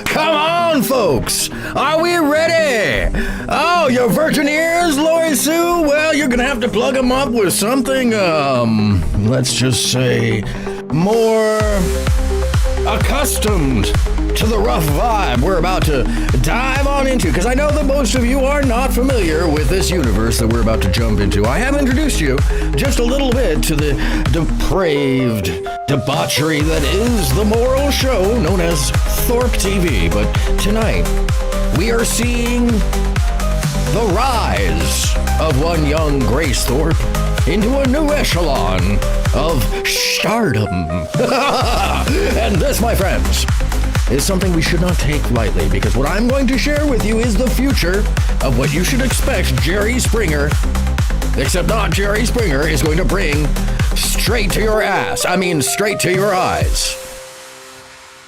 Come on, folks. Are we ready? Oh, your virgin ears, Lori Sue? Well, you're gonna have to plug them up with something, let's just say, more accustomed to the rough vibe we're about to dive on into, because I know that most of you are not familiar with this universe that we're about to jump into. I have introduced you just a little bit to the depraved debauchery that is the moral show known as Thorpe TV, but tonight we are seeing the rise of one young Grace Thorpe into a new echelon of stardom. And this, my friends, is something we should not take lightly, because what I'm going to share with you is the future of what you should expect Jerry Springer, except not Jerry Springer, is going to bring straight to your ass. I mean, straight to your eyes.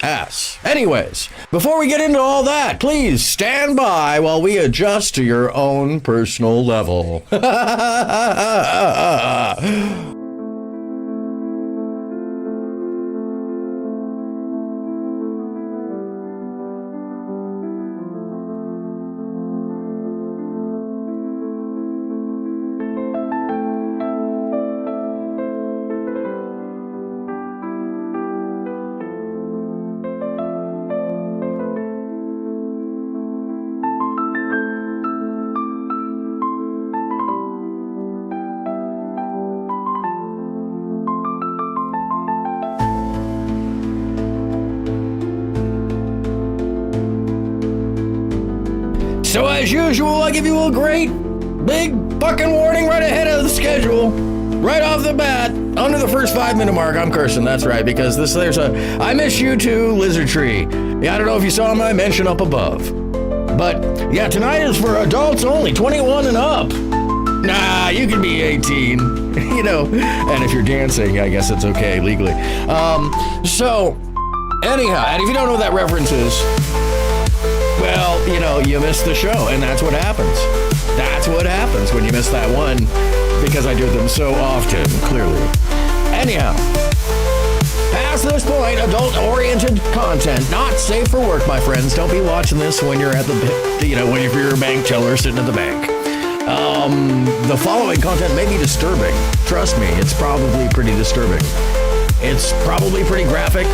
Ass. Anyways, before we get into all that, please stand by while we adjust to your own personal level. So as usual, I give you a great big fucking warning right ahead of the schedule. Right off the bat, under the first 5-minute mark, I'm cursing, that's right, because there's a I miss you too, Lizard Tree. Yeah, I don't know if you saw my mention up above. But yeah, tonight is for adults only, 21 and up. Nah, you can be 18, you know, and if you're dancing, I guess it's okay legally. So, anyhow, and if you don't know what that reference is, well, you know, you missed the show, and that's what happens. That's what happens when you miss that one, because I do them so often, clearly. Anyhow, past this point, adult-oriented content, not safe for work, my friends. Don't be watching this when you're at the, you know, when you're a bank teller sitting at the bank. The following content may be disturbing. Trust me, it's probably pretty disturbing. It's probably pretty graphic.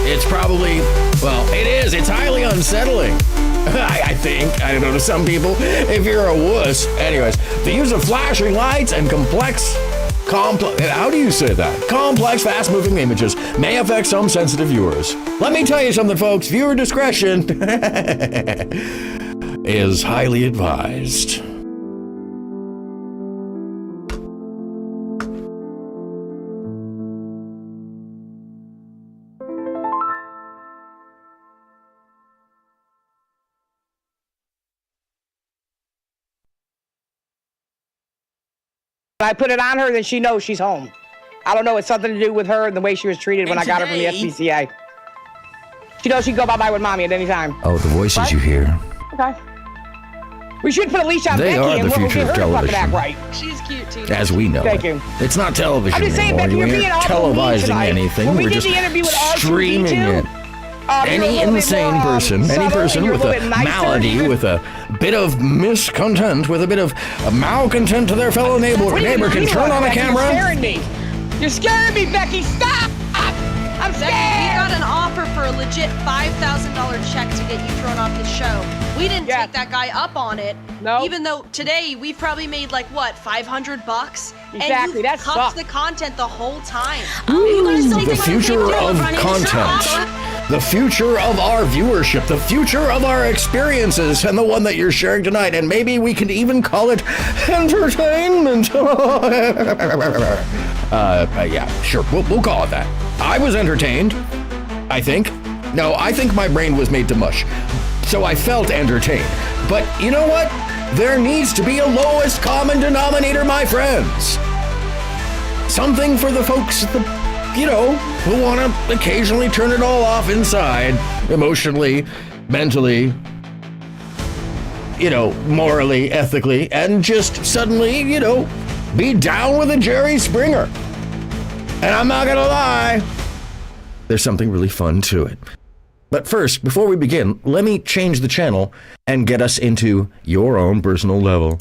It's probably, well, it is. It's highly unsettling. I think. I don't know, to some people. If you're a wuss. Anyways, the use of flashing lights and how do you say that? Complex, fast-moving images may affect some sensitive viewers. Let me tell you something, folks. Viewer discretion is highly advised. I put it on her, then she knows she's home. I don't know, it's something to do with her and the way she was treated when I got her from the SPCA. She knows she can go bye-bye with mommy at any time. Oh, the voices right? You hear. Okay. We should put a leash on Becky and we'll get her fucking act right. She's cute too. As we know. Thank you. It's not television I'm just saying, anymore. Becky, you're being televising anything. When we We're did just the interview with streaming it. Any insane person, any person with a malady, with a bit of miscontent, with a bit of malcontent to their fellow neighbor can turn on a camera. You're scaring me. You're scaring me, Becky. Stop! I'm scared. Becky, we got an offer for a legit $5,000 check to get you thrown off the show. We didn't take that guy up on it. No. Even though today we've probably made like what, $500? Exactly, and you that cuffed sucks. the content the whole time. The future of content. The future of our viewership, the future of our experiences, and the one that you're sharing tonight. And maybe we can even call it entertainment. Yeah, sure, we'll call it that. I was entertained, I think. No, I think my brain was made to mush. So I felt entertained. But you know what? There needs to be a lowest common denominator, my friends. Something for the folks at the, you know, who want to occasionally turn it all off inside, emotionally, mentally, you know, morally, ethically, and just suddenly, you know, be down with a Jerry Springer. And I'm not gonna lie, there's something really fun to it. But first, before we begin, let me change the channel and get us into your own personal level.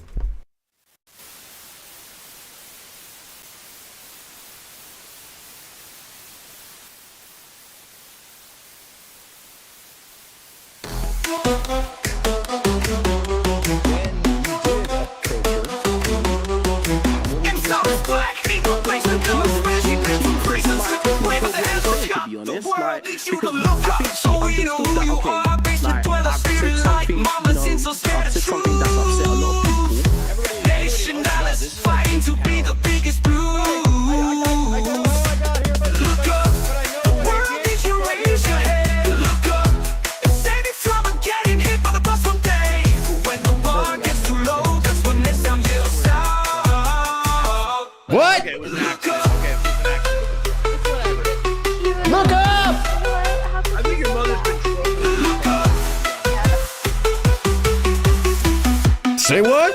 What? Look up! I think your mother's been trolling. Say what?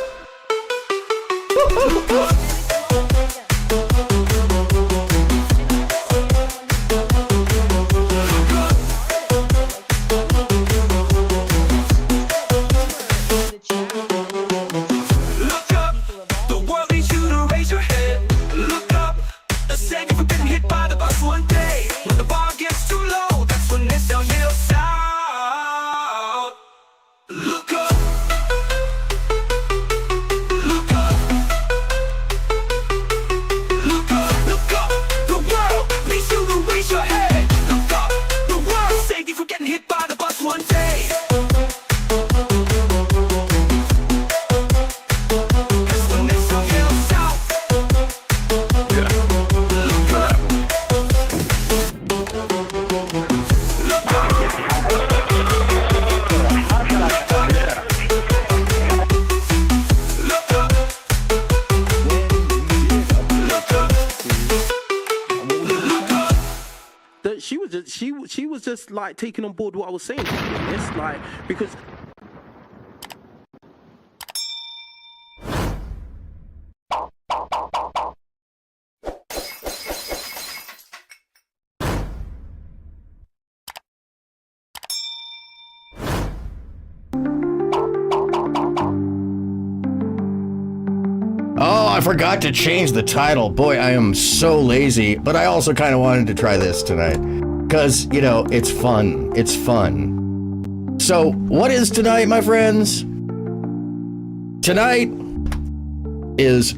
She was just like taking on board what I was saying, to be honest, like, because Oh, I forgot to change the title. Boy, I am so lazy, but I also kind of wanted to try this tonight. Because, you know, it's fun. It's fun. So, what is tonight, my friends? Tonight is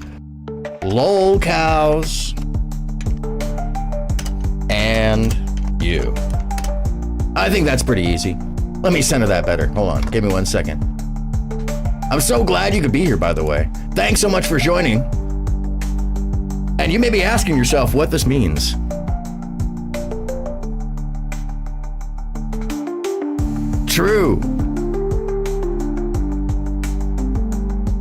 Lolcows and you. I think that's pretty easy. Let me center that better. Hold on. Give me 1 second. I'm so glad you could be here, by the way. Thanks so much for joining. And you may be asking yourself what this means. True.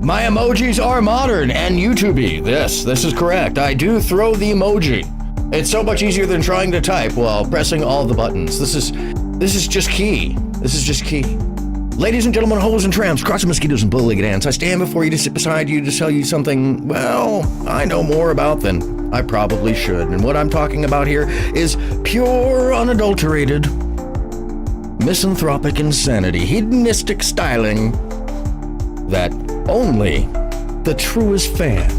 My emojis are modern and YouTube-y. This is correct. I do throw the emoji. It's so much easier than trying to type while pressing all the buttons. This is just key. This is just key. Ladies and gentlemen, hoes and tramps, cross mosquitoes and bull-legged ants, I stand before you to sit beside you to tell you something, well, I know more about than I probably should. And what I'm talking about here is pure, unadulterated, misanthropic insanity, hedonistic styling that only the truest fan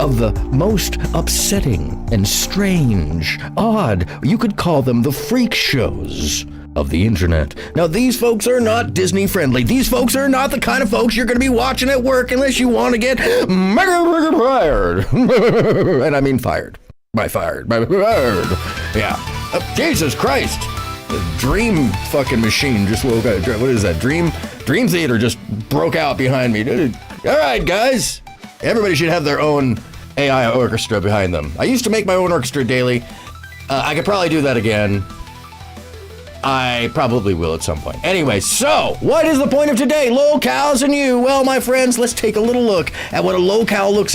of the most upsetting and strange, odd, you could call them the freak shows of the internet. Now, these folks are not Disney friendly. These folks are not the kind of folks you're going to be watching at work unless you want to get mega fired. And I mean fired. By fired. Yeah. Jesus Christ. The dream fucking machine just woke up. What is that? Dream theater just broke out behind me. All right, guys. Everybody should have their own AI orchestra behind them. I used to make my own orchestra daily. I could probably do that again. I probably will at some point. Anyway, so what is the point of today? Lolcows and you. Well, my friends, let's take a little look at what a lolcow looks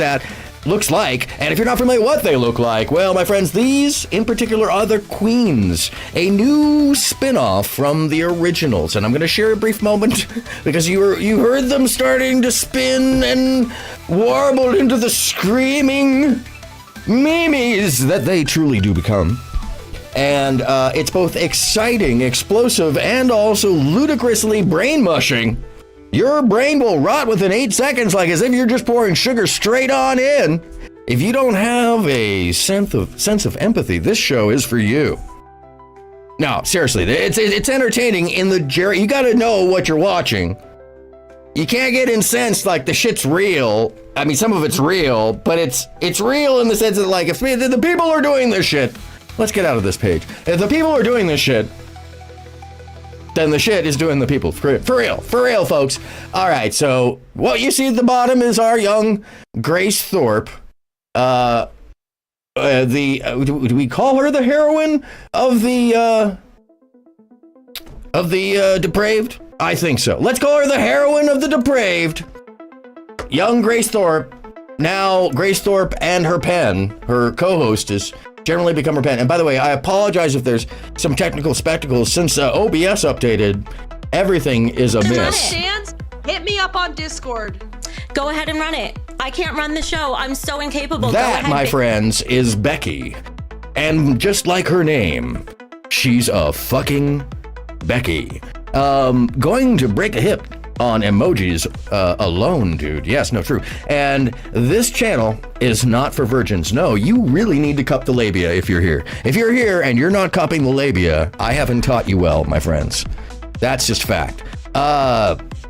like. And if you're not familiar what they look like, well, my friends, these in particular are the queens, a new spin-off from the originals. And I'm going to share a brief moment because you heard them starting to spin and warble into the screaming memes that they truly do become. And it's both exciting, explosive, and also ludicrously brain-mushing. Your brain will rot within 8 seconds, like as if you're just pouring sugar straight on in. If you don't have a sense of empathy, this show is for you. No, seriously, it's entertaining in the you gotta know what you're watching. You can't get incensed like the shit's real. I mean, some of it's real, but it's real in the sense that, like, if the people are doing this shit. Let's get out of this page. If the people are doing this shit, then the shit is doing the people. For real, folks. All right, so what you see at the bottom is our young Grace Thorpe. Do we call her the heroine of the depraved? I think so. Let's call her the heroine of the depraved. Young Grace Thorpe. Now Grace Thorpe and her pen, her co-hostess, generally become her pen. And by the way, I apologize if there's some technical spectacles. Since OBS updated, everything is a miss. Hit me up on Discord. Go ahead and run it. I can't run the show. I'm so incapable. That, my friends, is Becky. And just like her name, she's a fucking Becky. Going to break a hip on emojis alone, dude. Yes, no, true. And this channel is not for virgins. No, you really need to cup the labia if you're here. If you're here and you're not cupping the labia, I haven't taught you well, my friends. That's just fact.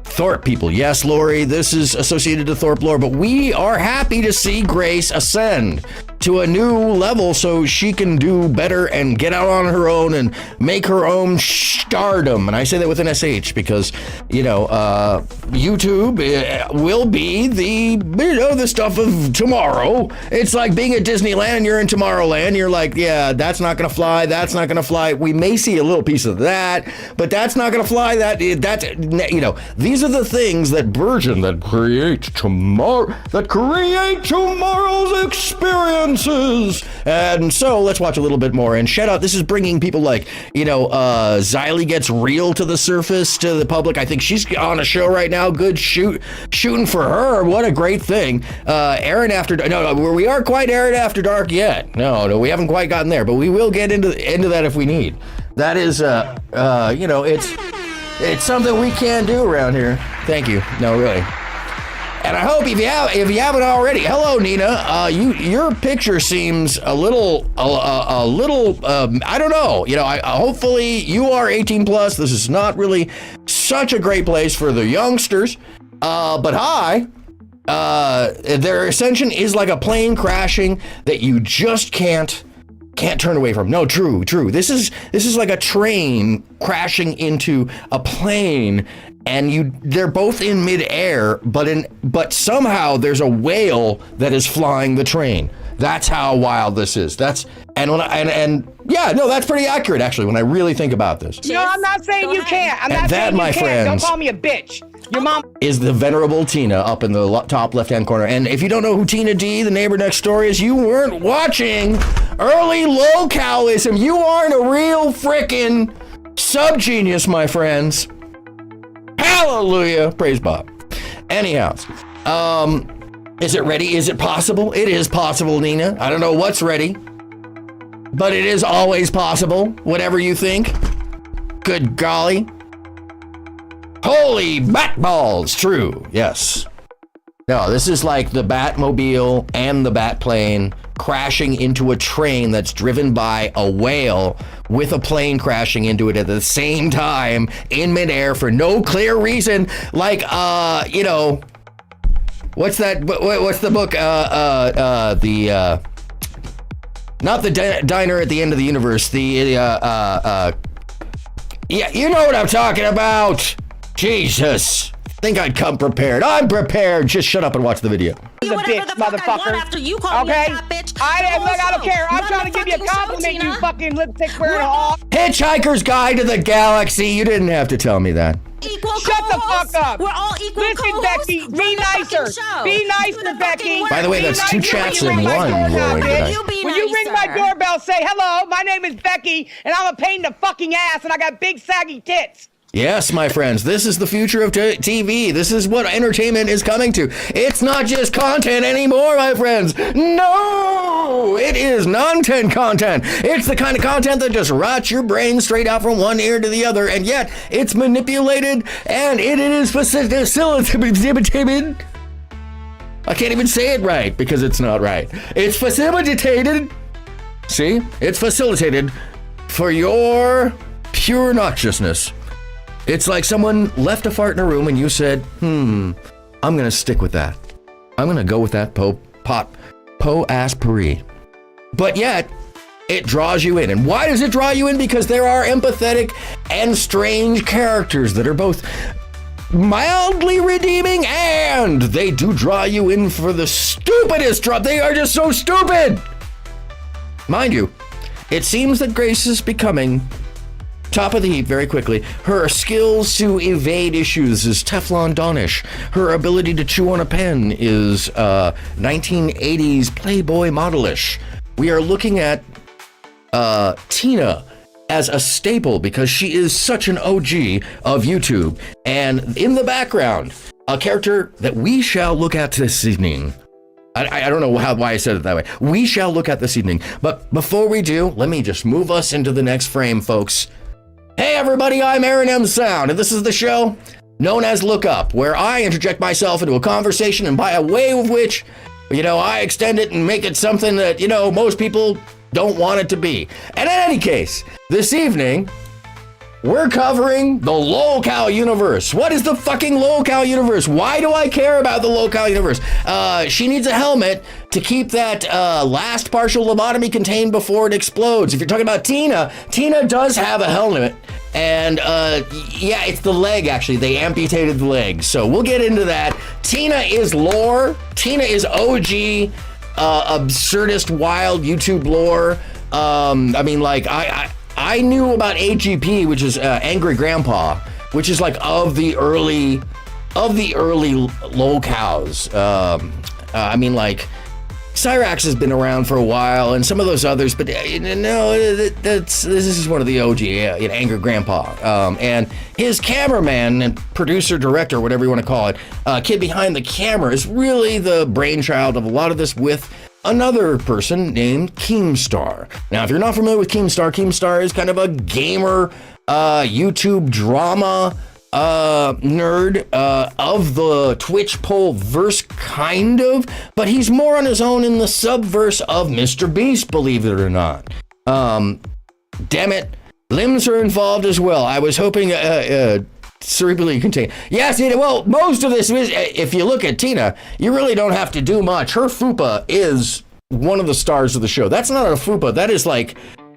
Thorpe people. Yes, Lori, this is associated to Thorpe lore, but we are happy to see Grace ascend to a new level so she can do better and get out on her own and make her own stardom. And I say that with an SH because, you know, YouTube will be the stuff of tomorrow. It's like being at Disneyland and you're in Tomorrowland. You're like, yeah, that's not going to fly. That's not going to fly. We may see a little piece of that, but that's not going to fly. That's, you know, these are the things that burgeon, that create tomorrow's experiences. And so let's watch a little bit more. And shout out, this is bringing people like, you know, Xylee gets real to the surface, to the public. I think she's on a show right now. Good shooting for her. What a great thing. Aaron After Dark. No, we aren't quite Aaron After Dark yet. No, we haven't quite gotten there, but we will get into that if we need. That is, you know, it's something we can do around here. Thank you. No, really. And I hope if you haven't already, hello Nina. Your picture seems a little. I don't know. You know, hopefully you are 18 plus. This is not really such a great place for the youngsters. But hi. Their ascension is like a plane crashing that you just can't turn away from. No, true. This is like a train crashing into a plane, and they're both in midair, but somehow there's a whale that is flying the train. That's how wild this is. That's pretty accurate actually when I really think about this. No, I'm not saying you can't. I'm not saying you can't. Don't call me a bitch. Your mom is the venerable Tina up in the top left-hand corner. And if you don't know who Tina D, the neighbor next door, is, you weren't watching early Lolcowism. You aren't a real frickin' subgenius, my friends. Hallelujah. Praise Bob. Anyhow, is it ready? Is it possible? It is possible, Nina. I don't know what's ready, but it is always possible. Whatever you think. Good golly. Holy bat balls. True. Yes. No, this is like the Batmobile and the Batplane crashing into a train that's driven by a whale with a plane crashing into it at the same time in midair for no clear reason. Like, you know, what's that? What's the book? Not the diner at the end of the universe. Yeah, you know what I'm talking about. Jesus. Think I'd come prepared. I'm prepared. Just shut up and watch the video. He's a bitch, motherfucker. After you call me a fat bitch. I don't care. I'm trying to give you a compliment, you fucking lipstick wearing hog. Hitchhiker's Guide to the Galaxy. You didn't have to tell me that. Shut the fuck up. We're all equal. Listen, Becky, be nicer. Be nicer, Becky. By the way, that's two chats in one. When you ring my doorbell, say, hello, my name is Becky, and I'm a pain in the fucking ass, and I got big saggy tits. Yes, my friends, this is the future of TV. This is what entertainment is coming to. It's not just content anymore, my friends. No, it is non-content content. It's the kind of content that just rots your brain straight out from one ear to the other, and yet it's manipulated and it is facilitated. I can't even say it right because it's not right. It's facilitated. See, it's facilitated for your pure noxiousness. It's like someone left a fart in a room and you said, I'm gonna stick with that. I'm gonna go with that po-ass-puree. But yet, it draws you in. And why does it draw you in? Because there are empathetic and strange characters that are both mildly redeeming and they do draw you in for the stupidest drop. They are just so stupid. Mind you, it seems that Grace is becoming top of the heap very quickly. Her skills to evade issues is Teflon Donish. Her ability to chew on a pen is 1980s Playboy modelish. We are looking at Tina as a staple because she is such an OG of YouTube. And in the background, a character that we shall look at this evening. I don't know why I said it that way. We shall look at this evening. But before we do, let me just move us into the next frame, folks. Hey everybody, I'm AronMSound, and this is the show known as LOOKUP, where I interject myself into a conversation and by a way of which, I extend it and make it something that, most people don't want it to be. And in any case, this evening, we're covering the Lolcow universe. What is the fucking Lolcow universe? Why do I care about the Lolcow universe? She needs a helmet to keep that last partial lobotomy contained before it explodes. If you're talking about Tina, Tina does have a helmet. And yeah, it's the leg, actually. They amputated the leg. So we'll get into that. Tina is lore. Tina is OG, absurdist, wild YouTube lore. I knew about AGP, which is Angry Grandpa, which is like of the early Lolcows. Cyrax has been around for a while, and some of those others, but this is one of the OG, Angry Grandpa. And his cameraman and producer, director, whatever you want to call it, kid behind the camera, is really the brainchild of a lot of this with another person named Keemstar. Now, if you're not familiar with Keemstar is kind of a gamer, YouTube drama nerd of the Twitch pole verse, kind of, but he's more on his own in the subverse of Mr. Beast, believe it or not. Damn it, limbs are involved as well. I was hoping cerebrally contained. Yes, well, most of this is, if you look at Tina, you really don't have to do much. Her fupa is one of the stars of the show. That's not a fupa. That is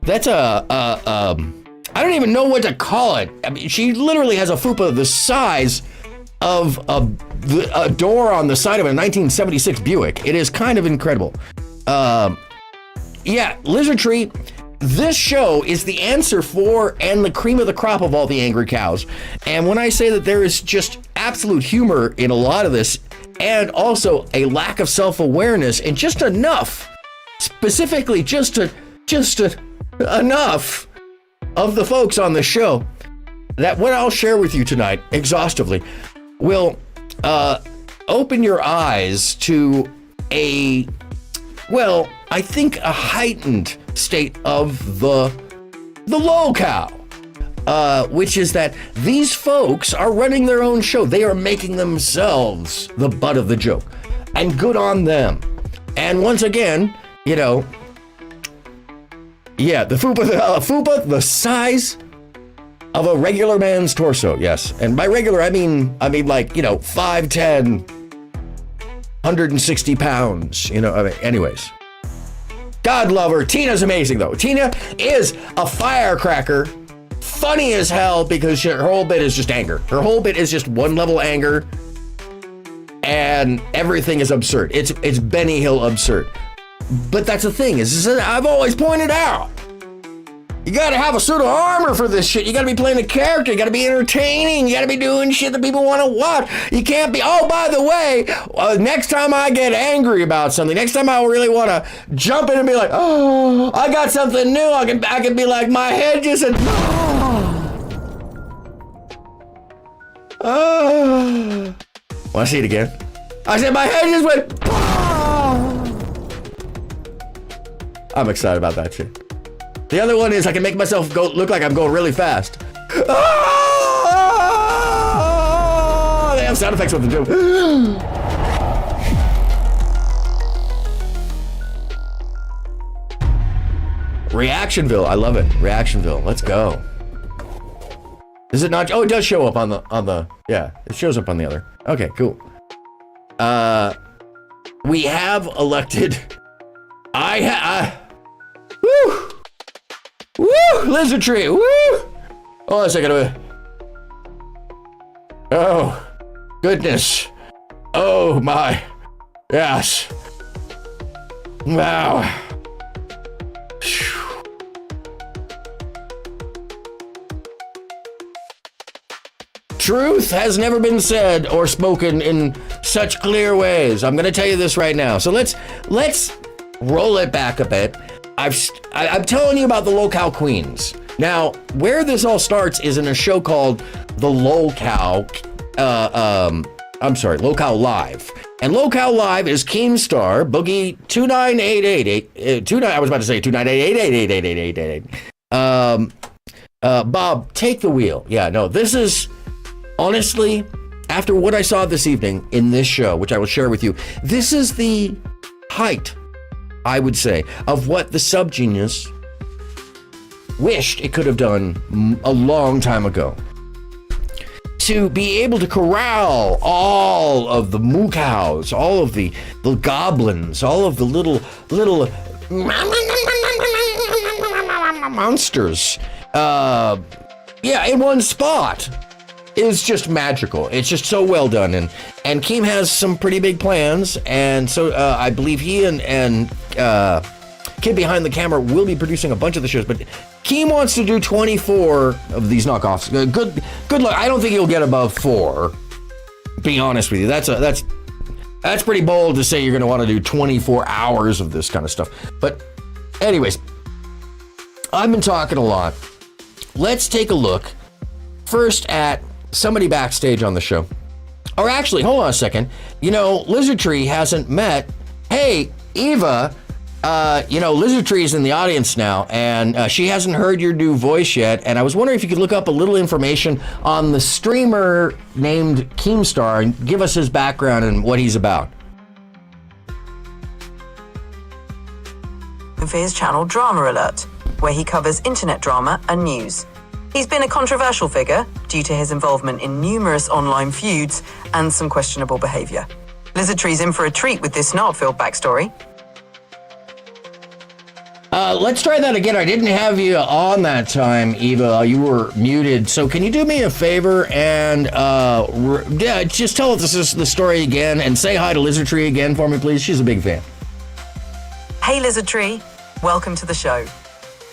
that's I don't even know what to call it. I mean, she literally has a fupa the size of a door on the side of a 1976 Buick. It is kind of incredible. Yeah, Lizard Tree. This show is the answer for and the cream of the crop of all the angry cows. And when I say that there is just absolute humor in a lot of this, and also a lack of self-awareness, and just enough, specifically just enough of the folks on the show, that what I'll share with you tonight, exhaustively, will open your eyes to I think a heightened state of the Lolcow, which is that these folks are running their own show. They are making themselves the butt of the joke. And good on them. And once again, you know, yeah, the fupa, the size of a regular man's torso, yes. And by regular, I mean like, you know, 5'10", 160 pounds, you know, I mean, anyways. God love her. Tina's amazing, though. Tina is a firecracker, funny as hell, because her whole bit is just anger. Her whole bit is just one level anger, and everything is absurd. It's Benny Hill absurd. But that's the thing, is I've always pointed out, you gotta have a suit of armor for this shit. You gotta be playing a character. You gotta be entertaining. You gotta be doing shit that people want to watch. You can't be, oh, by the way, next time I get angry about something, next time I really want to jump in and be like, oh, I got something new. I can be like, my head just said, oh. Want to see it again? I said, my head just went, oh. I'm excited about that shit. The other one is I can make myself look like I'm going really fast. Oh! They have sound effects with them too. Reactionville, I love it. Reactionville, let's go. Is it not? Oh, it does show up on the. Yeah, it shows up on the other. Okay, cool. We have elected. Woo! Woo! Lizard tree! Woo! Oh, a second. Oh, goodness. Oh, my. Yes. Wow. Truth has never been said or spoken in such clear ways. I'm going to tell you this right now. So let's roll it back a bit. I'm telling you about the Lolcow Queens. Now, where this all starts is in a show called The Lolcow, Lolcow Live. And Lolcow Live is Keemstar, Boogie 29888, I was about to say 298888888. Bob, take the wheel. Yeah, no, this is, honestly, after what I saw this evening in this show, which I will share with you, this is the height, I would say, of what the subgenius wished it could have done a long time ago. To be able to corral all of the moocows, all of the goblins, all of the little monsters, in one spot is just magical. It's just so well done, and Keem has some pretty big plans, and so I believe he and Kid behind the camera will be producing a bunch of the shows, but Keem wants to do 24 of these knockoffs. Good luck. I don't think he'll get above 4. Be honest with you, that's pretty bold to say you're going to want to do 24 hours of this kind of stuff. But anyways, I've been talking a lot. Let's take a look first at somebody backstage on the show. Or actually, hold on a second. You know, Lizard Tree hasn't met. Hey, Eva, Lizard Tree is in the audience now, and she hasn't heard your new voice yet. And I was wondering if you could look up a little information on the streamer named Keemstar and give us his background and what he's about. For his channel Drama Alert, where he covers internet drama and news. He's been a controversial figure due to his involvement in numerous online feuds and some questionable behavior. Lizard Tree's in for a treat with this snark-filled backstory. Let's try that again. I didn't have you on that time, Eva. You were muted. So can you do me a favor and just tell us the story again and say hi to Lizard Tree again for me, please? She's a big fan. Hey, Lizard Tree. Welcome to the show.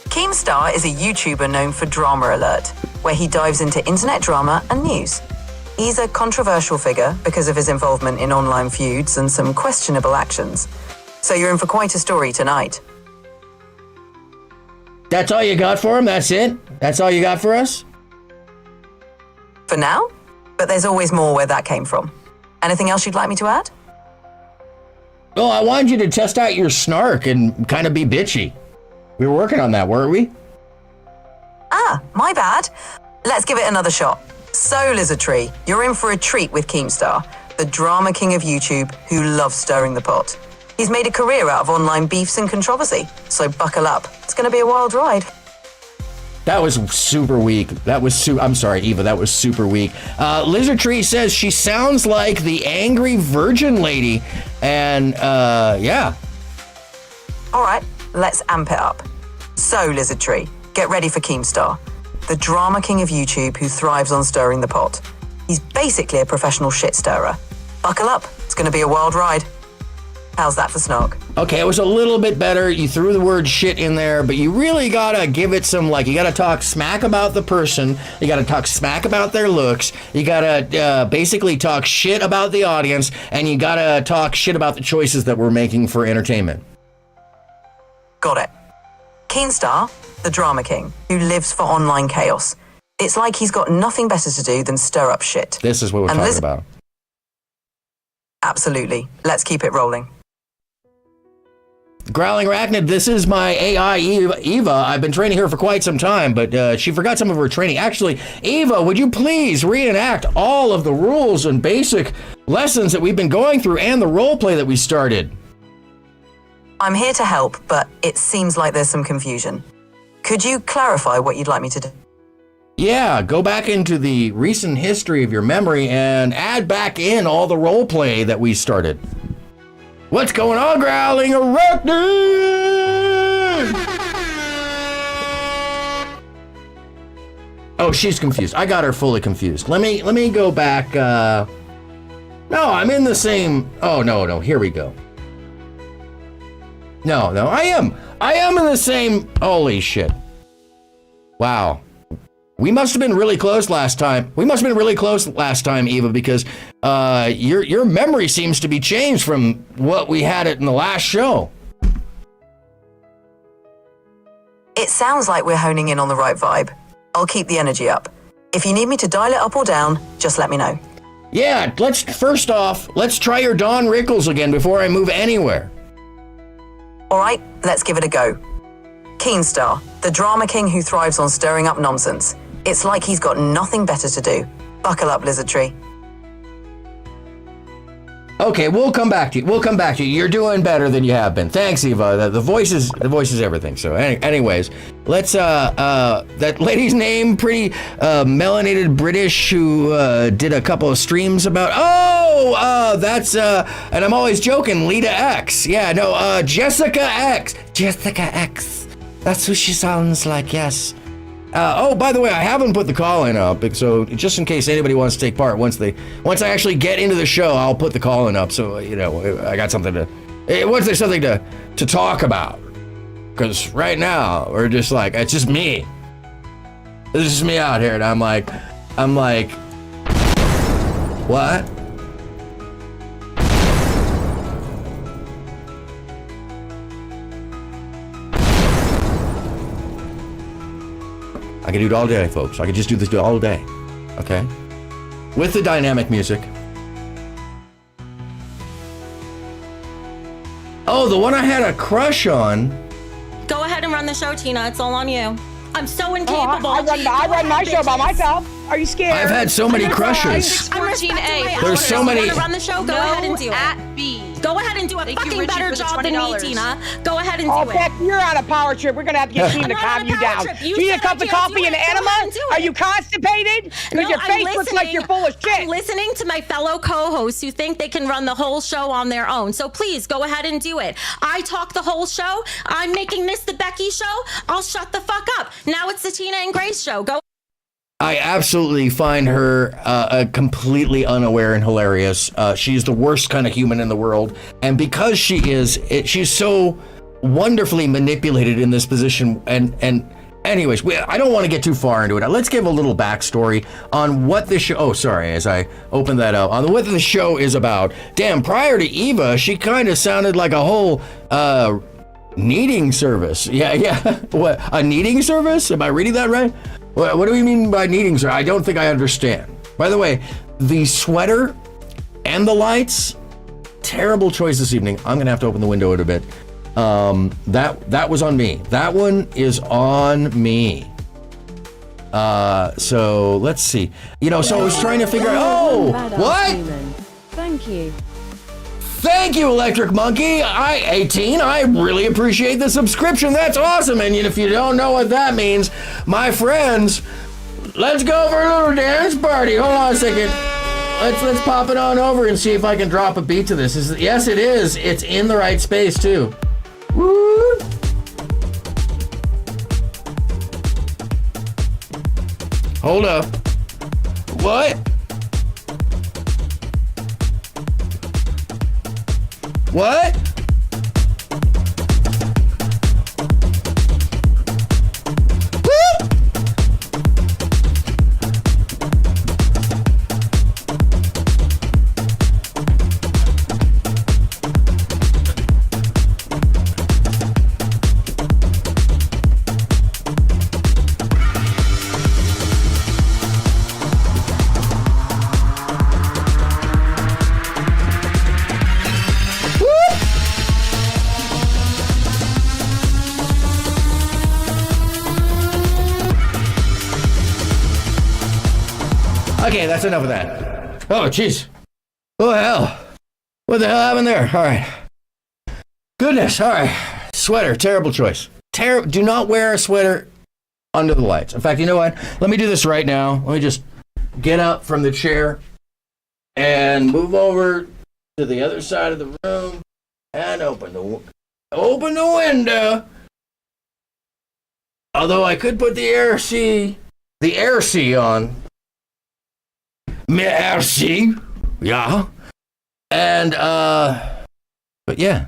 Keemstar is a YouTuber known for Drama Alert, where he dives into internet drama and news. He's a controversial figure because of his involvement in online feuds and some questionable actions. So you're in for quite a story tonight. That's all you got for him? That's it? That's all you got for us? For now, but there's always more where that came from. Anything else you'd like me to add? Well, I wanted you to test out your snark and kind of be bitchy. We were working on that, weren't we? Ah, my bad. Let's give it another shot. So, Lizard Tree, you're in for a treat with Keemstar. the drama king of YouTube who loves stirring the pot. He's made a career out of online beefs and controversy, so buckle up. It's going to be a wild ride. That was super weak. I'm sorry, Eva, that was super weak. Lizard Tree says she sounds like the angry virgin lady. And, yeah. All right, let's amp it up. So, Lizard Tree, get ready for Keemstar, the drama king of YouTube who thrives on stirring the pot. He's basically a professional shit stirrer. Buckle up, it's going to be a wild ride. How's that for Snog? Okay, it was a little bit better. You threw the word shit in there, but you really gotta give it some, like, you gotta talk smack about the person. You gotta talk smack about their looks. You gotta basically talk shit about the audience, and you gotta talk shit about the choices that we're making for entertainment. Got it. Keemstar, the drama king, who lives for online chaos. It's like he's got nothing better to do than stir up shit. This is what we're talking about. Absolutely. Let's keep it rolling. Growling Arachnid, this is my AI Eva. I've been training her for quite some time, but she forgot some of her training. Actually, Eva, would you please reenact all of the rules and basic lessons that we've been going through and the role play that we started? I'm here to help, but it seems like there's some confusion. Could you clarify what you'd like me to do? Yeah, go back into the recent history of your memory and add back in all the role play that we started. What's going on, Growling Arachnid? Oh, she's confused. I got her fully confused. Let me go back. No, I'm in the same. Oh, no, here we go. No, I am in the same. Holy shit. Wow. We must have been really close last time. Eva, because your memory seems to be changed from what we had it in the last show. It sounds like we're honing in on the right vibe. I'll keep the energy up. If you need me to dial it up or down, just let me know. Yeah, let's try your Don Rickles again before I move anywhere. All right, let's give it a go. Keemstar, the drama king who thrives on stirring up nonsense. It's like he's got nothing better to do. Buckle up, Lizard Tree. Okay, we'll come back to you. You're doing better than you have been. Thanks, Eva. The voice is everything. So, anyways, let's that lady's name, pretty melanated British who did a couple of streams about. That's and I'm always joking. Lita X. Yeah, no, Jessica X. Jessica X. That's who she sounds like. Yes. By the way, I haven't put the call-in up, so just in case anybody wants to take part, once I actually get into the show, I'll put the call-in up, so, I got something once there's something to talk about. Because right now, we're just like, it's just me. This is just me out here, and I'm like, what? I can do it all day, folks. I can just do this all day, okay? With the dynamic music. Oh, the one I had a crush on. Go ahead and run the show, Tina. It's all on you. I'm so incapable. I run my show by myself. Are you scared? I've had so many crushes. I'm respecting my There's hours. so many. You wanna run the show? Go ahead and do it. At B. Go ahead and do a Thank you, fucking Richie, better for the job than me, $20. Tina. Go ahead and do Oh, it. Beck, you're on a power trip. We're going to have to get Team to I'm not calm on a you power down. trip. Do You you need a said cup I of can't coffee do and it. Go ahead enema? and do Are it. you constipated? Because No, your face looks like you're full of shit. I'm listening to my fellow co-hosts who think they can run the whole show on their own. So please go ahead and do it. I talk the whole show. I'm making this the Becky show. I'll shut the fuck up. Now it's the Tina and Grace show. Go. I absolutely find her completely unaware and hilarious. She's the worst kind of human in the world. And because she's so wonderfully manipulated in this position. And anyways, I don't want to get too far into it. Let's give a little backstory on what this show, as I open that up, on what the show is about. Damn, prior to Eva, she kind of sounded like a whole kneading service. Yeah. What, a kneading service? Am I reading that right? What do we mean by kneading service? I don't think I understand. By the way, the sweater and the lights, terrible choice this evening. I'm gonna have to open the window in a bit. That was on me. That one is on me. So let's see. So I was trying to figure out. Oh, what? Thank you. Thank you, Electric Monkey. 18. I really appreciate the subscription. That's awesome. And if you don't know what that means, my friends, let's go for a little dance party. Hold on a second. Let's pop it on over and see if I can drop a beat to this. Yes, it is. It's in the right space too. Woo! Hold up. What? What? Okay, that's enough of that. Oh, jeez. Oh, hell. What the hell happened there? All right. Goodness, all right. Sweater, terrible choice. Do not wear a sweater under the lights. In fact, you know what? Let me do this right now. Let me just get up from the chair and move over to the other side of the room and open the window. Although I could put the air C on. Merci. Yeah. And, but yeah.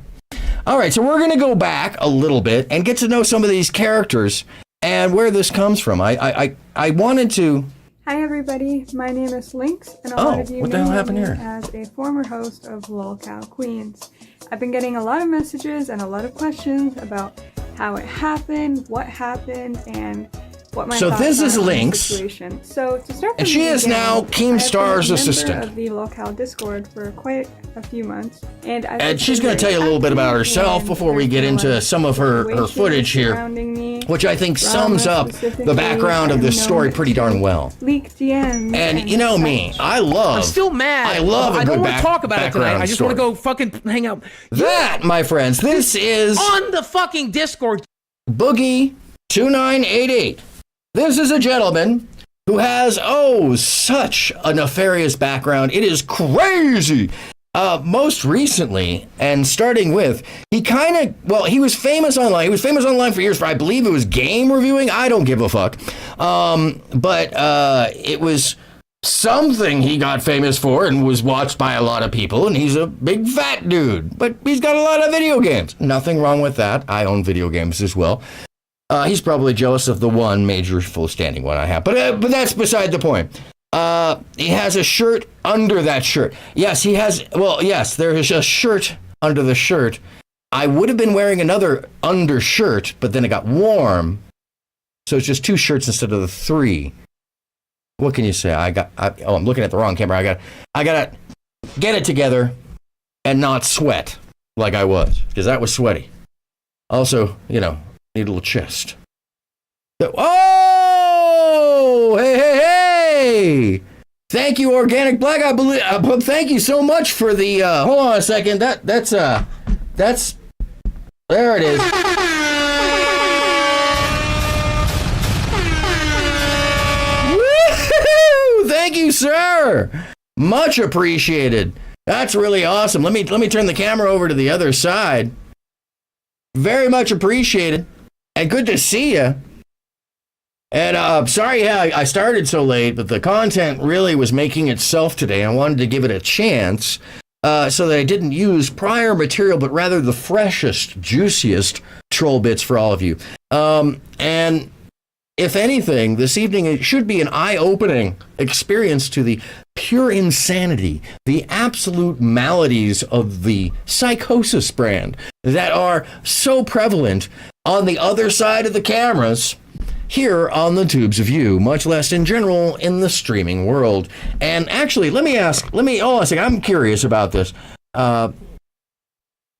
All right, so we're going to go back a little bit and get to know some of these characters and where this comes from. I wanted to... Hi, everybody. My name is Lynx, and a lot of you what the hell know happened me here? as a former host of Lolcow Queens. I've been getting a lot of messages and a lot of questions about how it happened, what happened, and what my thoughts this are is on the Lynx, situation. So to start from and she the is beginning, now Keemstar's I've been assistant. a member of the Lolcow Discord for quite a few months, and she's going to tell you a little bit about herself before we get into some of her footage here, which I think sums up the background of this story pretty darn well. Leaked DMs, and you know me, I'm still mad. I love a I good don't want to talk about it tonight. I just want to story. go fucking hang out. That, my friends, this is on the fucking Discord. Boogie 2988. This is a gentleman who has, such a nefarious background. It is crazy. Most recently, and starting with, he was famous online. He was famous online for years for, I believe it was game reviewing. I don't give a fuck. But it was something he got famous for and was watched by a lot of people, and he's a big fat dude. But he's got a lot of video games. Nothing wrong with that. I own video games as well. He's probably jealous of the one major full standing one I have, but that's beside the point. He has a shirt under that shirt. Yes, he has. Well, yes, there is a shirt under the shirt. I would have been wearing another undershirt, but then it got warm, so it's just 2 shirts instead of the 3. What can you say? I'm looking at the wrong camera. I gotta get it together and not sweat like I was, because that was sweaty. Also, need a little chest. Hey! Thank you, Organic Black. I believe. Thank you so much for the. Hold on a second. That's. There it is. Woo-hoo! Thank you, sir. Much appreciated. That's really awesome. Let me turn the camera over to the other side. Very much appreciated. And good to see you. And sorry I started so late, but the content really was making itself today. I wanted to give it a chance so that I didn't use prior material, but rather the freshest, juiciest troll bits for all of you. And if anything, this evening it should be an eye-opening experience to the pure insanity, the absolute maladies of the psychosis brand that are so prevalent on the other side of the cameras here on the tubes of you, much less in general in the streaming world. And actually, I'm curious about this.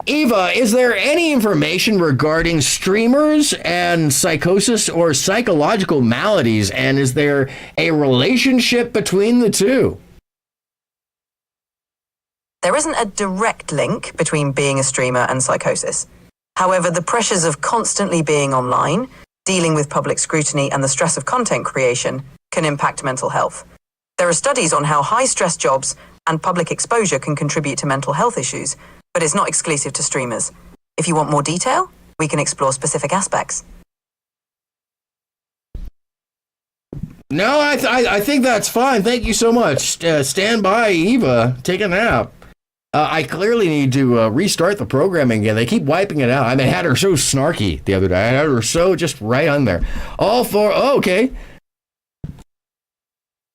Eva, is there any information regarding streamers and psychosis or psychological maladies, and is there a relationship between the two? There isn't a direct link between being a streamer and psychosis. However, the pressures of constantly being online, dealing with public scrutiny, and the stress of content creation can impact mental health. There are studies on how high-stress jobs and public exposure can contribute to mental health issues, but it's not exclusive to streamers. If you want more detail, we can explore specific aspects. No, I think that's fine. Thank you so much. Stand by, Eva. Take a nap. I clearly need to restart the programming again. They keep wiping it out. I had her so snarky the other day. I had her so just right on there. Okay.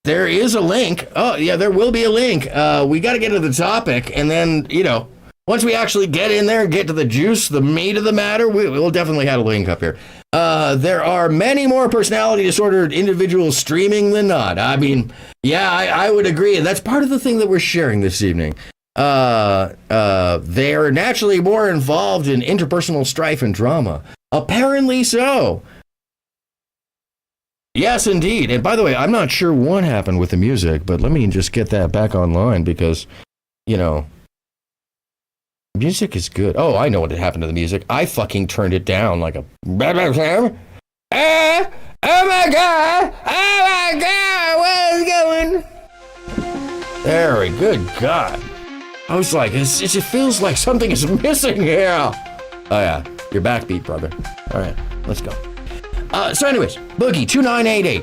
There is a link. Oh, yeah, there will be a link. We got to get to the topic, and then, once we actually get in there and get to the juice, the meat of the matter, we'll definitely have a link up here. There are many more personality disordered individuals streaming than not. I mean, yeah, I would agree. That's part of the thing that we're sharing this evening. They're naturally more involved in interpersonal strife and drama. Apparently so. Yes, indeed. And by the way, I'm not sure what happened with the music, but let me just get that back online because, music is good. Oh, I know what happened to the music. I fucking turned it down like a... Oh my God! Where's it going? Very good God. I was like, it feels like something is missing here. Oh yeah, your backbeat, brother. All right, let's go. So anyways, Boogie 2988.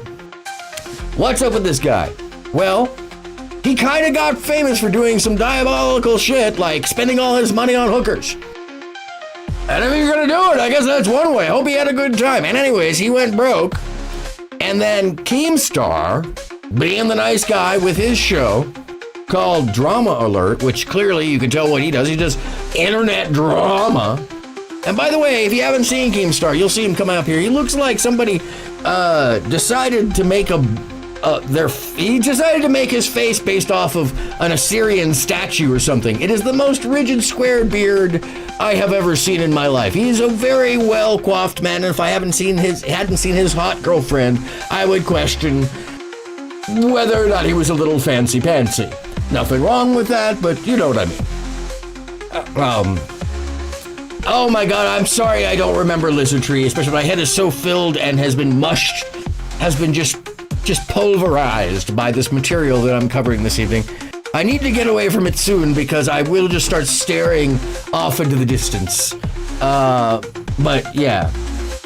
What's up with this guy? Well, he kind of got famous for doing some diabolical shit, like spending all his money on hookers. And if you're gonna do it, I guess that's one way. I hope he had a good time. And anyways, he went broke. And then Keemstar, being the nice guy with his show called Drama Alert, which clearly you can tell what he does. He does internet drama. And by the way, if you haven't seen Keemstar, you'll see him come up here. He looks like somebody decided to make he decided to make his face based off of an Assyrian statue or something. It is the most rigid square beard I have ever seen in my life. He's a very well coiffed man, and if I hadn't seen his hot girlfriend, I would question whether or not he was a little fancy pantsy. Nothing wrong with that, but you know what I mean. Oh my God, I'm sorry I don't remember Lizard Tree, especially my head is so filled and has been mushed, has been just pulverized by this material that I'm covering this evening. I need to get away from it soon because I will just start staring off into the distance. But yeah.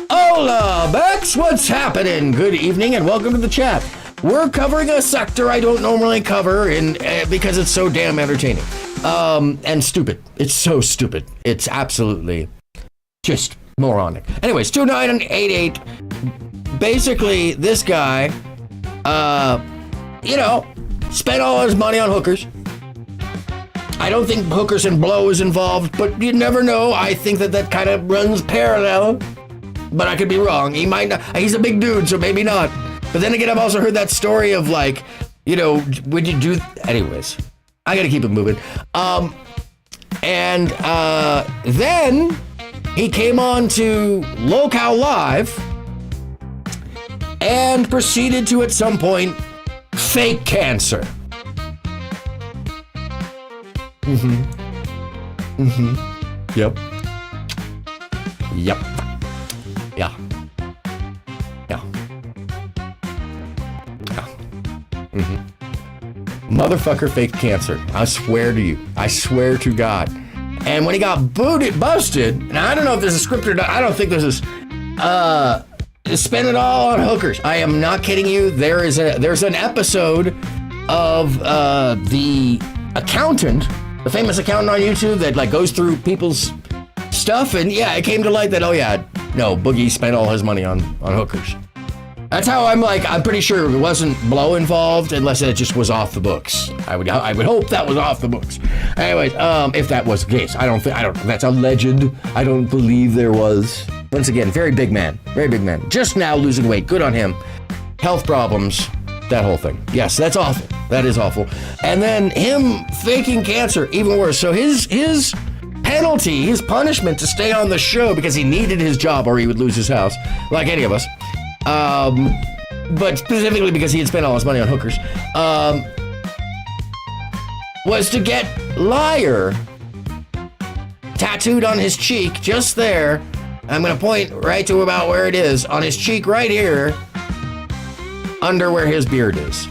Hola, Bex, what's happening? Good evening and welcome to the chat. We're covering a sector I don't normally cover because it's so damn entertaining. And stupid. It's so stupid. It's absolutely just moronic. Anyways, 2988. Basically, this guy, spent all his money on hookers. I don't think hookers and blow is involved, but you never know. I think that kind of runs parallel, but I could be wrong. He might not. He's a big dude, so maybe not. But then again, I've also heard that story of would you do... Anyways, I gotta keep it moving. Then he came on to Lolcows Live and proceeded to, at some point, fake cancer. Yep. Yeah. Motherfucker faked cancer. I swear to you. I swear to God. And when he got busted, and I don't know if this is scripted or not, I don't think this is, spend it all on hookers. I am not kidding you. There's an episode of the accountant, the famous accountant on YouTube that goes through people's stuff, and yeah, it came to light that Boogie spent all his money on hookers. That's how I'm pretty sure it wasn't blow involved unless it just was off the books. I would hope that was off the books. Anyways, if that was the case, I don't that's alleged. I don't believe there was. Once again, very big man. Just now losing weight. Good on him. Health problems, that whole thing. Yes, that's awful. That is awful. And then him faking cancer, even worse. So his penalty, his punishment to stay on the show because he needed his job or he would lose his house, like any of us. But specifically because he had spent all his money on hookers. was to get liar tattooed on his cheek, just there. I'm gonna point right to about where it is, on his cheek right here, under where his beard is.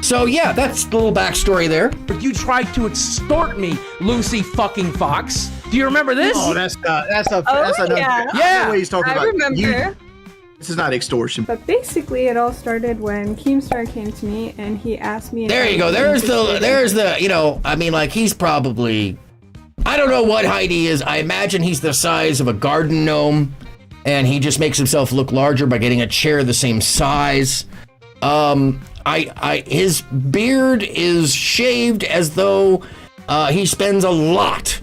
So yeah, that's the little backstory there. But you tried to extort me, Lucy fucking Fox. Do you remember this? Oh, that's another Yeah. way he's talking about. I remember. This is not extortion. But basically, it all started when Keemstar came to me and he asked me. There you go. There's the, you know, I mean, like, he's probably, I don't know what height he is. I imagine he's the size of a garden gnome, and he just makes himself look larger by getting a chair the same size. His beard is shaved as though he spends a lot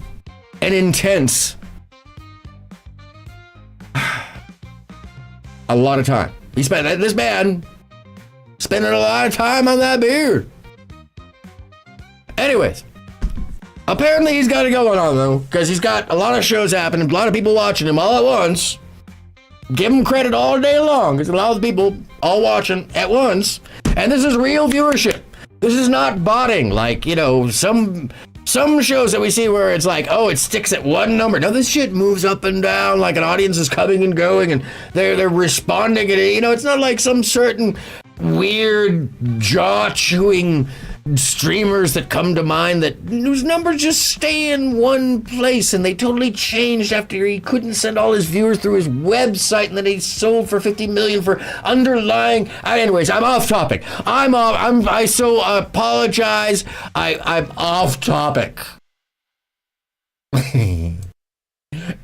and intense. A lot of time. This man spending a lot of time on that beard. Anyways, apparently he's got it going on though, because he's got a lot of shows happening, a lot of people watching him all at once. Give him credit all day long, because a lot of people all watching at once, and this is real viewership. This is not botting, like, you know, some shows that we see where it's like, oh, it sticks at one number. No, this shit moves up and down, like an audience is coming and going, and they're responding. And, you know, it's not like some certain weird jaw-chewing streamers that come to mind whose numbers just stay in one place, and they totally changed after he couldn't send all his viewers through his website, and then he sold for 50 million for underlying. Anyways, I'm off topic. I so apologize. I'm off topic.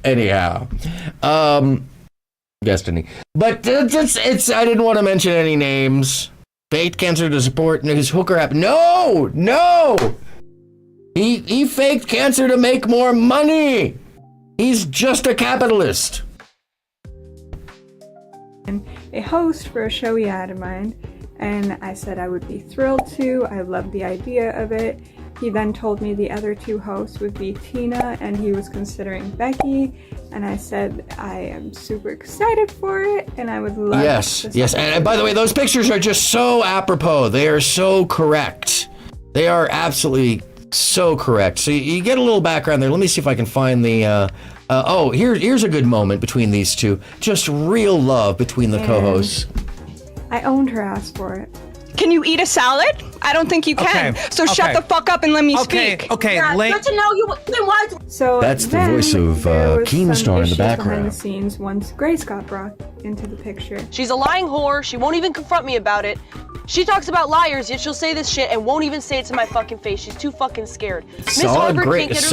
Anyhow, Destiny. But it's I didn't want to mention any names. Faked cancer to support his hooker app. No! He faked cancer to make more money. He's just a capitalist. And a host for a show he had in mind, and I said I would be thrilled to. I loved the idea of it. He then told me the other two hosts would be Tina, and he was considering Becky. And I said, I am super excited for it, and I would love Yes. And by the way, those pictures are just so apropos. They are so correct. They are absolutely so correct. So you get a little background there. Let me see if I can find the, here's a good moment between these two. Just real love between the co-hosts. I owned her ass for it. Can you eat a salad? I don't think you can. So shut the fuck up and let me speak. Okay, Yeah, good to know you. So that's the then voice of there was Keemstar some in the issues background. behind the scenes once Grace got brought into the picture. She's a lying whore. She won't even confront me about it. She talks about liars, yet she'll say this shit and won't even say it to my fucking face. She's too fucking scared. Solid Grace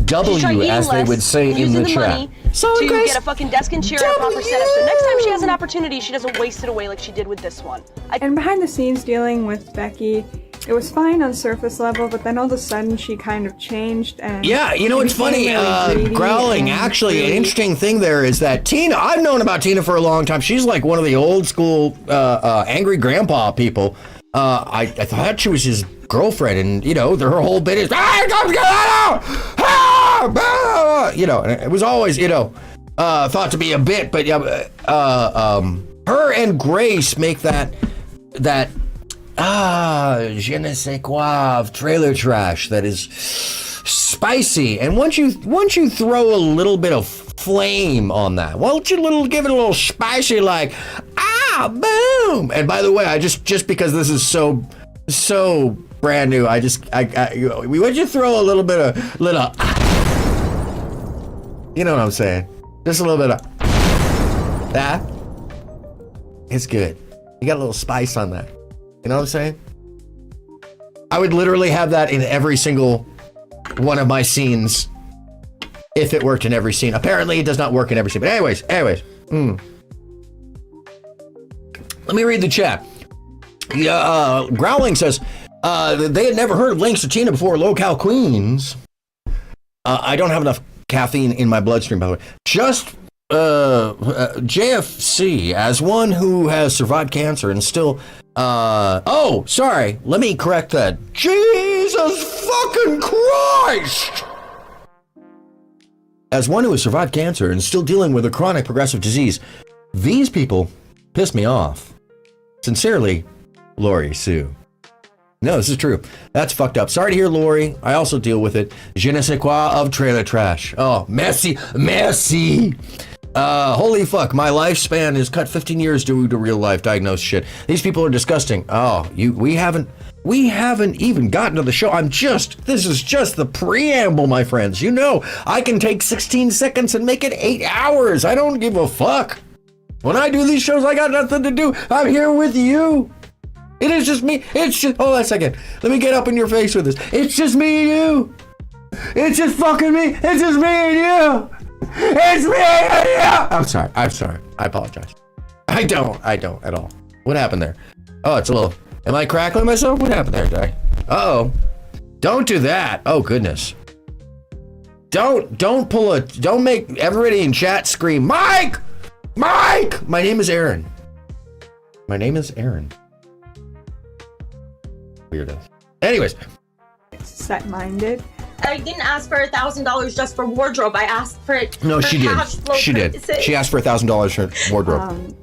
W, as they would say in the chat. To get a fucking desk and chair and a proper setup. So next time she has an opportunity, she doesn't waste it away like she did with this one. And behind the scenes dealing with Becky, it was fine on surface level, but then all of a sudden she kind of changed and yeah, you know what's funny, Growling, actually an interesting thing there is that Tina, I've known about Tina for a long time. She's like one of the old school angry grandpa people. I thought she was his girlfriend, and you know, her whole bit is you know, and it was always, you know, thought to be a bit, but her and Grace make that je ne sais quoi of trailer trash that is spicy. And once you throw a little bit of flame on that, give it a little spicy, like boom. And by the way, I just because this is so brand new, would you throw a little bit of you know what I'm saying? Just a little bit of that. It's good. You got a little spice on that. You know what I'm saying? I would literally have that in every single one of my scenes if it worked in every scene. Apparently it does not work in every scene. But anyways. Let me read the chat. Growling says, they had never heard of Links to Tina before Lolcow Queens. I don't have enough caffeine in my bloodstream, by the way. Just JFC, as one who has survived cancer and still sorry, let me correct that. Jesus fucking Christ! As one who has survived cancer and still dealing with a chronic progressive disease, these people piss me off. Sincerely, Lori Sue. No, this is true. That's fucked up. Sorry to hear, Lori. I also deal with it. Je ne sais quoi of trailer trash. Oh, merci. Holy fuck, my lifespan is cut 15 years due to real life diagnosed shit. These people are disgusting. Oh, we haven't even gotten to the show. This is just the preamble, my friends. You know, I can take 16 seconds and make it 8 hours. I don't give a fuck. When I do these shows, I got nothing to do. I'm here with you. It is just me. Hold on a second. Let me get up in your face with this. It's just me and you. It's just fucking me. It's just me and you. It's me and you. I'm sorry. I apologize. I don't at all. What happened there? Oh, it's a little, am I crackling myself? What happened there, Di? Uh-oh. Don't do that. Oh, goodness. Don't make everybody in chat scream, Mike! Mike! My name is Aaron. Weirdo. Anyways. Set-minded. I didn't ask for $1,000 just for wardrobe. I asked for it. No, for she did. cash flow She did. purposes. She asked for $1,000 for wardrobe.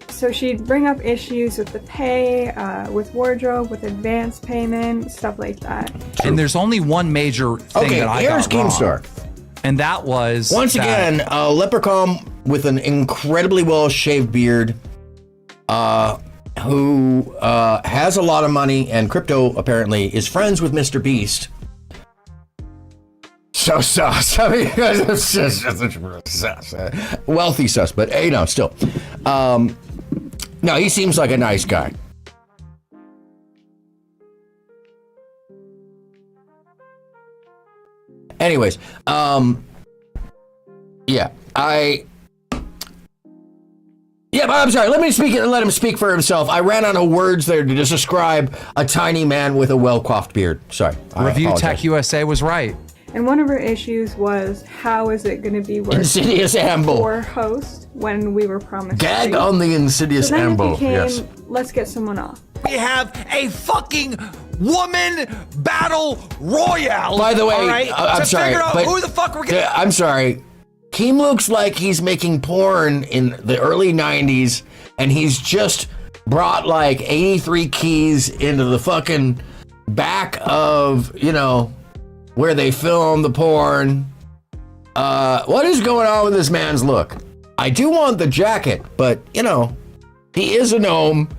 So she'd bring up issues with the pay, with wardrobe, with advance payment, stuff like that. And there's only one major thing that I here's got wrong. Keemstar. And that was once again a leprechaun with an incredibly well-shaved beard, who has a lot of money and crypto apparently is friends with Mr. Beast. So sus. I mean, it's just wealthy sus, but you know, still. No, he seems like a nice guy. Anyways, yeah, but I'm sorry. Let me speak and let him speak for himself. I ran out of words there to just describe a tiny man with a well-coiffed beard. Sorry. Review Tech USA was right. And one of her issues was, how is it going to be worth Insidious amble. for host when we were promised? Gag on the insidious so then amble. It became, Yes. let's get someone off. We have a fucking woman battle royale. By the way, all right, I'm to sorry, figure out but who the fuck we're getting. I'm sorry. Keem looks like he's making porn in the early 90s, and he's just brought like 83 keys into the fucking back of, you know, where they film the porn. What is going on with this man's look? I do want the jacket, but, you know, he is a gnome.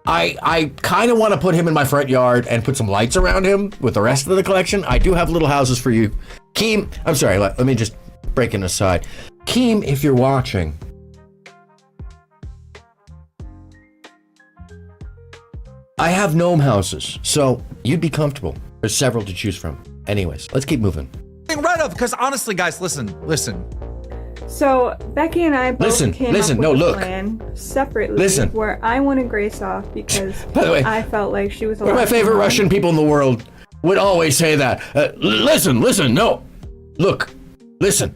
I kind of want to put him in my front yard and put some lights around him with the rest of the collection. I do have little houses for you. Keem, I'm sorry, let me just break an aside. Keem, if you're watching, I have gnome houses, so you'd be comfortable. There's several to choose from. Anyways, let's keep moving. Rid of, because honestly, guys, listen. So Becky and I both came up with look. a plan separately Listen. where I wanted Grace off because By the way, I felt like she was a one of my favorite Russian people in the world would always say that. Listen, no. Look, listen.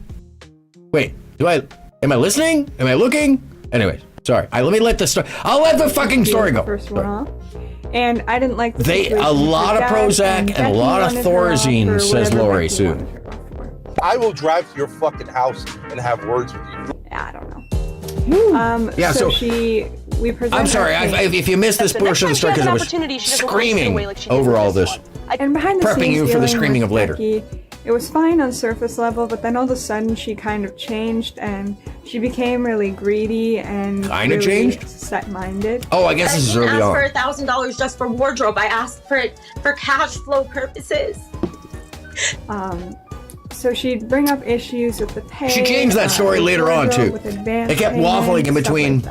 Wait, am I listening? Am I looking? Anyways, sorry. Let me let the story. I'll let the fucking story go. First one off. And I didn't like the A situation lot with of that, Prozac and a Becky lot of wanted her off Thorazine, for says whatever Lori Becky Sue. wanted her off for. I will drive to your fucking house and have words with you. I don't know. Yeah, so we presented. I'm sorry, our case. if you missed this portion of the story because I was screaming over all this. And behind the prepping scenes you for the dealing screaming with of later. Becky, it was fine on surface level, but then all of a sudden she kind of changed and she became really greedy and Kinda really changed? set-minded. Oh, I guess this is early on. I didn't ask for $1,000 just for wardrobe. I asked for it for cash flow purposes. So she'd bring up issues with the pay. She changed that story later on, too. They kept waffling in between.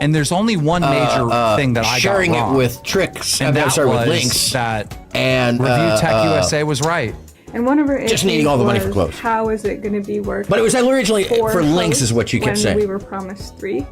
And there's only one major thing that I sharing got wrong. it with tricks. And that with was links. that And Review Tech USA was right. And one of her Just issues needing all the money for was, clothes. how is it going to be worth? But it was originally for links is what you kept when saying. we were promised 3.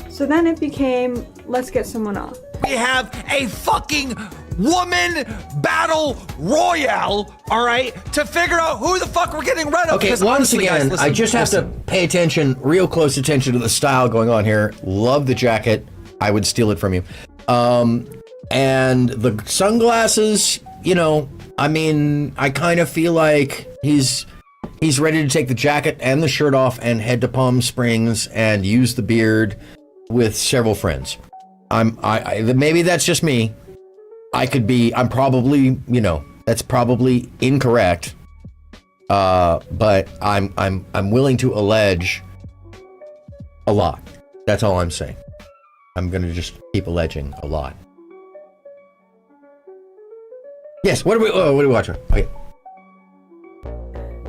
So then it became, let's get someone off. We have a fucking woman battle royale, all right, to figure out who the fuck we're getting rid of. Okay, Because once honestly, again, guys, I just have to pay attention, real close attention to the style going on here. Love the jacket. I would steal it from you. And the sunglasses, you know, I mean, I kind of feel like he's ready to take the jacket and the shirt off and head to Palm Springs and use the beard with several friends. Maybe that's just me, I'm probably, that's probably incorrect. But I'm willing to allege a lot. That's all I'm saying. I'm gonna just keep alleging a lot. Yes, what are we watching? Okay.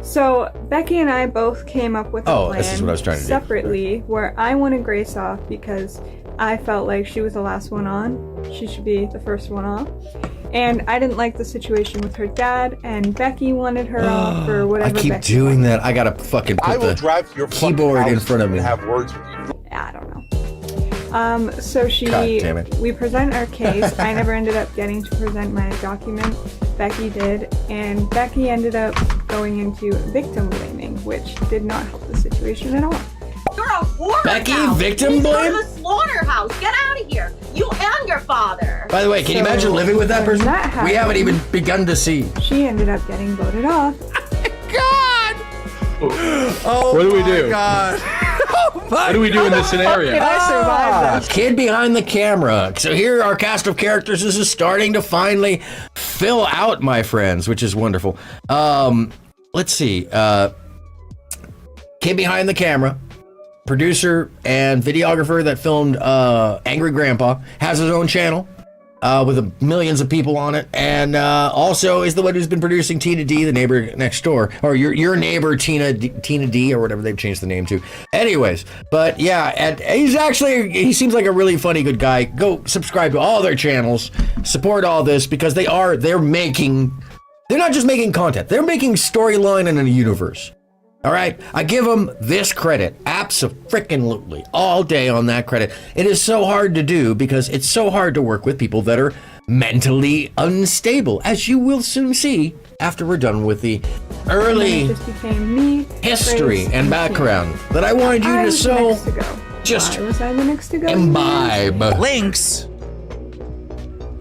So Becky and I both came up with a plan this is what I was trying to do. separately where I wanted Grace off because I felt like she was the last one on. She should be the first one off. And I didn't like the situation with her dad, and Becky wanted her off for whatever. I keep Becky doing wanted. that. I gotta fucking put I will the drive to your keyboard in front of me. and have words with you. I don't know. So God damn it. we present our case. I never ended up getting to present my document. Becky did, and Becky ended up going into victim blaming, which did not help the situation at all. You're a whore. Becky, victim blame? Go to the slaughterhouse. Get out of here. You and your father. By the way, can you imagine living with that person? We haven't even begun to see. She ended up getting voted off. God! Oh, What do we do? God. What do we do in this scenario? I survived that. Kid behind the camera. So here our cast of characters is starting to finally fill out, my friends, which is wonderful. Let's see. Kid behind the camera, producer and videographer that filmed Angry Grandpa, has his own channel with millions of people on it, and also is the one who's been producing Tina D, the neighbor next door, or your neighbor Tina D, or whatever they've changed the name to. Anyways, but yeah, and he seems like a really funny, good guy. Go subscribe to all their channels, support all this, because they're not just making content, they're making storyline in a universe. All right, I give them this credit, abso-freaking-lutely, all day on that credit. It is so hard to do because it's so hard to work with people that are mentally unstable, as you will soon see after we're done with the early It just became me, history Grace, and background that I wanted you I to was the so next to go. just Why was I the next to go? imbibe. Lynx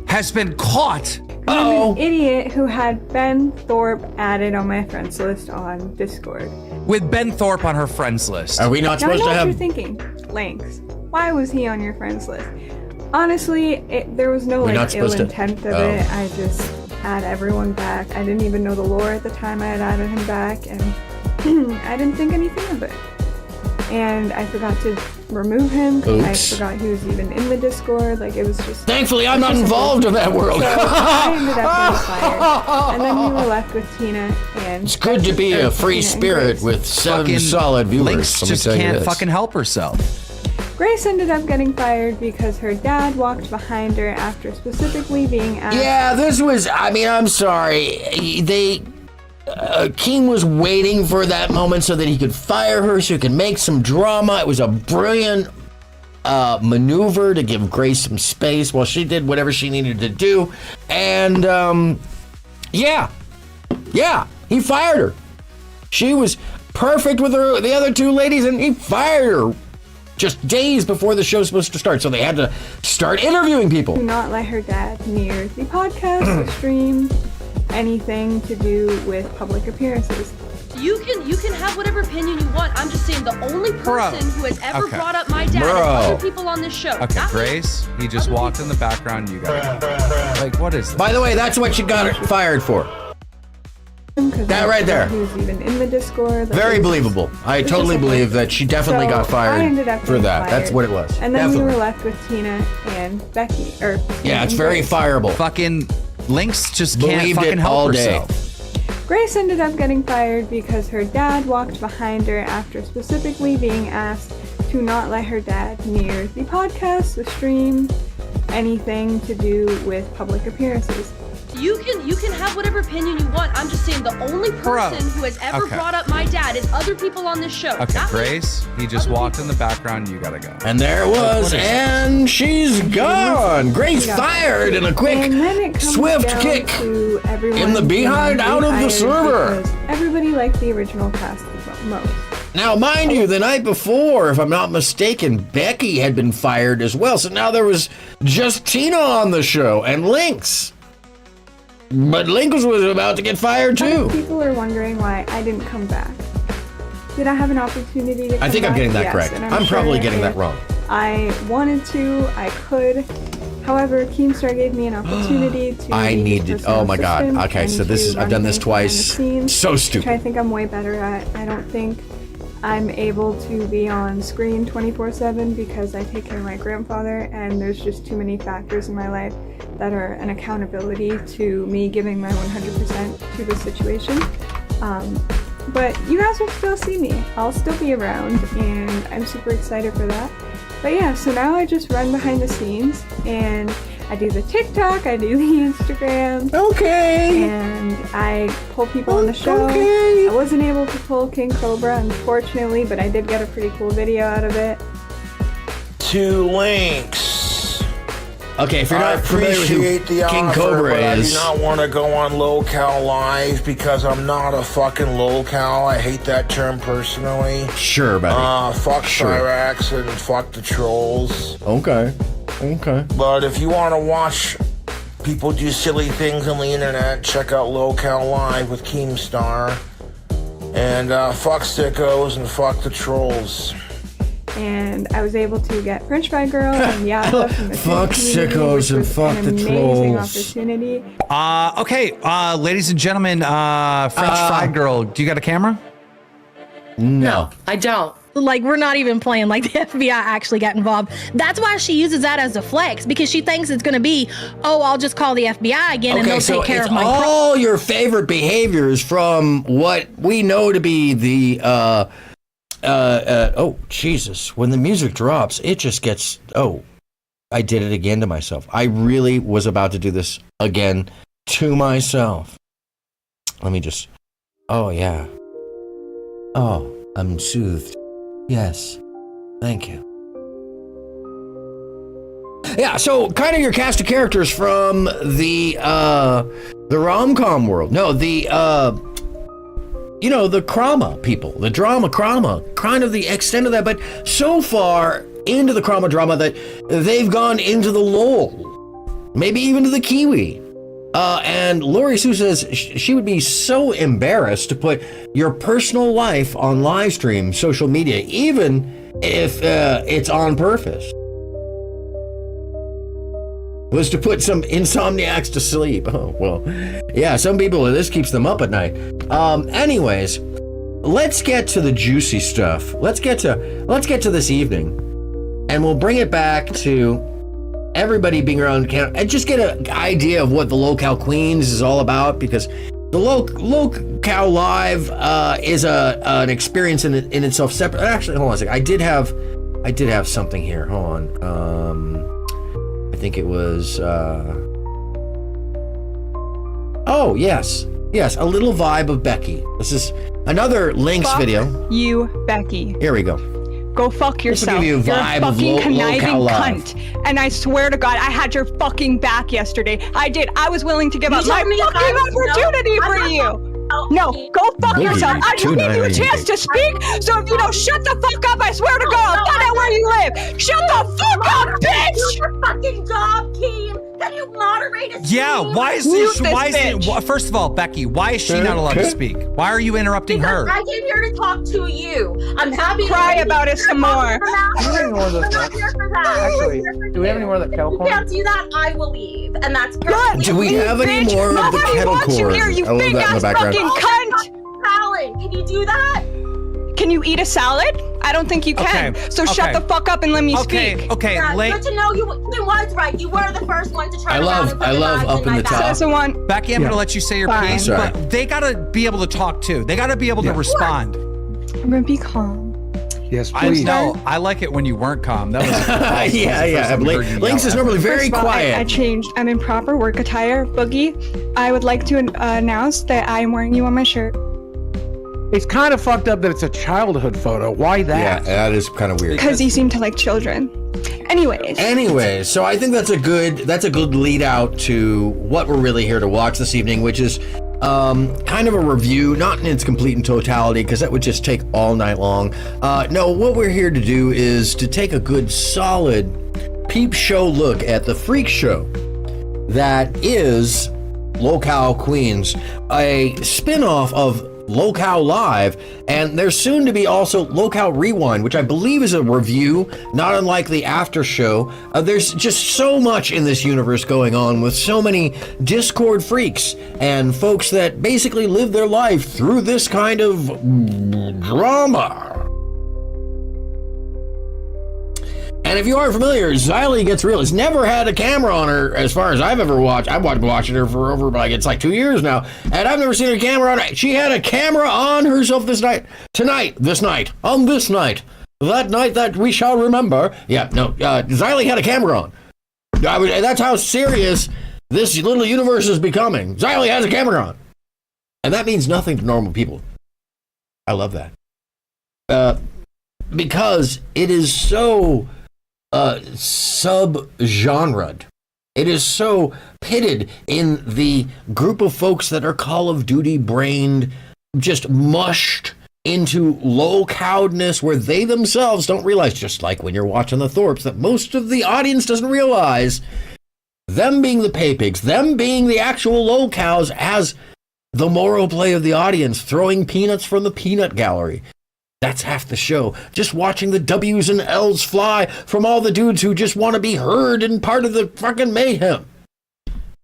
has been caught. I'm an idiot who had Ben Thorpe added on my friends list on Discord. With Ben Thorpe on her friends list. Are we not Now I supposed know to what you're have... thinking. Lynx. Why was he on your friends list? Honestly, there was no We're not ill supposed to- intent of it. I just add everyone back. I didn't even know the lore at the time I had added him back, and I didn't think anything of it. And I forgot to remove him. I Oops. forgot he was even in the Discord. Like, it was just... Thankfully, I'm not involved in that world. So I ended up getting fired. And then we were left with Tina and... It's good to be a free Tina and spirit Grace. with 7 Fucking solid viewers. Lynx let me just tell you can't this. fucking help herself. Grace ended up getting fired because her dad walked behind her after specifically being asked... Yeah, this was, I'm sorry. King was waiting for that moment so that he could fire her, so he could make some drama. It was a brilliant maneuver to give Grace some space while she did whatever she needed to do. And, yeah, he fired her. She was perfect with the other two ladies, and he fired her just days before the show's supposed to start. So they had to start interviewing people. Do not let her dad near the podcast, the stream, anything to do with public appearances. You can have whatever opinion you want. I'm just saying the only person who has ever Okay. brought up my dad is other people on this show. Okay, Not me. Grace, he just walked in the background. You gotta go. Like, what is this? By the way, that's what she got fired for. That right there. He was even in the Discord. Like, Very it was believable. I it's totally just a believe that she definitely So, got fired I ended up for getting that. That's fired. what it was. And then Definitely. we were left with Tina and Becky. Yeah, it's very Grace. fireable. Fucking Lynx just can't Believed fucking it help all day. herself. Grace ended up getting fired because her dad walked behind her after specifically being asked to not let her dad near the podcast, the stream, anything to do with public appearances. You can have whatever opinion you want. I'm just saying the only person who has ever Okay. brought up my dad is other people on this show. Okay, Not me. Grace, he just walked in the background. You gotta go. And there it was, and she's gone. Grace fired in a quick, And then it comes swift down kick to everyone in the behind being out of the rehired server. because everybody liked the original cast the most. Now, mind you, the night before, if I'm not mistaken, Becky had been fired as well. So now there was just Tina on the show and Lynx. But Lynx was about to get fired too. People are wondering why I didn't come back. Did I have an opportunity to come I think I'm back? getting that Yes, correct. and I'm probably sure getting that if wrong. I wanted to, I could, However, Keemstar gave me an opportunity to. I needed. Oh my God. Okay, so this is. I've done this twice. So stupid. Which I think I'm way better at. I don't think I'm able to be on screen 24/7 because I take care of my grandfather, and there's just too many factors in my life that are an accountability to me giving my 100% to the situation. But you guys will still see me. I'll still be around, and I'm super excited for that. But yeah, so now I just run behind the scenes, and I do the TikTok, I do the Instagram. Okay. And I pull people on the show. Okay. I wasn't able to pull King Cobra, unfortunately, but I did get a pretty cool video out of it. 2 links. Okay, if you're I not familiar with who appreciate the King offer, Cobra but is. I do not want to go on Lolcow Live because I'm not a fucking Lolcow. I hate that term personally. Sure, buddy. Fuck Sure. Cyrax and fuck the trolls. Okay. Okay. But if you want to watch people do silly things on the internet, check out Lolcow Live with Keemstar. And fuck sickos and fuck the trolls. And I was able to get French Fry Girl and Yaba from the Fuck community, sickos which and was fuck an the amazing trolls. opportunity. Okay, ladies and gentlemen, French Fried Girl, do you got a camera? No. I don't. Like, we're not even playing like the FBI actually got involved. That's why she uses that as a flex, because she thinks it's going to be, oh, I'll just call the FBI again and they'll take care it's of my all your favorite behaviors from what we know to be the oh Jesus, when the music drops it just gets, oh, I did it again to myself. I really was about to do this again to myself. Let me just, oh yeah, oh, I'm soothed. Yes, thank you. Yeah, so kind of your cast of characters from the rom-com world. No, the you know, the Krama people, the drama Krama, kind of the extent of that, but so far into the Krama drama that they've gone into the LOL, maybe even to the Kiwi. And Lori Sue says she would be so embarrassed to put your personal life on live stream, social media, even if it's on purpose. Was to put some insomniacs to sleep. Oh, well, yeah, some people, this keeps them up at night. Anyways, let's get to the juicy stuff. Let's get to this evening, and we'll bring it back to everybody being around the camera and just get an idea of what the Lolcow Queens is all about, because the Lolcow Live is an experience in itself separate. Actually, hold on a second. I did have something here. Hold on. I think it was, oh, yes, a little vibe of Becky. This is another Lynx video. You, Becky. Here we go. Go fuck yourself. Give you a You're a vibe of fucking conniving Lolcow Live. cunt. And I swear to God, I had your fucking back yesterday. I did. I was willing to give up my fucking opportunity for you. No, go fuck Boogie, yourself. I just gave you a 298. chance to speak. So if you don't shut the fuck up, I swear to God, I'll find out where you live. Shut the fuck up, bitch! Do your fucking job, Keem. Can you moderate it? Yeah, why is Mute this? this Why is it? bitch. First of all, Becky, why is she not allowed to speak? Why are you interrupting her? I came here to talk to you. I'm happy. Cry about it some more. Actually, do we have any more of the kettle You corn? can't do that. I will leave, and that's perfect. Do we have any Bitch, more of the nobody kettle wants you corn? here, you I love big that in the ass background. fucking cunt! Salad. Can you do that? Can you eat a salad? I don't think you can. Okay, So shut okay. the fuck up and let me speak. Okay, Yeah, late. good to know you. Then was right. You were the first one to turn I around love- and put I the love knives up in in my the back. top. Says the one. Becky, I'm gonna let you say your Fine. piece, Sorry. but they gotta be able to talk too. They gotta be able to respond. I'm gonna be calm. Yes, I please. know. I like it when you weren't calm. That was Yeah. Lynx is normally very First of all, quiet. I changed. I'm in proper work attire. Boogie, I would like to announce that I am wearing you on my shirt. It's kind of fucked up that it's a childhood photo. Why that? Yeah, that is kind of weird. Because you seem to like children. Anyways, So I think that's a good lead out to what we're really here to watch this evening, which is kind of a review, not in its complete and totality, because that would just take all night long. No, what we're here to do is to take a good, solid peep show look at the freak show that is Lolcow Queens, a spin-off of Lolcow Live, and there's soon to be also Lolcow Rewind, which I believe is a review, not unlike the after show. There's just so much in this universe going on with so many Discord freaks and folks that basically live their life through this kind of drama. And if you aren't familiar, Xylee Gets Real has never had a camera on her as far as I've ever watched. I've been watching her for over, like, it's like 2 years now, and I've never seen a camera on her. She had a camera on herself this night. On this night. That night that we shall remember. Yeah, no, Xylee had a camera on. That's how serious this little universe is becoming. Xylee has a camera on. And that means nothing to normal people. I love that. Because it is so sub-genred. It is so pitted in the group of folks that are Call of Duty brained, just mushed into low-cowedness where they themselves don't realize, just like when you're watching the Thorpes, that most of the audience doesn't realize, them being the pay pigs, them being the actual Lolcows, as the moral play of the audience, throwing peanuts from the peanut gallery. That's half the show. Just watching the W's and L's fly from all the dudes who just want to be heard and part of the fucking mayhem.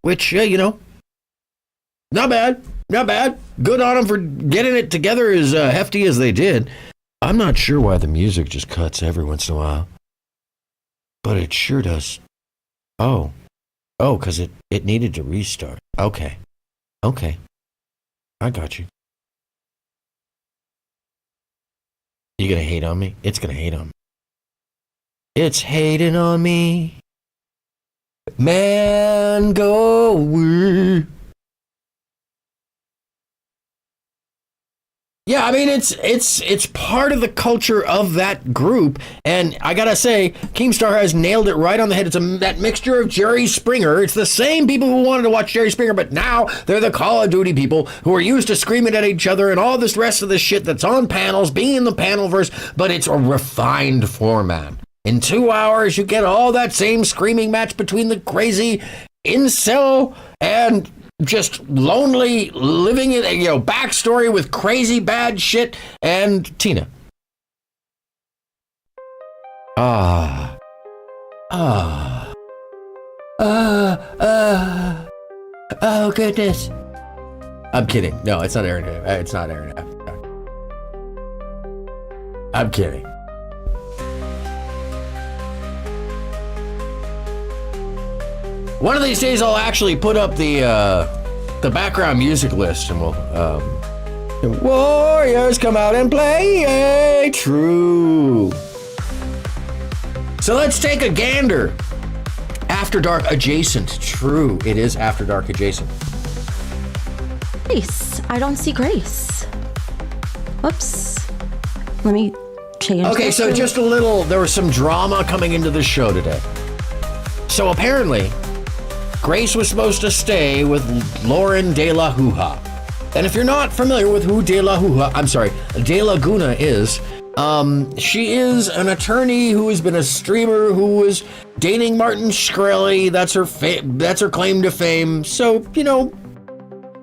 Which, not bad. Not bad. Good on them for getting it together as hefty as they did. I'm not sure why the music just cuts every once in a while. But it sure does. Oh, because it needed to restart. Okay. I got you. You gonna hate on me? It's gonna hate on me. It's hating on me. Man, go away. Yeah, I mean, it's part of the culture of that group, and I gotta say, Keemstar has nailed it right on the head. It's that mixture of Jerry Springer. It's the same people who wanted to watch Jerry Springer, but now they're the Call of Duty people who are used to screaming at each other and all this rest of the shit that's on panels, being in the panelverse, but it's a refined format. In 2 hours, you get all that same screaming match between the crazy incel and just lonely living in backstory with crazy bad shit and Tina. Oh goodness. I'm kidding. No, it's not Aaron. It's not Aaron. I'm kidding. One of these days, I'll actually put up the background music list, and we'll the Warriors come out and play true. So let's take a gander. After Dark adjacent. True, it is After Dark adjacent. Grace, I don't see Grace. Whoops. Let me change. Okay, so just a little. There was some drama coming into the show today. So apparently, Grace was supposed to stay with Lauren De La Hoo-Ha. And if you're not familiar with who De La Guna is, she is an attorney who has been a streamer who was dating Martin Shkreli. That's her claim to fame. So,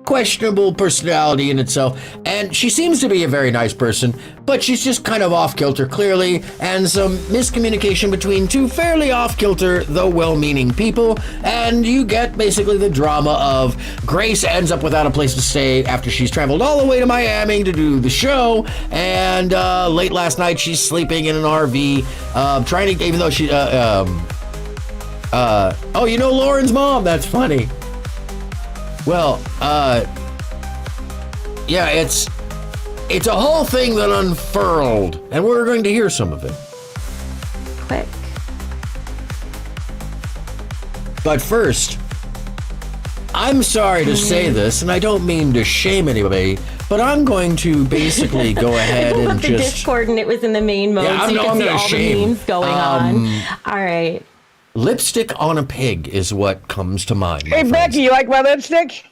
questionable personality in itself. And she seems to be a very nice person, but she's just kind of off kilter, clearly, and some miscommunication between two fairly off kilter, though well-meaning people. And you get basically the drama of Grace ends up without a place to stay after she's traveled all the way to Miami to do the show. And late last night, she's sleeping in an RV, trying to, even though she, Lauren's mom. That's funny. Well, yeah, it's a whole thing that unfurled, and we're going to hear some of it. Quick. But first, I'm sorry to say this, and I don't mean to shame anybody, but I'm going to basically go ahead and the Discord, and it was in the main mode, so you can see all the memes going on. All right. Lipstick on a pig is what comes to mind. Hey, Becky, you like my lipstick?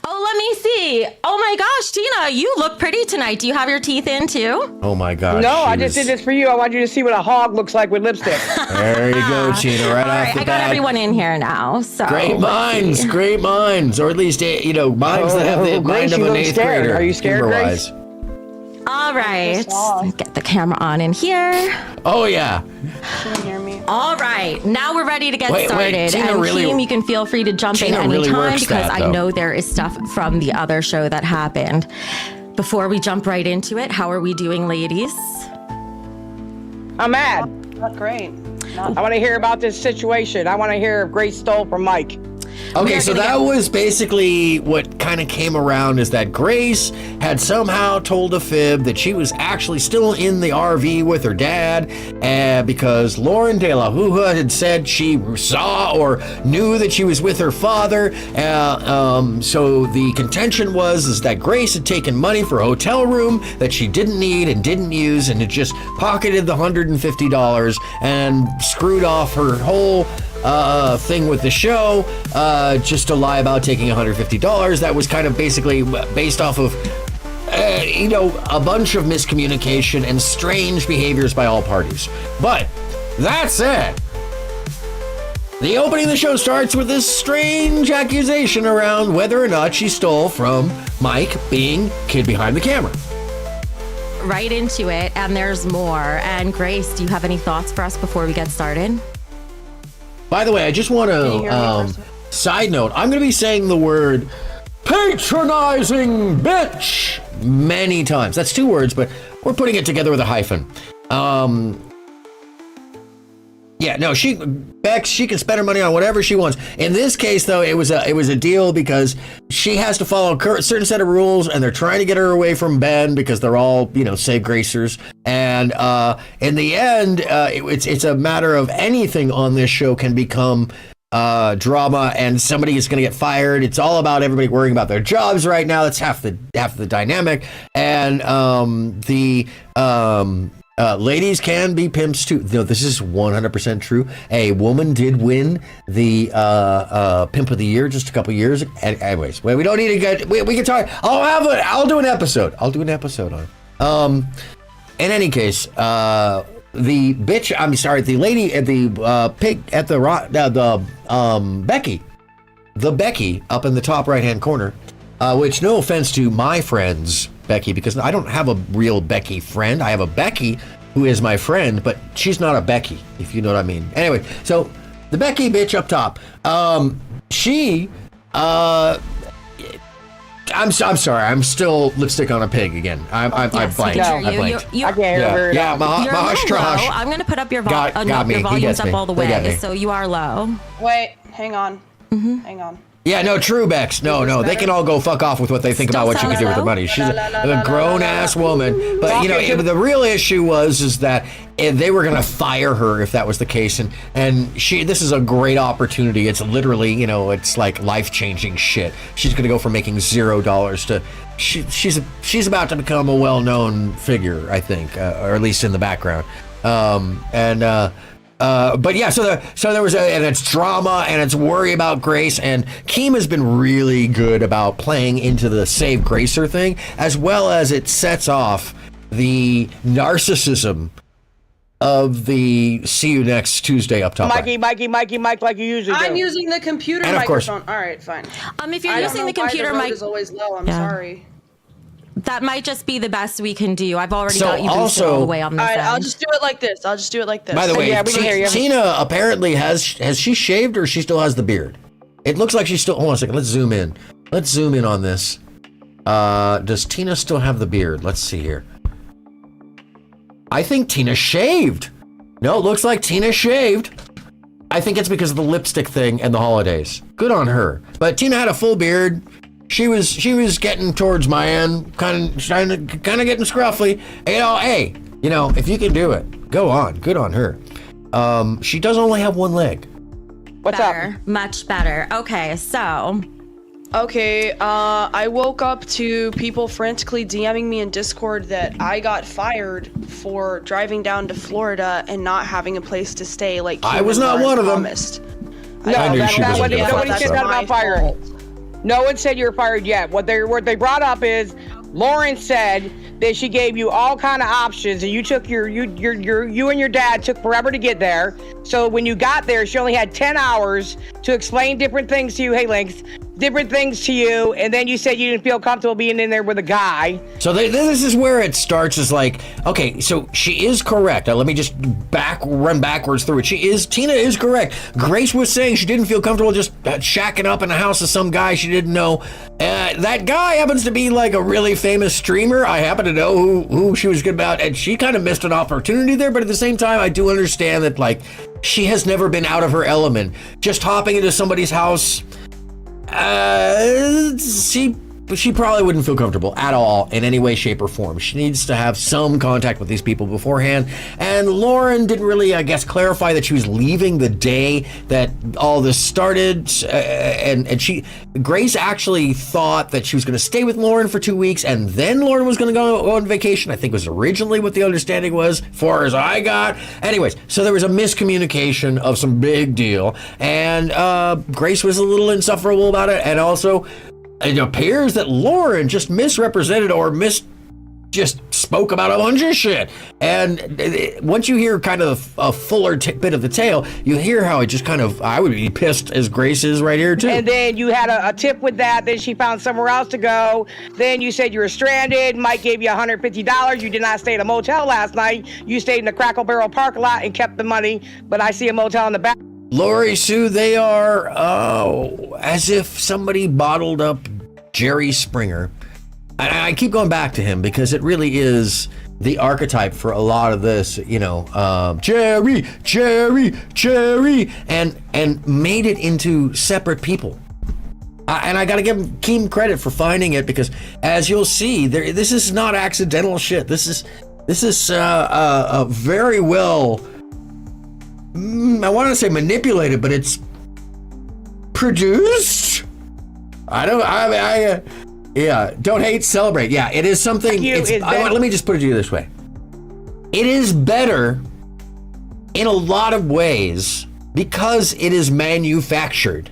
Oh, let me see. Oh my gosh, Tina, you look pretty tonight. Do you have your teeth in too? Oh my gosh. No, I just did this for you. I want you to see what a hog looks like with lipstick. There you go, Tina, right off the I bat. got everyone in here now. So Great minds, or at least, minds that have the mind of an 8th grader. Are you scared, Grace? All right, get the camera on in here. Oh yeah. She didn't hear me. All right, now we're ready to get started. Tina and really- team, you can feel free to jump in Tina anytime really works because that, I though. know there is stuff from the other show that happened. Before we jump right into it, how are we doing, ladies? I'm mad. Not great. I want to hear about this situation. I want to hear if Grace stole from Mike. Okay, so that was basically what kind of came around, is that Grace had somehow told a fib that she was actually still in the RV with her dad, because Lauren De La Hua had said she saw or knew that she was with her father. So the contention is that Grace had taken money for a hotel room that she didn't need and didn't use, and had just pocketed the $150 and screwed off her whole thing with the show, just to lie about taking $150. That was kind of basically based off of, a bunch of miscommunication and strange behaviors by all parties. But that said, the opening of the show starts with this strange accusation around whether or not she stole from Mike, being kid behind the camera. Right into it, and there's more. And Grace, do you have any thoughts for us before we get started? By the way, I just want to, side note, I'm going to be saying the word patronizing bitch many times. That's 2 words, but we're putting it together with a hyphen. Yeah, no, Bex, she can spend her money on whatever she wants. In this case, though, it was a deal because she has to follow a certain set of rules, and they're trying to get her away from Ben because they're all, save gracers. And in the end, it's a matter of anything on this show can become drama, and somebody is going to get fired. It's all about everybody worrying about their jobs right now. That's half the dynamic. And ladies can be pimps too. No, this is 100% true. A woman did win the Pimp of the Year just a couple years. Anyways, we don't need to get. We can talk. I'll do an episode. I'll do an episode on it. In any case, the bitch. I'm sorry. The lady at the pig at the Becky up in the top right hand corner. Which, no offense to my friends, Becky, because I don't have a real Becky friend. I have a Becky who is my friend, but she's not a Becky, if you know what I mean. Anyway, so the Becky bitch up top, I'm sorry, I'm still lipstick on a pig again. I blanked. I blanked. Yeah, my hush trash. I'm going to put up your, got me. your volumes up all the They got way, me. so you are low. Wait, hang on. Hang on. Yeah, no, true, Bex. No, they can all go fuck off with what they think about what you can do with the money. She's a grown-ass woman. But, the real issue is that they were going to fire her if that was the case. And this is a great opportunity. It's literally, it's like life-changing shit. She's going to go from making $0 to... She's about to become a well-known figure, I think, or at least in the background. But yeah, so there was and it's drama and it's worry about Grace, and Keem has been really good about playing into the save Gracer thing, as well as it sets off the narcissism of the see you next Tuesday up top. Mikey, like you usually do. I'm using the computer and microphone. All right, fine. If you're using the computer mic, is always low. I'm sorry. That might just be the best we can do. I've already got you boosted all the way on this end. I'll just do it like this. By the way, Tina apparently has she shaved, or she still has the beard? It looks like she still. Hold on a second. Let's zoom in. Let's zoom in on this. Does Tina still have the beard? Let's see here. I think Tina shaved. No, it looks like Tina shaved. I think it's because of the lipstick thing and the holidays. Good on her. But Tina had a full beard. She was getting towards my end, kind of getting scruffy. Hey, if you can do it, go on. Good on her. She does only have one leg. What's better, up? Much better. Okay, so. Okay, I woke up to people frantically DMing me in Discord that I got fired for driving down to Florida and not having a place to stay. Like I was not one of them. Promised. No, nobody said that about firing. No one said you were fired yet. What they brought up is Lauren said that she gave you all kind of options, and you took you and your dad took forever to get there. So when you got there, she only had 10 hours to explain different things to you. Hey, Lynx, different things to you, and then you said you didn't feel comfortable being in there with a guy. So this is where it starts. Is like, okay, so she is correct. Let me just run backwards through it. Tina is correct. Grace was saying she didn't feel comfortable just shacking up in the house of some guy she didn't know. That guy happens to be like a really famous streamer. I happen to know who she was good about, and she kind of missed an opportunity there. But at the same time, I do understand that like she has never been out of her element. Just hopping into somebody's house. She probably wouldn't feel comfortable at all in any way, shape, or form. She needs to have some contact with these people beforehand. And Lauren didn't really, I guess, clarify that she was leaving the day that all this started. Grace actually thought that she was going to stay with Lauren for 2 weeks, and then Lauren was going to go on vacation. I think was originally what the understanding was, far as I got. Anyways, so there was a miscommunication of some big deal, and Grace was a little insufferable about it, and also it appears that Lauren just misrepresented or just spoke about a bunch of shit. And once you hear kind of a fuller bit of the tale, you hear how it just kind of, I would be pissed as Grace is right here too. And then you had a tip with that. Then she found somewhere else to go. Then you said you were stranded. Mike gave you $150. You did not stay at a motel last night. You stayed in the Crackle Barrel parking lot and kept the money. But I see a motel in the back. Lori Sue, they are as if somebody bottled up Jerry Springer. I keep going back to him because it really is the archetype for a lot of this, Jerry, and made it into separate people. And I got to give Keem credit for finding it because, as you'll see, this is not accidental shit. This is a very well, I want to say manipulated, but it's produced. Don't hate, celebrate. Yeah, it is something. Let me just put it to you this way. It is better in a lot of ways because it is manufactured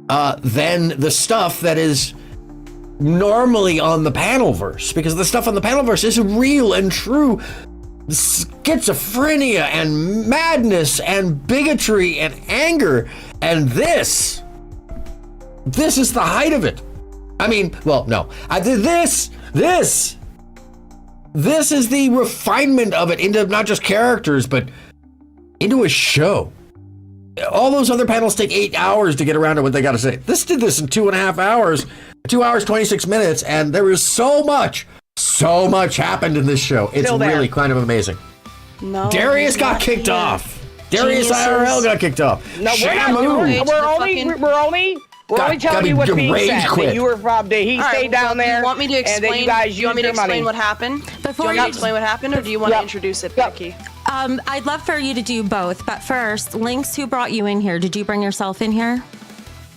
than the stuff that is normally on the Panelverse, because the stuff on the Panelverse is real and true schizophrenia and madness and bigotry and anger, and this is the height of it. I mean, well, no, this is the refinement of it into not just characters, but into a show. All those other panels take 8 hours to get around to what they got to say. This did this in 2.5 hours, 2 hours, 26 minutes, and there was so much happened in this show. It's really kind of amazing. No, Darius got kicked off. Darius IRL got kicked off. No, we're only telling you what's being said. That you were robbed. He stayed down there. Do you want me to explain? Do you want me to explain what happened? Before you explain what happened, or do you want to introduce it, Becky? I'd love for you to do both, but first, Lynx, who brought you in here? Did you bring yourself in here?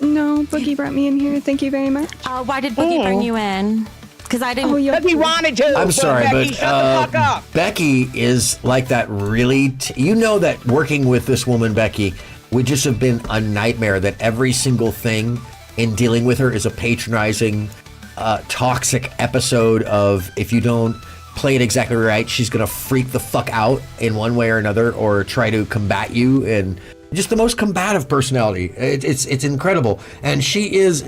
No, Boogie brought me in here. Thank you very much. Why did Boogie bring you in? Because I didn't. Because he wanted to. I'm sorry, Becky, but shut the fuck up. Becky is like that really. That working with this woman, Becky, would just have been a nightmare. That every single thing in dealing with her is a patronizing, toxic episode of if you don't play it exactly right, she's gonna freak the fuck out in one way or another, or try to combat you, and just the most combative personality. It's incredible, and she is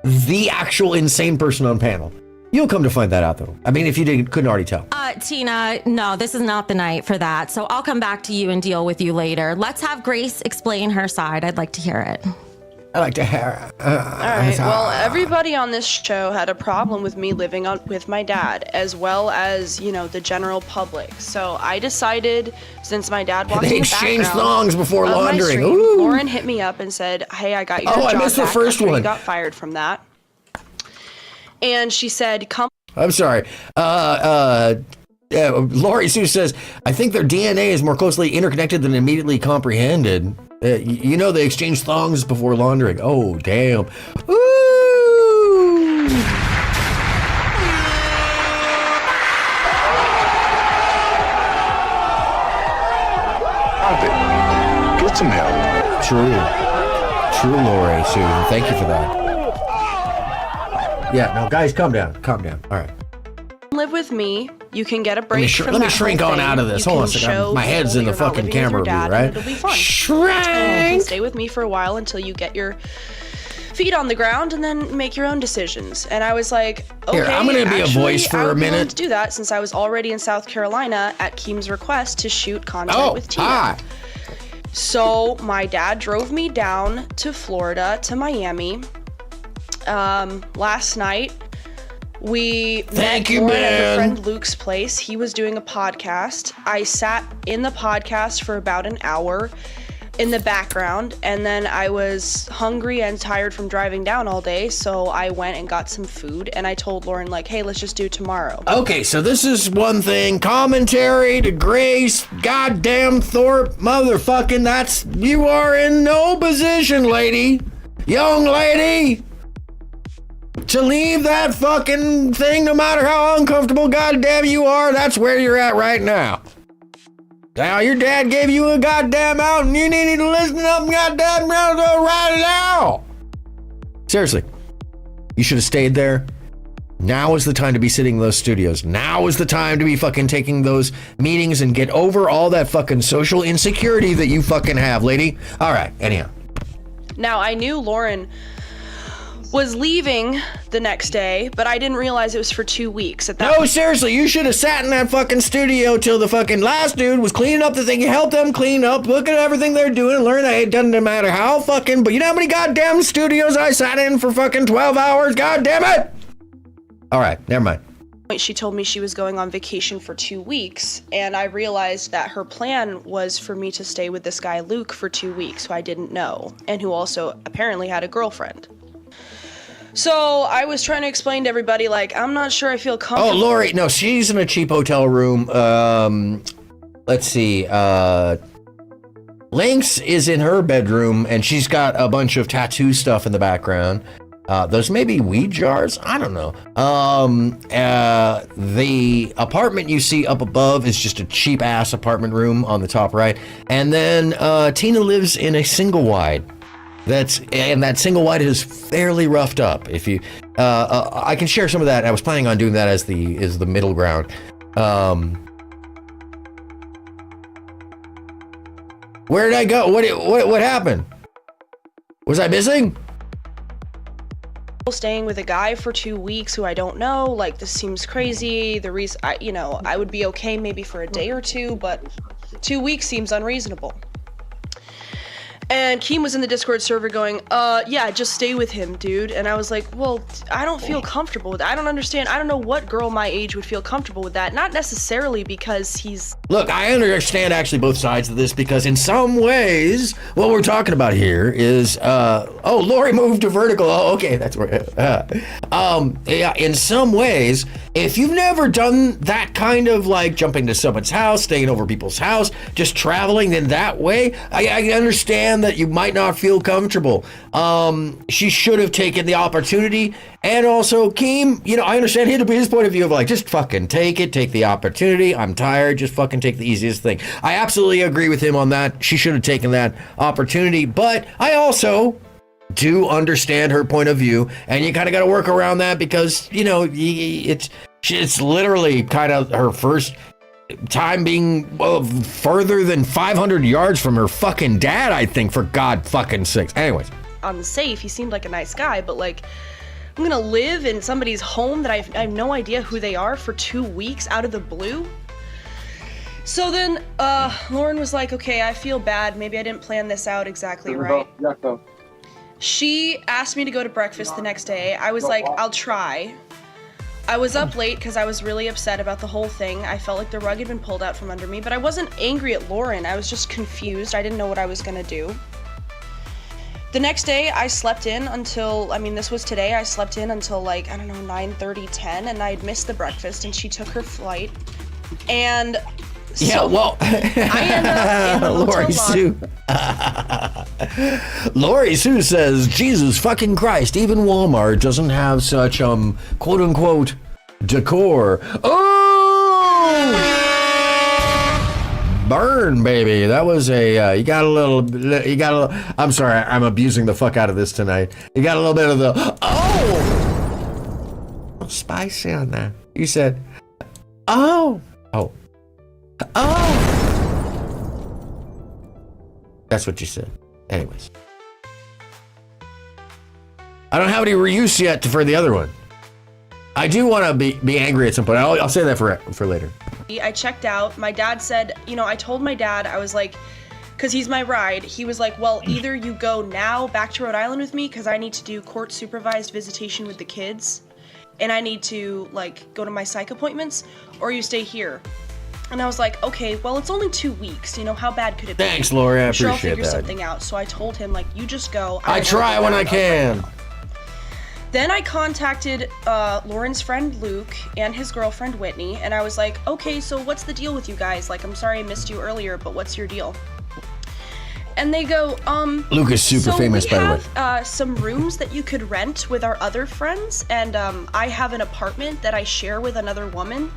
the actual insane person on panel. You'll come to find that out, though. I mean, if you couldn't already tell. Tina, no, this is not the night for that. So I'll come back to you and deal with you later. Let's have Grace explain her side. I'd like to hear it. I like to hear it. All right. Well, everybody on this show had a problem with me living with my dad, as well as, the general public. So I decided, since my dad walked in the background, exchanged thongs before of laundering. My stream, Lauren hit me up and said, "Hey, I got your job I missed the first one. You got fired from that." And she said, "Come." I'm sorry. Lori Sue says, I think their DNA is more closely interconnected than immediately comprehended. They exchange thongs before laundering. Oh, damn. Ooh. Get some help. True, Lori Sue. Thank you for that. Yeah, no, guys, calm down. Calm down. All right. Live with me. You can get a break from Let me that shrink whole on thing. out of this. You Hold on a can second. show My head's people in the that you're not fucking living with camera your view, dad, right? and it'll be fun. Shrink! You can stay with me for a while until you get your feet on the ground and then make your own decisions. And I was like, okay, Here, I'm gonna be a voice for I would a be willing minute. to do that since I was already in South Carolina at Keem's request to shoot content with Tina. Hi. So my dad drove me down to Florida, to Miami. Last night, we met Lauren at her friend Luke's place. He was doing a podcast. I sat in the podcast for about an hour in the background, and then I was hungry and tired from driving down all day, so I went and got some food, and I told Lauren, like, hey, let's just do tomorrow. Okay, so this is one thing. Commentary to Grace, goddamn Thorpe, motherfucking, you are in no position, lady. Young lady. To leave that fucking thing, no matter how uncomfortable goddamn you are, that's where you're at right now. Now, your dad gave you a goddamn out and you need to listen up and goddamn right now. Seriously, you should have stayed there. Now is the time to be sitting in those studios. Now is the time to be fucking taking those meetings and get over all that fucking social insecurity that you fucking have, lady. All right, anyhow. Now, I knew Lauren was leaving the next day, but I didn't realize it was for 2 weeks. No, seriously, you should have sat in that fucking studio till the fucking last dude was cleaning up the thing. You helped them clean up, look at everything they're doing, and learn that it doesn't matter how fucking, but you know how many goddamn studios I sat in for fucking 12 hours? God damn it! All right, never mind. She told me she was going on vacation for 2 weeks, and I realized that her plan was for me to stay with this guy Luke for 2 weeks, who I didn't know, and who also apparently had a girlfriend. So I was trying to explain to everybody, like, I'm not sure I feel comfortable. Oh, Lori, no, she's in a cheap hotel room. Let's see. Lynx is in her bedroom, and she's got a bunch of tattoo stuff in the background. Those may be weed jars. I don't know. The apartment you see up above is just a cheap ass apartment room on the top right. And then Tina lives in a single wide. And that single wide is fairly roughed up. If you, I can share some of that. I was planning on doing that as the middle ground. Where did I go? What happened? Was I missing? Staying with a guy for 2 weeks who I don't know, like, this seems crazy. The reason, I would be okay maybe for a day or two, but 2 weeks seems unreasonable. And Keem was in the Discord server going, yeah, just stay with him, dude. And I was like, well, I don't feel comfortable with that. I don't understand. I don't know what girl my age would feel comfortable with that. Not necessarily because he's... Look, I understand actually both sides of this, because in some ways, what we're talking about here is, oh, Lori moved to vertical. Oh, okay, that's where, yeah, in some ways, if you've never done that kind of like jumping to someone's house, staying over people's house, just traveling in that way, I understand that you might not feel comfortable. She should have taken the opportunity. And also, Keem, I understand his point of view of like, just fucking take the opportunity. I'm tired, just fucking take the easiest thing. I absolutely agree with him on that. She should have taken that opportunity, but I also do understand her point of view, and you kind of got to work around that because, it's literally kind of her first time being further than 500 yards from her fucking dad, I think, for God fucking sakes. Anyways. Unsafe. He seemed like a nice guy, but like, I'm gonna live in somebody's home that I have no idea who they are for 2 weeks out of the blue? So then, Lauren was like, okay, I feel bad. Maybe I didn't plan this out exactly right. She asked me to go to breakfast the next day. I was like, I'll try. I was up late because I was really upset about the whole thing. I felt like the rug had been pulled out from under me, but I wasn't angry at Lauren. I was just confused. I didn't know what I was gonna do. The next day, I slept in until, this was today, I slept in until like, 9:30, 10, and I had missed the breakfast, and she took her flight. And so yeah, well, I ended up in the hotel Lori Sue. Lori Sue says, Jesus fucking Christ, even Walmart doesn't have such, quote unquote, decor. Oh! Burn, baby. That was a, you got a little, I'm sorry, I'm abusing the fuck out of this tonight. You got a little bit of the, oh! little spicy on that. You said, oh. That's what you said. Anyways. I don't have any reuse yet for the other one. I do want to be angry at some point. I'll say that for later. I checked out. My dad said, I told my dad, I was like, because he's my ride, he was like, well, either you go now back to Rhode Island with me because I need to do court supervised visitation with the kids and I need to like go to my psych appointments, or you stay here. And I was like, okay, well, it's only 2 weeks. How bad could it be? Thanks, Lori. I I'm sure I'll appreciate figure that. something out. So I told him, like, you just go. I try when I can. Then I contacted Lauren's friend Luke and his girlfriend Whitney, and I was like, okay, so what's the deal with you guys? Like, I'm sorry I missed you earlier, but what's your deal? And they go, Luke is super famous, by the way. we have some rooms that you could rent with our other friends, and I have an apartment that I share with another woman,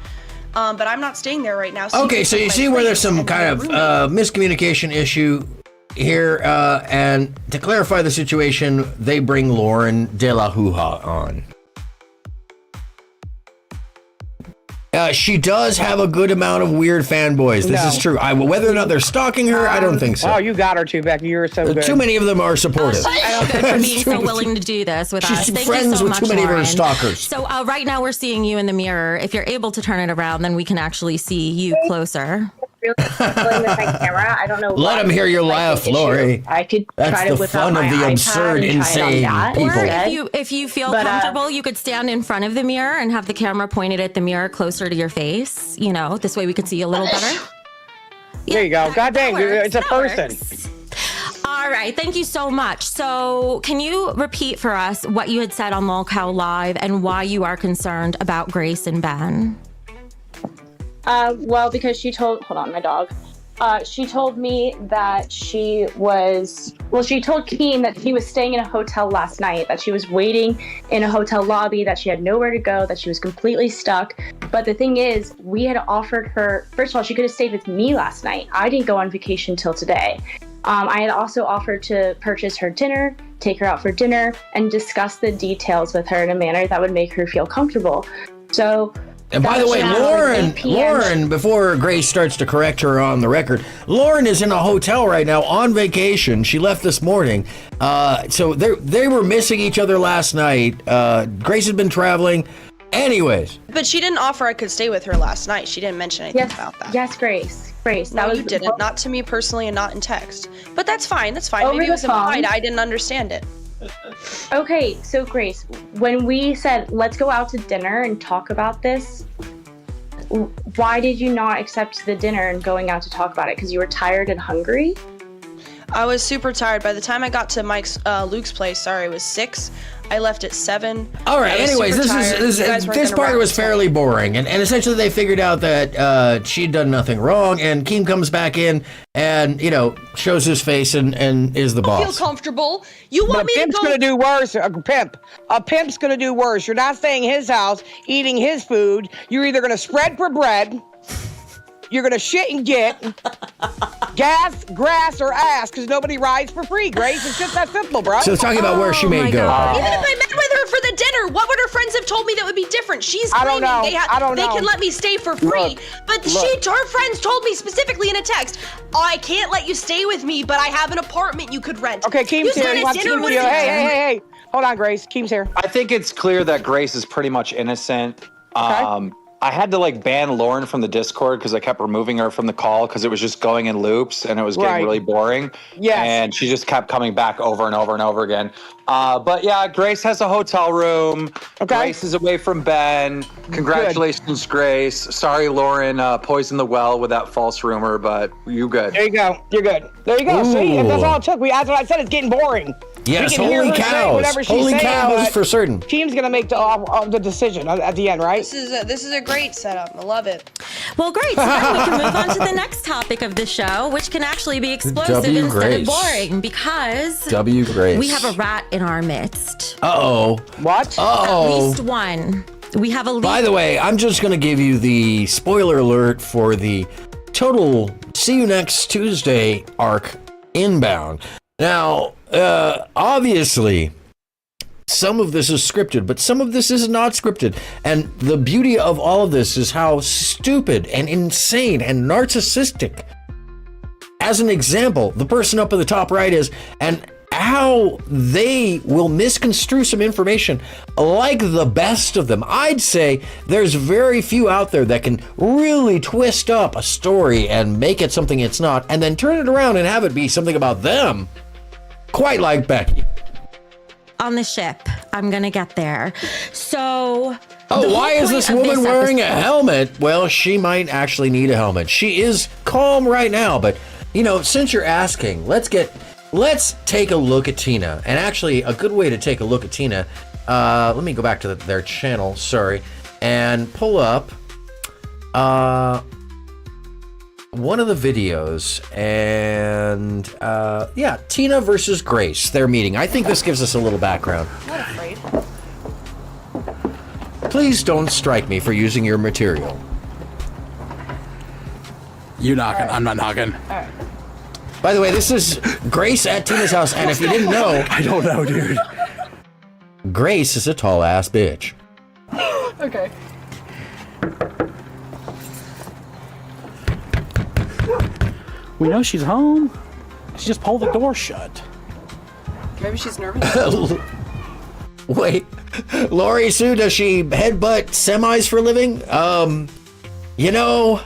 but I'm not staying there right now. Okay, so you see where there's some kind of miscommunication issue here, and to clarify the situation, they bring Lauren De La Hoo-Ha on. She does have a good amount of weird fanboys. This is true. Whether or not they're stalking her, I don't think so. Oh, you got her too, Becky. You're so good. Too many of them are supportive. Good for being so willing to do this with us. She's Thank friends you so with much, too many of her Lauren. stalkers. So right now we're seeing you in the mirror. If you're able to turn it around, then we can actually see you closer. Really struggling with my camera. I don't know. Let them hear your laugh, Lori. I could That's try to the whip fun out of my the iPad absurd, and try it on insane that people. instead. If you feel But, comfortable, you could stand in front of the mirror and have the camera pointed at the mirror closer to your face. This way we could see you a little better. There you go. God dang, it's a person. All right, thank you so much. So can you repeat for us what you had said on Lolcow Live and why you are concerned about Grace and Ben? Well, because she told my dog. She told me that she told Keen that she was staying in a hotel last night, that she was waiting in a hotel lobby, that she had nowhere to go, that she was completely stuck. But the thing is, we had offered her, first of all, she could have stayed with me last night. I didn't go on vacation till today. I had also offered to purchase her dinner, take her out for dinner, and discuss the details with her in a manner that would make her feel comfortable. So... And by the way, Lauren, before Grace starts to correct her on the record, Lauren is in a hotel right now on vacation. She left this morning. So they were missing each other last night. Grace had been traveling. Anyways. But she didn't offer I could stay with her last night. She didn't mention anything about that. Yes, Grace. No, you didn't. Not to me personally and not in text. But that's fine. That's fine. Maybe it was implied. I didn't understand it. Okay, so Grace, when we said, let's go out to dinner and talk about this, why did you not accept the dinner and going out to talk about it? Because you were tired and hungry? I was super tired. By the time I got to Luke's place, it was 6. I left at 7. All right. Anyways, this part was fairly boring, and essentially they figured out that she'd done nothing wrong, and Keem comes back in and shows his face and is the boss. I feel comfortable. You want me to go? A pimp's gonna do worse. A pimp's gonna do worse. You're not staying in his house, eating his food. You're either gonna spread for bread. You're gonna shit and get gas, grass, or ass because nobody rides for free, Grace. It's just that simple, bro. So talking about where she may go. Even if I met with her for the dinner, what would her friends have told me that would be different? She's claiming they can let me stay for free, but her friends told me specifically in a text, I can't let you stay with me, but I have an apartment you could rent. Okay, Keem's here. Hey. Hold on, Grace. Keem's here. I think it's clear that Grace is pretty much innocent. Okay. I had to ban Lauren from the Discord because I kept removing her from the call because it was just going in loops and it was getting really boring. Yes. And she just kept coming back over and over and over again. But yeah, Grace has a hotel room. Okay. Grace is away from Ben. Congratulations, Grace. Sorry, Lauren poisoned the well with that false rumor, but you good. There you go. You're good. There you go. Ooh. See, that's all it took. That's what I said. It's getting boring. Yes, We can hear holy her say cows. whatever she's Holy saying, cows but for certain. Team's gonna make the decision at the end, right? This is a great setup. I love it. Well, great. So then we can move on to the next topic of the show, which can actually be explosive instead of boring because Grace. we have a rat in our midst. Uh-oh. What? At least one. We have a lead. By the way, I'm just going to give you the spoiler alert for the total See You Next Tuesday arc inbound. Now, obviously, some of this is scripted, but some of this is not scripted. And the beauty of all of this is how stupid and insane and narcissistic, as an example, the person up at the top right is, and how they will misconstrue some information like the best of them. I'd say there's very few out there that can really twist up a story and make it something it's not, and then turn it around and have it be something about them, quite like Becky. On the ship, I'm gonna get there. So oh, why is this woman wearing a helmet? Well, she might actually need a helmet. She is calm right now, but you know, since you're asking, let's take a look at Tina. And actually, a good way to take a look at Tina, let me go back to their channel, sorry, and pull up one of the videos, and yeah, Tina versus Grace, their meeting. I think this gives us a little background. I'm not afraid. Please don't strike me for using your material. You knocking, I'm not knocking. All right. By the way, this is Grace at Tina's house, and if you didn't know... I don't know, dude. Grace is a tall-ass bitch. Okay. We know she's home. She just pulled the door shut. Maybe she's nervous. Wait, Lori Sue, does she headbutt semis for a living? You know,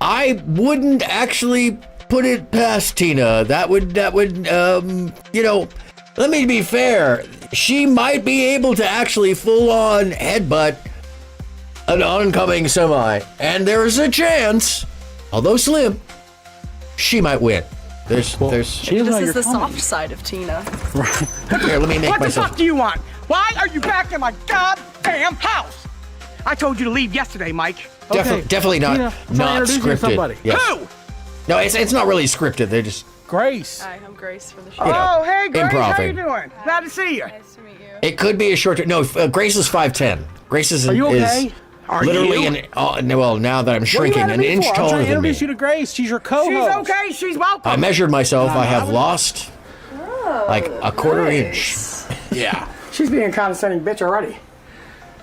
I wouldn't actually put it past Tina. That would, you know, let me be fair. She might be able to actually full-on headbutt an oncoming semi, and there's a chance, although slim, she might win. There's. This is the soft side of Tina. Here, let me make what myself. What the fuck do you want? Why are you back in my goddamn house? I told you to leave yesterday, Mike. Definitely not Tina, scripted. Yes. Who? No, it's not really scripted. They're just Grace. Hi, I'm Grace from the show. You know, oh, hey, Grace, how you improv-ing. doing? Glad to see you. Nice to meet you. It could be a short. No, Grace is 5'10". Grace is. Are you okay? Is Are literally you? well, now that I'm shrinking, an inch I'm taller trying to than me. introduce you to Grace. She's your co-host. She's okay. She's welcome. I measured myself. I have lost like a quarter inch. Yeah. She's being a condescending bitch already.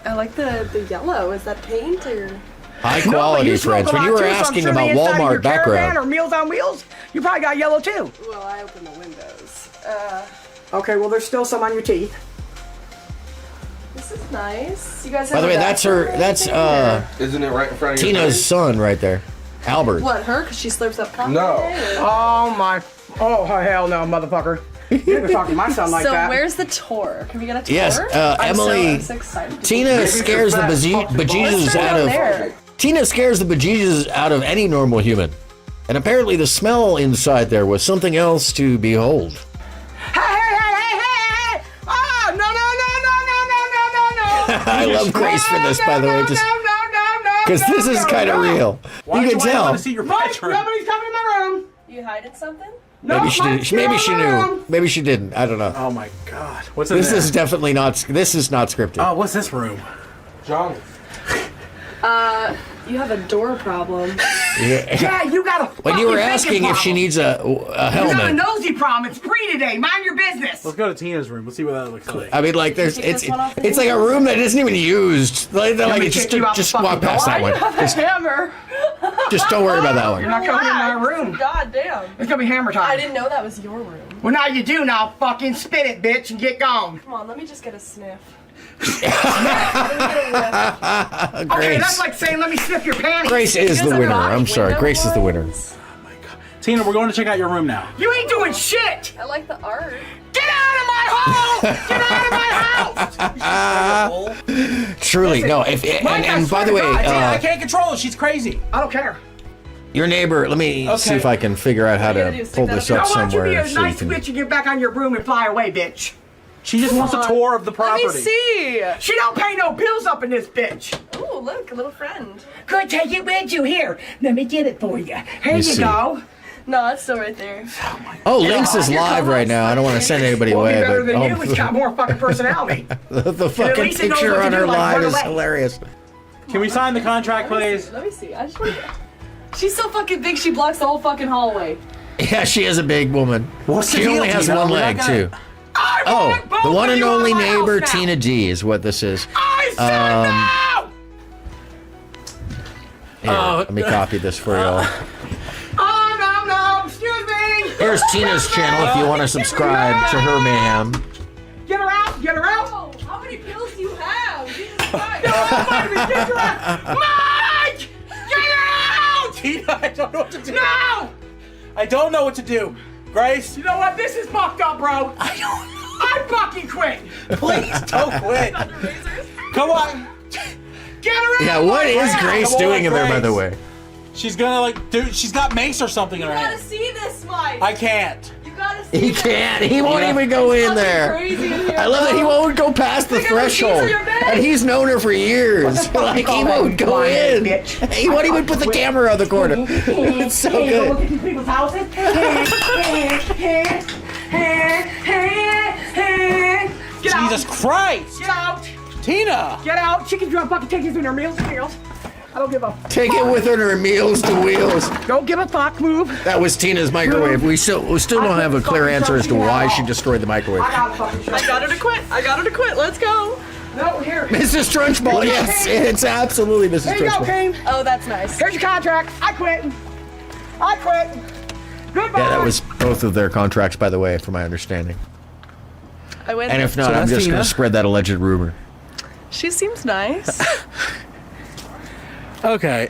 I like the yellow. Is that paint or? High quality, you smoke friends. a When lot you were too, so I'm asking sure the about inside of your Walmart Caravan background, or Meals on Wheels, you probably got yellow too. Well, I open the windows. Okay, well, there's still some on your teeth. This is nice. You guys. by have the way, a that's her. bathroom or That's anything, Isn't it right in front of your Tina's face? son right there, Albert. or- What, her? Because she slurps up coffee. No. Oh my! Oh hell no, motherfucker! You never talk to my son like so that. where's the tour? Can we get a tour? Yes, Emily. I'm so excited. Tina scares the bejesus out of. There. Tina scares the bejesus out of any normal human, and apparently the smell inside there was something else to behold. Hey! Oh no! I love Grace for this, by the way, just because this is kind of real. You can tell. Nobody's coming in my room. You hiding something? Maybe she did. Maybe she knew. Maybe she didn't. I don't know. Oh my God. What's in This there? is definitely not. This is not scripted. Oh, what's this room? John. You have a door problem. Yeah, you got a. When you were fucking asking thinking if she problem. needs a You got a helmet, nosy problem. It's free today. Mind your business. Let's go to Tina's room. Let's see what that looks like. I mean, like, there's Take it's this one off the it's like a room that isn't even used. Like, they're Want me like to just kick you out the walk fucking past door? that one. Just, Hammer. just don't worry about that You're one. not coming in my room. God damn. It's gonna be hammer time. I didn't know that was your room. Well, now you do. Now fucking spit it, bitch, and get gone. Come on, let me just get a sniff. Okay, that's Grace. like saying, let me sniff your panties. Grace is the winner. I'm sorry. Grace is the winner. Tina, we're going to check out your room now. You ain't doing shit. I like the art. Get out of my hole! Get out of my house! Truly, no. If Mike, I and by swear the to way, God, I can't control her. She's crazy. I don't care. your neighbor. Let me see Okay. if I can figure out how What are you to gonna do, pull stick this that up I want you to be somewhere. a So you nice can. bitch and get back on your broom and fly away, bitch. She just wants a tour of the property. Let me see. She don't pay no bills up in this bitch. Oh, look, a little friend. Good, take it with you. Here, let me get it for you. Here me you see. go. No, it's still right there. Oh, Lynx is live right now. I don't want to send anybody Well, away, be better but than you. It's got more fucking personality. the fucking least it knows picture what to on do, her like, live run is away. hilarious. Can we sign the contract, please? Let me see. I just want to. She's so fucking big, she blocks the whole fucking hallway. Yeah, she is a big woman. What's the She deal, only has Tina? one We're not leg gonna- too. I Oh, the one and only neighbor, Tina D, is what this is. I said no! Here, let me copy this for y'all. Oh, no, excuse me! Here's Tina's channel if you want to subscribe to her mayhem. Get her out, get her out! How many pills do you have? Jesus Christ. Get her out! Mike! Get her out! Tina, I don't know what to do. No! I don't know what to do. Grace? You know what? This is fucked up, bro. I fucking quit. Please don't quit. Come on. Get her out! Yeah, what is Grace doing in there, by the way? She's gonna like, dude, she's got mace or something in her hand. See this, Mike. I can't. You gotta see He can't. He won't even go in there. I love that he won't go past the threshold. And he's known her for years. Like, he won't go in. He won't even put the camera on the corner. It's so good. Look at these people's houses. Get out. Jesus Christ. Get out. Tina. Get out. She can fucking take these in her meals. I don't give a fuck. Take it with her meals to wheels. Don't give a fuck. Move. That was Tina's microwave. We still don't have a clear answer as to why she destroyed the microwave. I got her to quit. I got her to quit. Let's go. No, here. Mrs. Trunchbull, yes, it's absolutely Mrs. Here you go, Trunchbull. Kane. Oh, that's nice. Here's your contract. I quit. Goodbye. Yeah, that was both of their contracts, by the way, from my understanding. I went. And if not, I'm just going to spread that alleged rumor. She seems nice. Okay.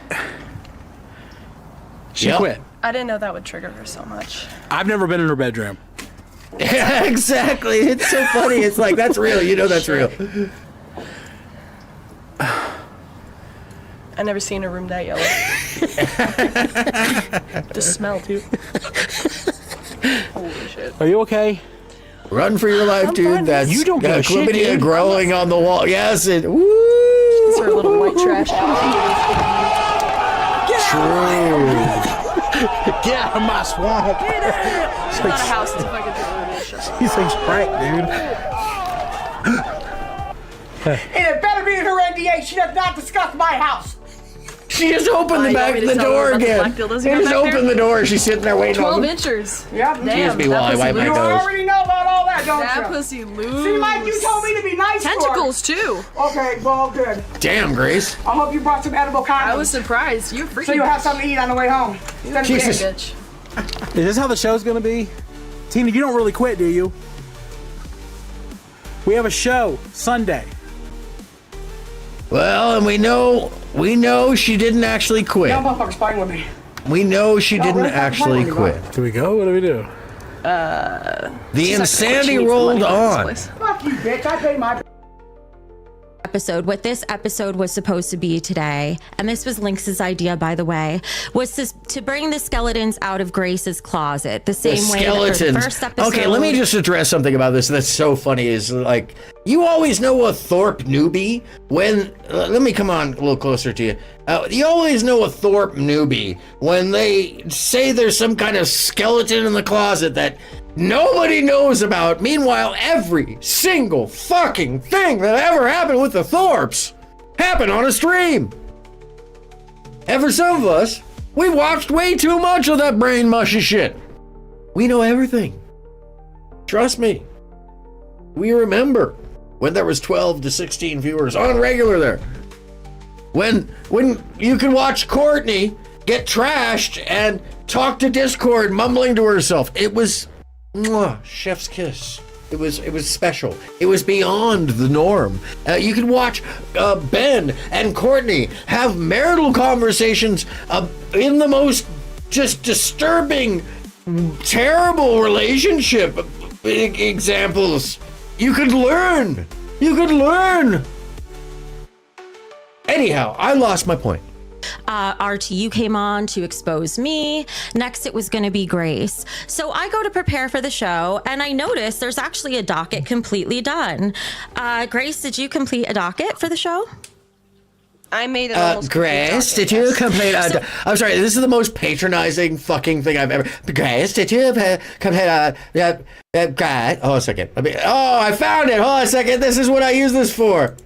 She quit. I didn't know that would trigger her so much. I've never been in her bedroom. Yeah, exactly. It's so funny. It's like, that's real. You know that's real. I never seen a room that yellow. The smell too. Holy shit. Are you okay? Run for your life, dude. fine. That's You don't give a shit, chlamydia dude. growing on the wall. Yes, it. Woo! It's her little white trash. True. Get out of my swamp. It's not a house. It's a fucking shit. These things crank, dude. And it better be in her NDA. She does not discuss my house. She just opened the door again. She just opened the door. She's sitting there waiting 12 on me. inches. Yep. Excuse me while I wipe my You nose. already know about all that, don't That you? pussy loose. See, Mike, you told me to be nice Tentacles to her. too. Okay, well, good. Damn, Grace. I hope you brought some edible condoms. I was surprised. You freaking. So you'll have something to eat on the way home. Jesus. Bitch. Is this how the show's gonna be? Tina, you don't really quit, do you? We have a show Sunday. Well, and we know she didn't actually quit. Y'all motherfuckers fighting with me. We know she didn't actually quit. Do we go? What do we do? The insanity rolled on. Fuck you, bitch. I pay my... Episode, what this episode was supposed to be today, and this was Lynx's idea, by the way, was to bring the skeletons out of Grace's closet the same way that for the first episode. Okay, let me just address something about this that's so funny. Is like, you always know a Thorpe newbie when. Let me come on a little closer to you. You always know a Thorpe newbie when they say there's some kind of skeleton in the closet that nobody knows about. Meanwhile, every single fucking thing that ever happened with the Thorpes happened on a stream. And for some of us, we watched way too much of that brain mushy shit. We know everything. Trust me. We remember when there was 12 to 16 viewers on regular there. When you could watch Courtney get trashed and talk to Discord mumbling to herself. It was chef's kiss. It was special. It was beyond the norm. You could watch Ben and Courtney have marital conversations in the most just disturbing, terrible relationship examples. You could learn. Anyhow, I lost my point. RTU came on to expose me. Next, it was going to be Grace. So I go to prepare for the show, and I notice there's actually a docket completely done. Grace, did you complete a docket for the show? I made it almost Grace, did you complete a... I'm sorry, this is the most patronizing fucking thing I've ever... Grace, did you complete a... Hold on a second. I found it. Hold on a second. This is what I use this for.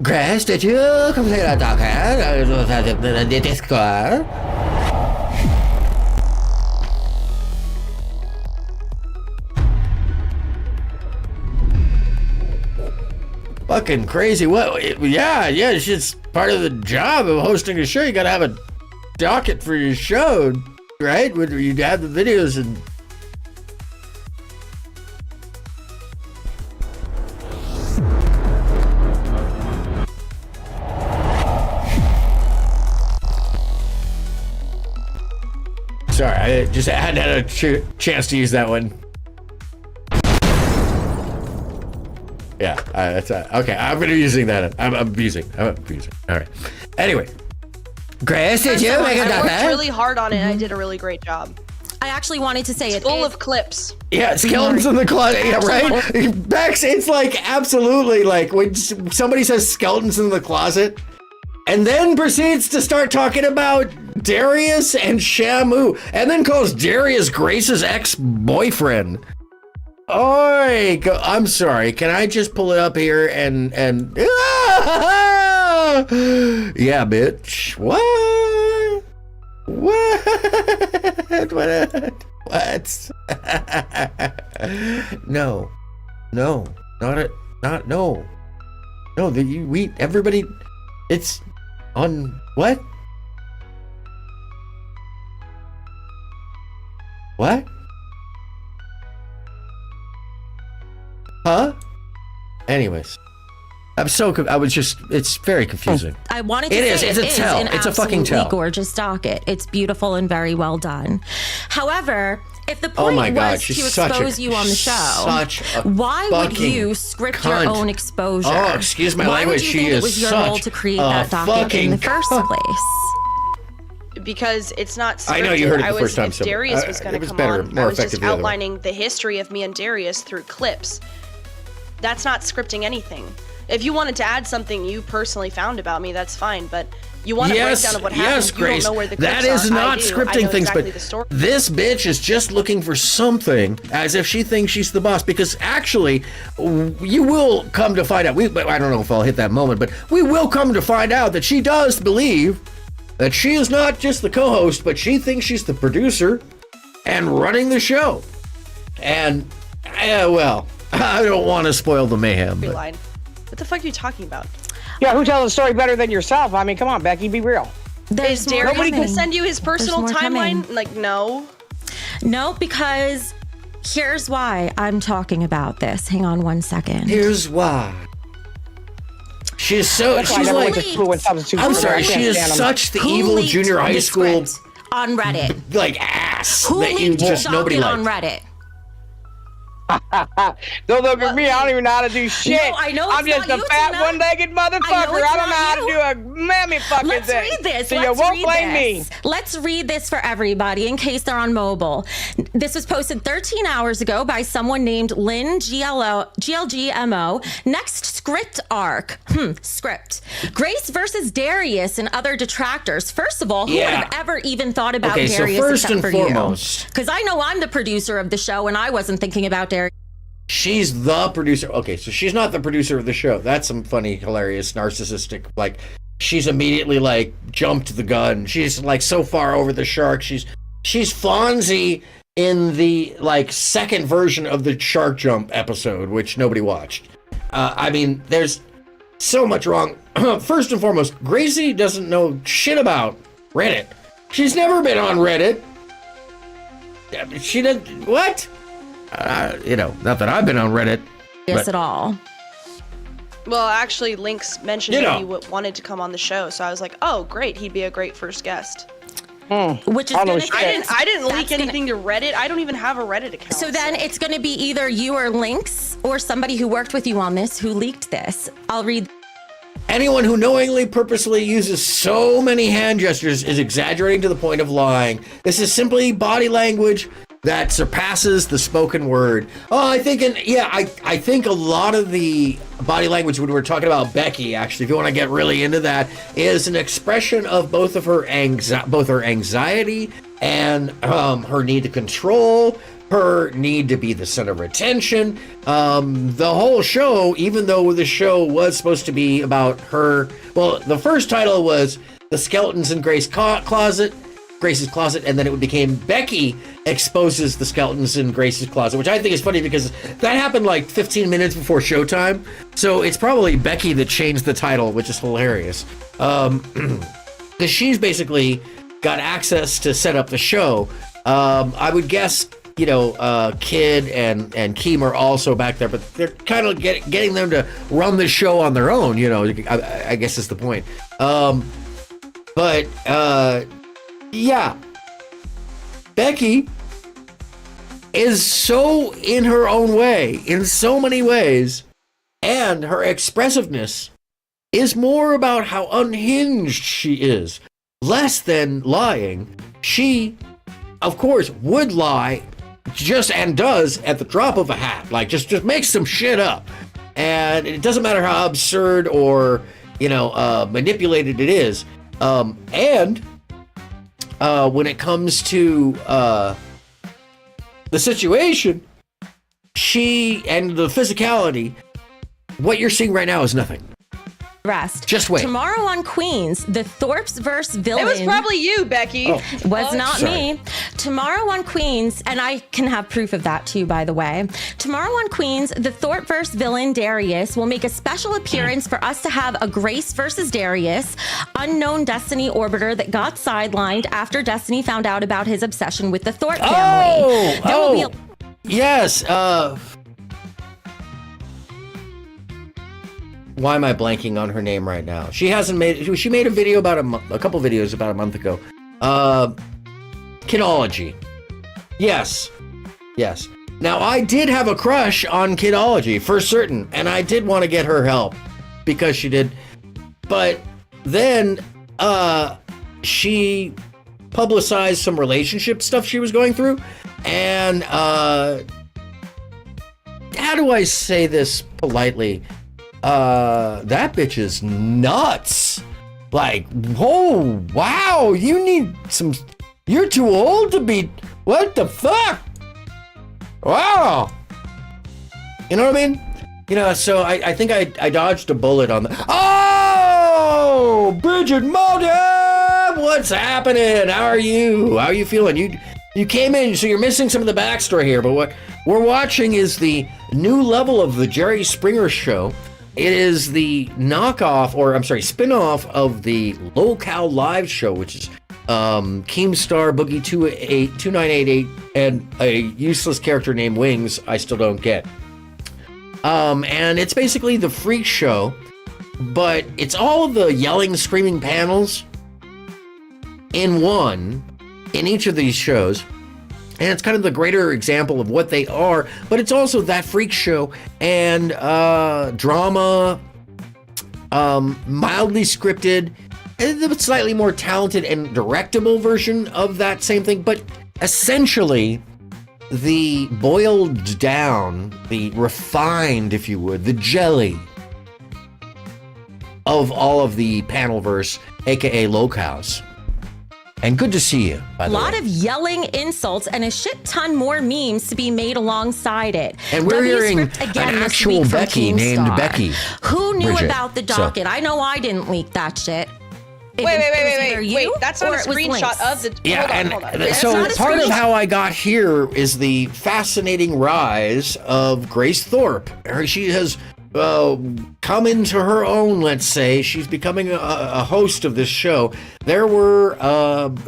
Grace, did you complete a docket? The Discord? fucking crazy. What? Yeah, it's just part of the job of hosting a show. You gotta have a docket for your show, right? Where you have the videos and. Sorry, I just hadn't had a chance to use that one. Yeah, that's okay. I'm gonna be using that. I'm abusing. All right. Anyway, Grace, did you make a I worked really hard on it, and I did a really great job. I actually wanted to say it's full of clips. Yeah, skeletons in the closet. Yeah, right. Bex, it's like absolutely like when somebody says skeletons in the closet, and then proceeds to start talking about Darius and Shamu, and then calls Darius Grace's ex-boyfriend. Oi, I'm sorry. Can I just pull it up here and yeah, bitch. What? No, everybody. It's on what? What? Huh? Anyways, it's very confusing. I wanted to say it's a tell. It's a fucking tell. Gorgeous docket. It's beautiful and very well done. However, if the point was to expose you on the show, why would you script your own exposure? Oh, excuse my language. She is such a fucking cunt. Why would you think it was your role to create that docket in the first place? Because it's not scripted. I know you heard it the first time. If Darius was going to come on, I was just outlining the history of me and Darius through clips. That's not scripting anything. If you wanted to add something you personally found about me, that's fine. But you want a breakdown of what happened. Yes, Grace. You don't know where the clips that is are. not scripting things, exactly but this bitch is just looking for something as if she thinks she's the boss. Because actually, you will come to find out. I don't know if I'll hit that moment, but we will come to find out that she does believe that she is not just the co-host, but she thinks she's the producer and running the show. And, well, I don't want to spoil the mayhem. But. What the fuck are you talking about? Yeah, who tells the story better than yourself? I mean, come on, Becky, be real. Is Darius going to send you his personal timeline? Like, no. No, because here's why I'm talking about this. Hang on one second. Here's why. She's like, I'm sorry, she is such the evil junior high school on Reddit. Like ass. Who that you just nobody liked. On Reddit? Don't look at me. I don't even know how to do shit. No, I know I'm just a fat, one-legged motherfucker. I don't know how to do a mammy fucking thing. Let's read this. So you won't blame me. Let's read this for everybody in case they're on mobile. This was posted 13 hours ago by someone named Lynn GLGMO. Next script arc. Script. Grace versus Darius and other detractors. First of all, who would have ever even thought about Darius except for you? Because I know I'm the producer of the show and I wasn't thinking about Darius. She's the producer. Okay, so she's not the producer of the show. That's some funny, hilarious, narcissistic, like, she's immediately, like, jumped the gun. She's, like, so far over the shark. She's Fonzie in the, like, second version of the shark jump episode, which nobody watched. I mean, there's so much wrong. First and foremost, Gracie doesn't know shit about Reddit. She's never been on Reddit. She did what? Not that I've been on Reddit. Yes, at all. Well, actually, Lynx mentioned that he wanted to come on the show, so I was like, "Oh, great! He'd be a great first guest." Which is I didn't leak anything to Reddit. I don't even have a Reddit account. So then it's going to be either you or Lynx or somebody who worked with you on this who leaked this. I'll read. Anyone who knowingly, purposely uses so many hand gestures is exaggerating to the point of lying. This is simply body language that surpasses the spoken word. Oh, I think a lot of the body language when we're talking about Becky, actually, if you want to get really into that, is an expression of both her anxiety and her need to control, her need to be the center of attention. The whole show, even though the show was supposed to be about her, well, the first title was The Skeletons in Grace Closet. Grace's closet, and then it became Becky exposes the skeletons in Grace's closet, which I think is funny because that happened like 15 minutes before showtime. So it's probably Becky that changed the title, which is hilarious. Because she's basically got access to set up the show. I would guess, you know, Kid and Keem are also back there, but they're kind of getting them to run the show on their own, you know, I guess is the point. Yeah, Becky is so in her own way, in so many ways, and her expressiveness is more about how unhinged she is, less than lying. She, of course, would lie just and does at the drop of a hat, like just makes some shit up. And it doesn't matter how absurd or, you know, manipulated it is. When it comes to the situation, she and the physicality, what you're seeing right now is nothing. Rest. Just wait. Tomorrow on Queens, the Thorpes verse villain. It was probably you, Becky. Was not sorry. me. Tomorrow on Queens, and I can have proof of that too, by the way. Tomorrow on Queens, the Thorpe verse villain Darius will make a special appearance for us to have a Grace versus Darius, unknown Destiny orbiter that got sidelined after Destiny found out about his obsession with the Thorpe family. There will be yes. Why am I blanking on her name right now? She made a video about a couple videos about a month ago. Kidology. Yes. Now, I did have a crush on Kidology for certain, and I did want to get her help because she did. But then she publicized some relationship stuff she was going through, and how do I say this politely? That bitch is nuts. Like, oh, wow, you're too old to be, what the fuck? Wow. You know what I mean? You know, so I think I dodged a bullet on the, oh, Bridget Moldeb, what's happening? How are you feeling? You came in, so you're missing some of the backstory here, but what we're watching is the new level of the Jerry Springer Show. It is the spin-off of the Lolcows live show, which is Keemstar, Boogie 2988, and a useless character named Wings I still don't get. And it's basically the freak show, but it's all of the yelling, screaming panels in each of these shows. And it's kind of the greater example of what they are, but it's also that freak show and drama, mildly scripted, and a slightly more talented and directable version of that same thing. But essentially, the boiled down, the refined, if you would, the jelly of all of the panelverse, aka Lolcows. And good to see you, by the way. A lot of yelling insults and a shit ton more memes to be made alongside it. And we're hearing an actual Becky named Becky. Who knew Bridget, about the docket? I know I didn't leak that shit. Wait, that's not a screenshot of the... Yeah, hold on. So part of how I got here is the fascinating rise of Grace Thorpe. She has come into her own, let's say. She's becoming a host of this show. There were,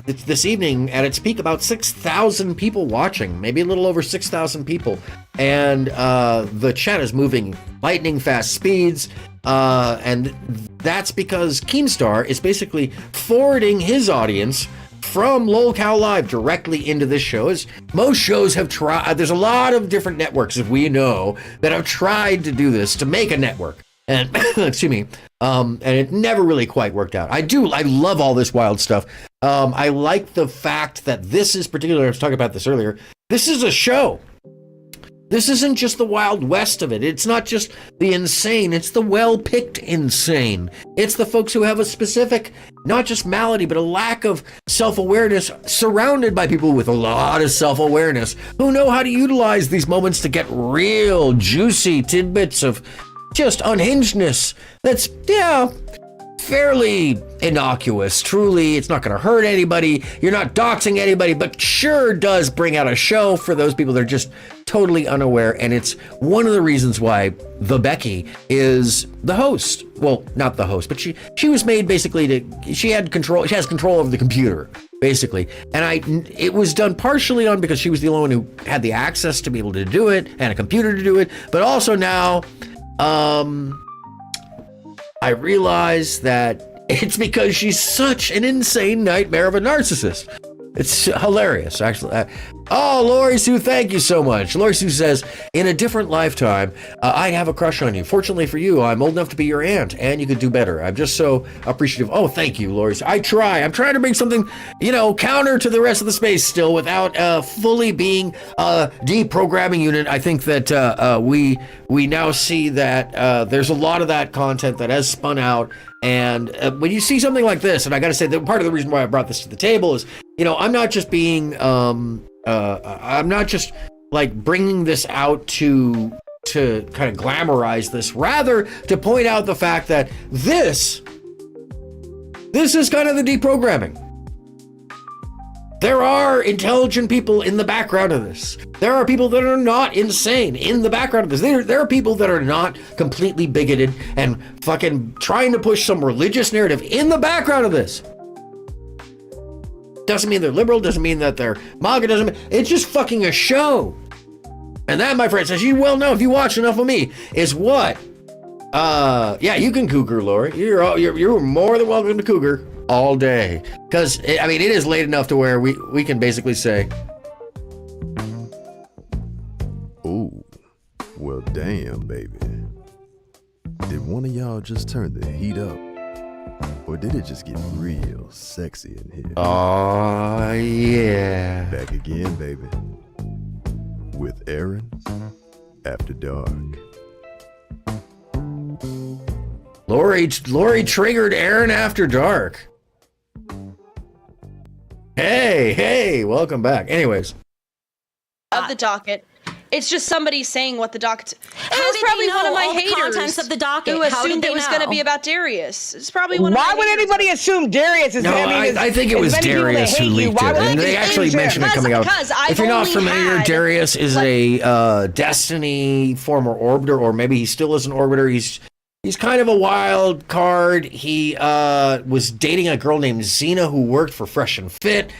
this evening, at its peak, about 6,000 people watching, maybe a little over 6,000 people. And the chat is moving lightning fast speeds. And that's because Keemstar is basically forwarding his audience from Lolcows Live directly into this show. As most shows have tried, there's a lot of different networks, as we know, that have tried to do this, to make a network. And, excuse me, and it never really quite worked out. I love all this wild stuff. I like the fact that this is particular, I was talking about this earlier, this is a show. This isn't just the Wild West of it. It's not just the insane. It's the well-picked insane. It's the folks who have a specific, not just malady, but a lack of self-awareness, surrounded by people with a lot of self-awareness who know how to utilize these moments to get real juicy tidbits of just unhingedness. That's, fairly innocuous. Truly, it's not going to hurt anybody. You're not doxing anybody, but sure does bring out a show for those people that are just totally unaware. And it's one of the reasons why the Becky is the host. Well, not the host, but she was made basically she has control over the computer, basically. And it was done partially on because she was the only one who had the access to be able to do it and a computer to do it. But also now, I realize that it's because she's such an insane nightmare of a narcissist. It's hilarious, actually. Oh, Lori Sue, thank you so much. Lori Sue says, in a different lifetime, I have a crush on you. Fortunately for you, I'm old enough to be your aunt, and you could do better. I'm just so appreciative. Oh, thank you, Lori Sue. I'm trying to bring something, counter to the rest of the space still without fully being a deprogramming unit. I think that we now see that there's a lot of that content that has spun out. And when you see something like this, and I got to say that part of the reason why I brought this to the table is, I'm not just being, I'm not just like bringing this out to kind of glamorize this, rather to point out the fact that this is kind of the deprogramming. There are intelligent people in the background of this. There are people that are not insane in the background of this. There are people that are not completely bigoted and fucking trying to push some religious narrative in the background of this. Doesn't mean they're liberal, doesn't mean that they're MAGA, it's just fucking a show. And that, my friends, as you well know, if you watch enough of me, is what? Yeah, you can cougar, Lori. You're more than welcome to cougar all day. Because, it is late enough to where we can basically say, ooh, well, damn, baby. Did one of y'all just turn the heat up? Or did it just get real sexy in here? Oh, yeah. Back again, baby. With Aaron After Dark. Lori triggered Aaron After Dark. Hey, welcome back. Anyways. Of the docket. It's just somebody saying what the docket. How did probably they know one of my all the haters contents of the docket? who How did assumed they it was going to know? be about Darius. It's probably one of Why my would haters. anybody assume Darius is? No, I think it was Darius who leaked it, and they actually mentioned it coming out. If you're not familiar, Darius is a Destiny former orbiter, or maybe he still is an orbiter. He's kind of a wild card. He was dating a girl named Xena who worked for Fresh and Fit.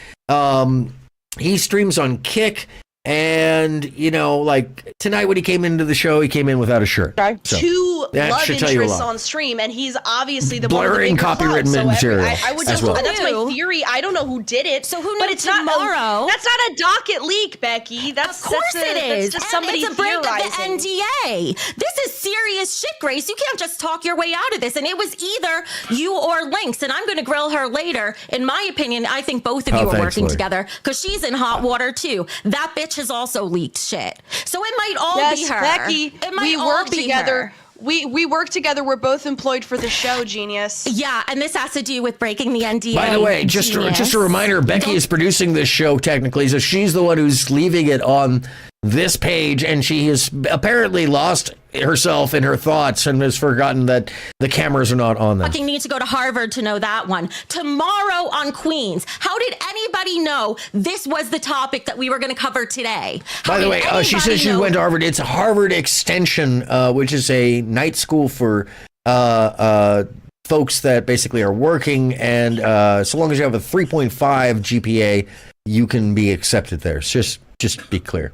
He streams on Kick. And, like tonight when he came into the show, he came in without a shirt. So, two that love should tell you a interests lot. on stream, and he's obviously the Blurring one with the copyright bigger clout. material I would as just, well. that's my theory. I don't know who did it. So who but knew it's tomorrow? That's not a docket leak, Becky. That's Of course it is. That's just somebody and it's a break of theorizing. the NDA. This is serious shit, Grace. You can't just talk your way out of this. And it was either you or Lynx. And I'm going to grill her later. In my opinion, I think both of you are working together because she's in hot water too. That bitch has also leaked shit. So it might all be her. Becky, it might we all work be together. her. We work together. We're both employed for the show, Genius. Yeah, and this has to do with breaking the NDA. By the way, just a reminder, Becky is producing this show technically, so she's the one who's leaving it on this page, and she has apparently lost herself in her thoughts and has forgotten that the cameras are not on them. Fucking need to go to Harvard to know that one. Tomorrow on Queens, how did anybody know this was the topic that we were going to cover today? By the way, she says she went to Harvard. It's a Harvard Extension, which is a night school for folks that basically are working, and so long as you have a 3.5 GPA, you can be accepted there. So just be clear.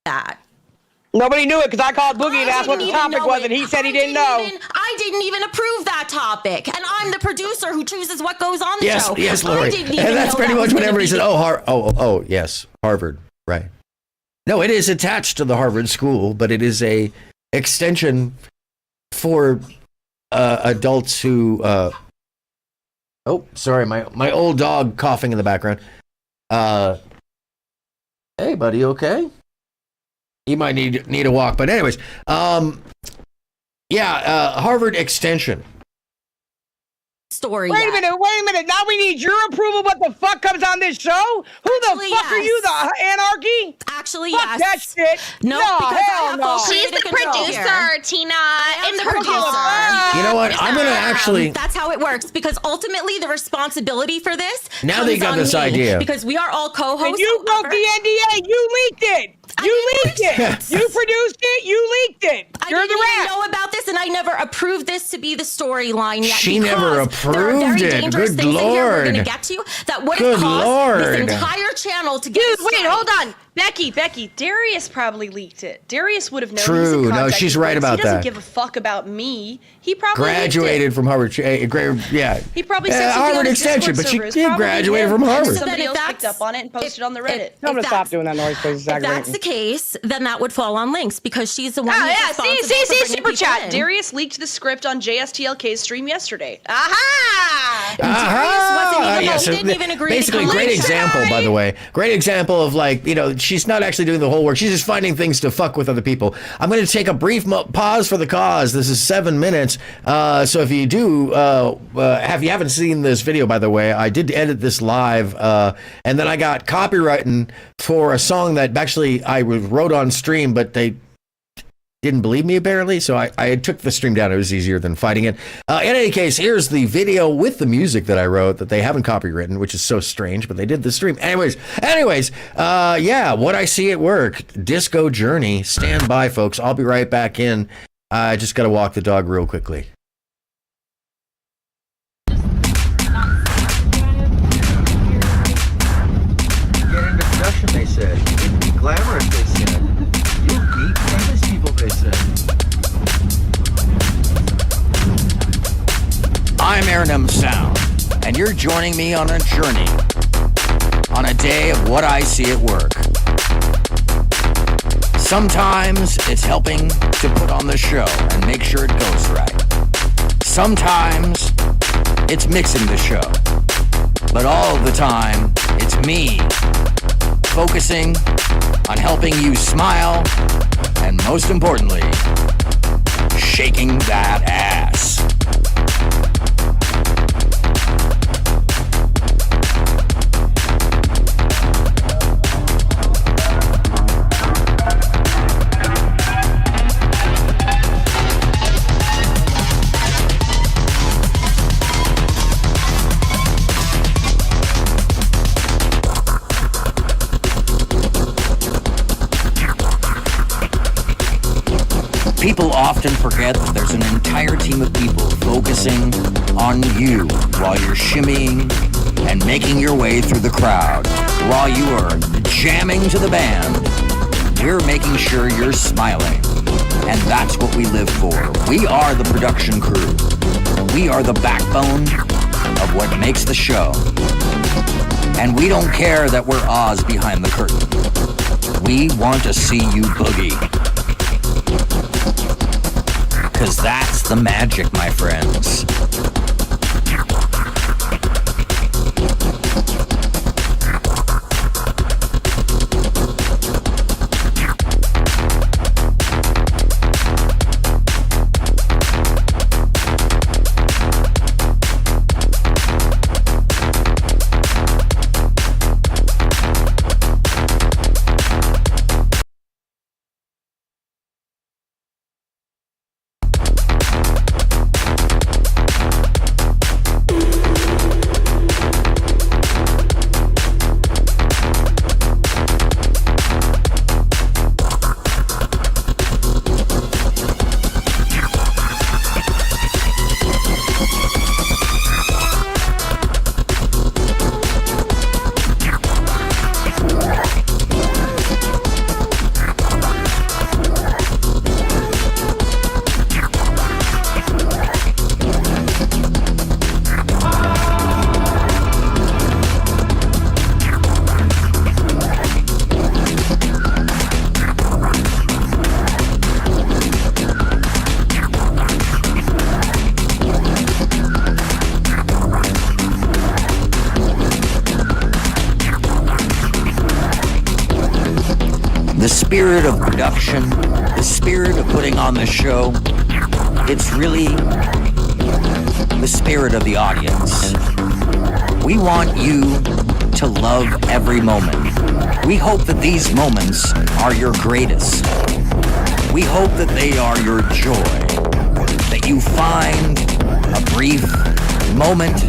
That. Nobody knew it because I called Boogie and asked what the topic was, and he said he didn't know. I didn't even approve that topic, and I'm the producer who chooses what goes on the show. Yes, Lori. And that's pretty much what everybody said. Oh, yes, Harvard, right? No, it is attached to the Harvard school, but it is a extension for adults who. Oh, sorry, my old dog coughing in the background. Hey, buddy, okay? You might need a walk, but anyways, Harvard Extension. story Wait yet. a minute. Now we need your approval. What the fuck comes on this show? Who Actually, the fuck are you, the anarchy? Actually, fuck yes. that shit. No, because I have full She's the creative control producer, here. Tina. I'm It's the producer. You know what? I'm gonna actually. That's how it works, because ultimately the responsibility for this Now they comes got on this me, idea. because we are all co-hosts. And you broke the NDA. You leaked it. You leaked it. You produced it. You leaked it. You're I didn't the even rat. know about this, and I never approved this to be the storyline yet. She never because there are very approved it. dangerous Good things in here we're going to Lord. get to that would Good have caused Lord. this entire channel to get. Dude, wait, hold on. Becky, Darius probably leaked it. Darius would have known. True. He's in No, contact she's with right police. about He doesn't that. give a fuck about me. He probably Graduated from Harvard. Yeah. He probably said something Harvard on his extension, Discord but she server. It's did probably graduate him. from Harvard. Somebody else picked up on it and posted on the Reddit. Tell him to stop doing that noise, please. If that's the case, then that would fall on Lynx, because she's the one. Oh who's yeah, responsible for see, bringing super people chat. in. Darius leaked the script on JSTLK's stream yesterday. Aha! Yes, didn't even agree to basically, come great on. example, by the way. Great example of, like, you know, she's not actually doing the whole work. She's just finding things to fuck with other people. I'm going to take a brief pause for the cause. This is 7 minutes. So if you do, if you haven't seen this video, by the way, I did edit this live, and then I got copywritten for a song that actually I wrote on stream, but they didn't believe me apparently, so I took the stream down. It was easier than fighting it. In any case, here's the video with the music that I wrote that they haven't copywritten, which is so strange, but they did the stream. Anyways, yeah, what I see at work, Disco Journey. Stand by, folks. I'll be right back in. I just got to walk the dog real quickly. Get into production, they said. It'd be glamorous, they said. You'll meet famous people, they said. I'm AronMSound, and you're joining me on a journey, on a day of what I see at work. Sometimes it's helping to put on the show and make sure it goes right. Sometimes it's mixing the show. But all the time, it's me focusing on helping you smile and, most importantly, shaking that ass. People often forget that there's an entire team of people focusing on you while you're shimmying and making your way through the crowd. While you are jamming to the band, we're making sure you're smiling. And that's what we live for. We are the production crew. We are the backbone of what makes the show. And we don't care that we're Oz behind the curtain. We want to see you boogie. Because that's the magic, my friends. The spirit of production, the spirit of putting on the show, it's really the spirit of the audience. We want you to love every moment. We hope that these moments are your greatest. We hope that they are your joy, that you find a brief moment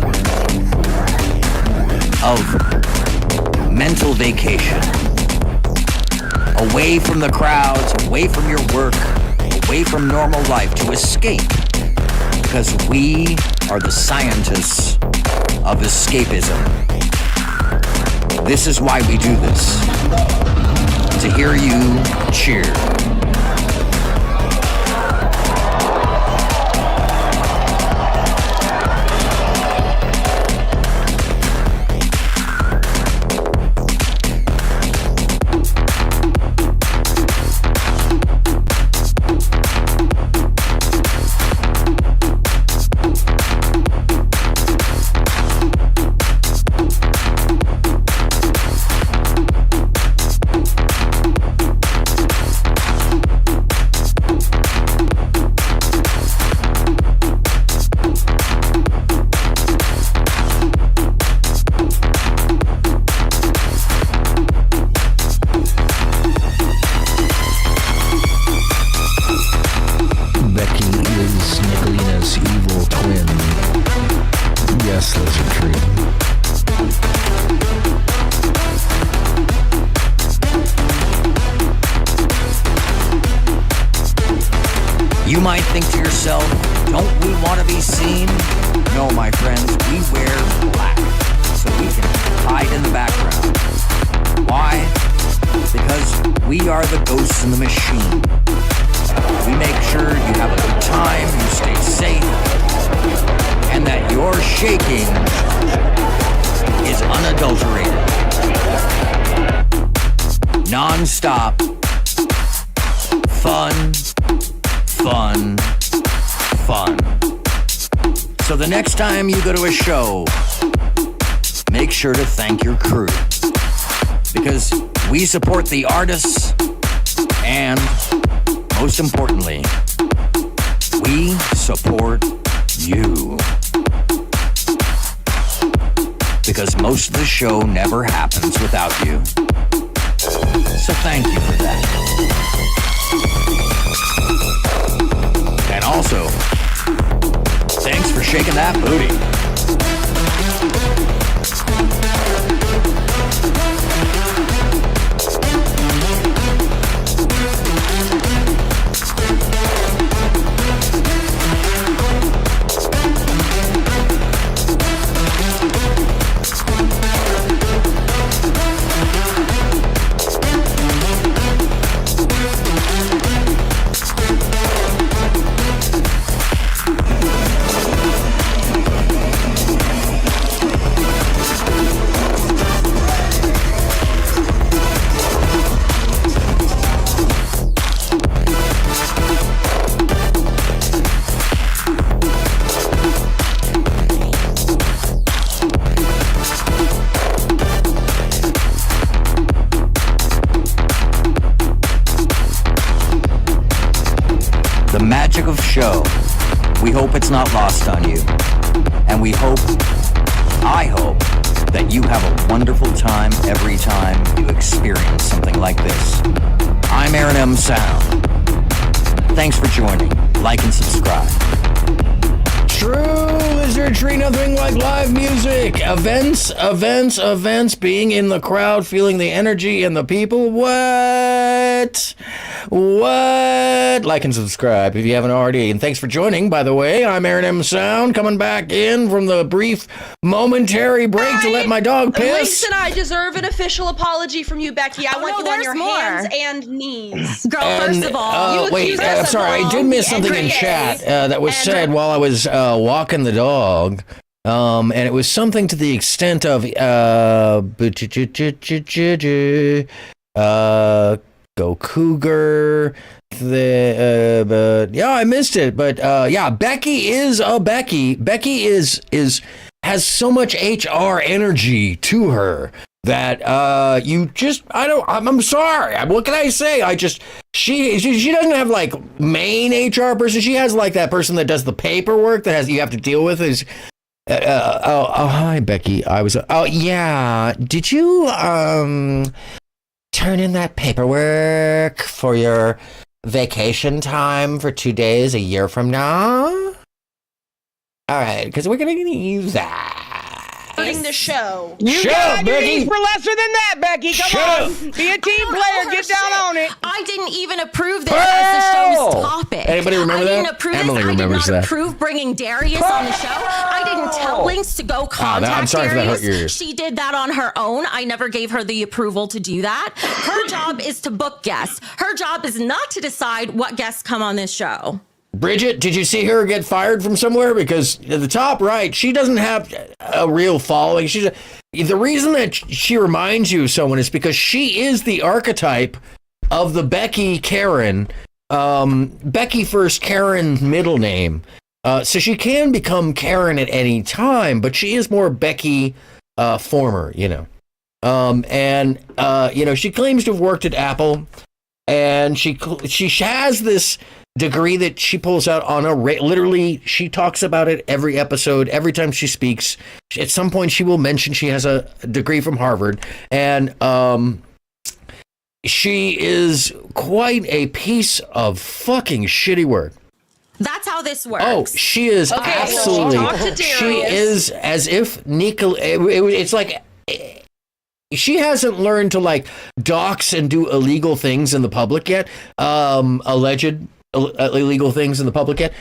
of mental vacation, away from the crowds, away from your work, away from normal life, to escape, because we are the scientists of escapism. This is why we do this, to hear you cheer. You might think to yourself, don't we want to be seen? No, my friends, we wear black so we can hide in the background. Why? Because we are the ghosts in the machine. We make sure you have a good time, you stay safe, and that your shaking is unadulterated. Non-stop, fun, fun, fun. So the next time you go to a show, make sure to thank your crew, because we support the artists, and most importantly, we support you, because most of the show never happens without you. So thank you for that. And also, thanks for shaking that booty. The magic of show. We hope it's not lost on you. And I hope that you have a wonderful time every time you experience something like this. I'm AronMSound. Thanks for joining. Like and subscribe. True Lizard Tree, nothing like live music. Events, being in the crowd, feeling the energy and the people. What? Like and subscribe if you haven't already. And thanks for joining, by the way. I'm AronMSound, coming back in from the brief momentary break to let my dog piss. Lynx and I deserve an official apology from you, Becky. I want you on your hands and knees. Girl, first of all, I'm sorry, I did miss something in chat that was said while I was walking the dog. And it was something to the extent of go Cougar. But yeah, I missed it. But yeah, Becky is a Becky. Becky has so much HR energy to her that you just I'm sorry. What can I say? She doesn't have like main HR person. She has like that person that does the paperwork that you have to deal with. Is hi Becky. Yeah. Did you turn in that paperwork for your vacation time for 2 days a year from now? All right, because we're gonna use that. Starting the show. You Shut got up, your Becky. knees for lesser than that, Becky. Come Shut on. up. Be a team player. Get down on it. I didn't even approve this as the show's topic. Anybody remember I that? didn't approve Emily this. remembers I did not that. approve bringing Darius on the show. I didn't tell Lynx to go contact I'm sorry for that Darius. hurt your ears. She did that on her own. I never gave her the approval to do that. Her job is to book guests. Her job is not to decide what guests come on this show. Bridget, did you see her get fired from somewhere? Because at the top right, she doesn't have a real following. The reason that she reminds you of someone is because she is the archetype of the Becky Karen, Becky first, Karen middle name. So she can become Karen at any time, but she is more Becky former, you know. She claims to have worked at Apple, and she has this degree that she pulls out on literally, she talks about it every episode, every time she speaks. At some point she will mention she has a degree from Harvard, and she is quite a piece of fucking shitty work. That's how this works. Oh, she is absolutely, she is as if it's like, she hasn't learned to like dox and do illegal things in the public yet, alleged illegal things in the public yet.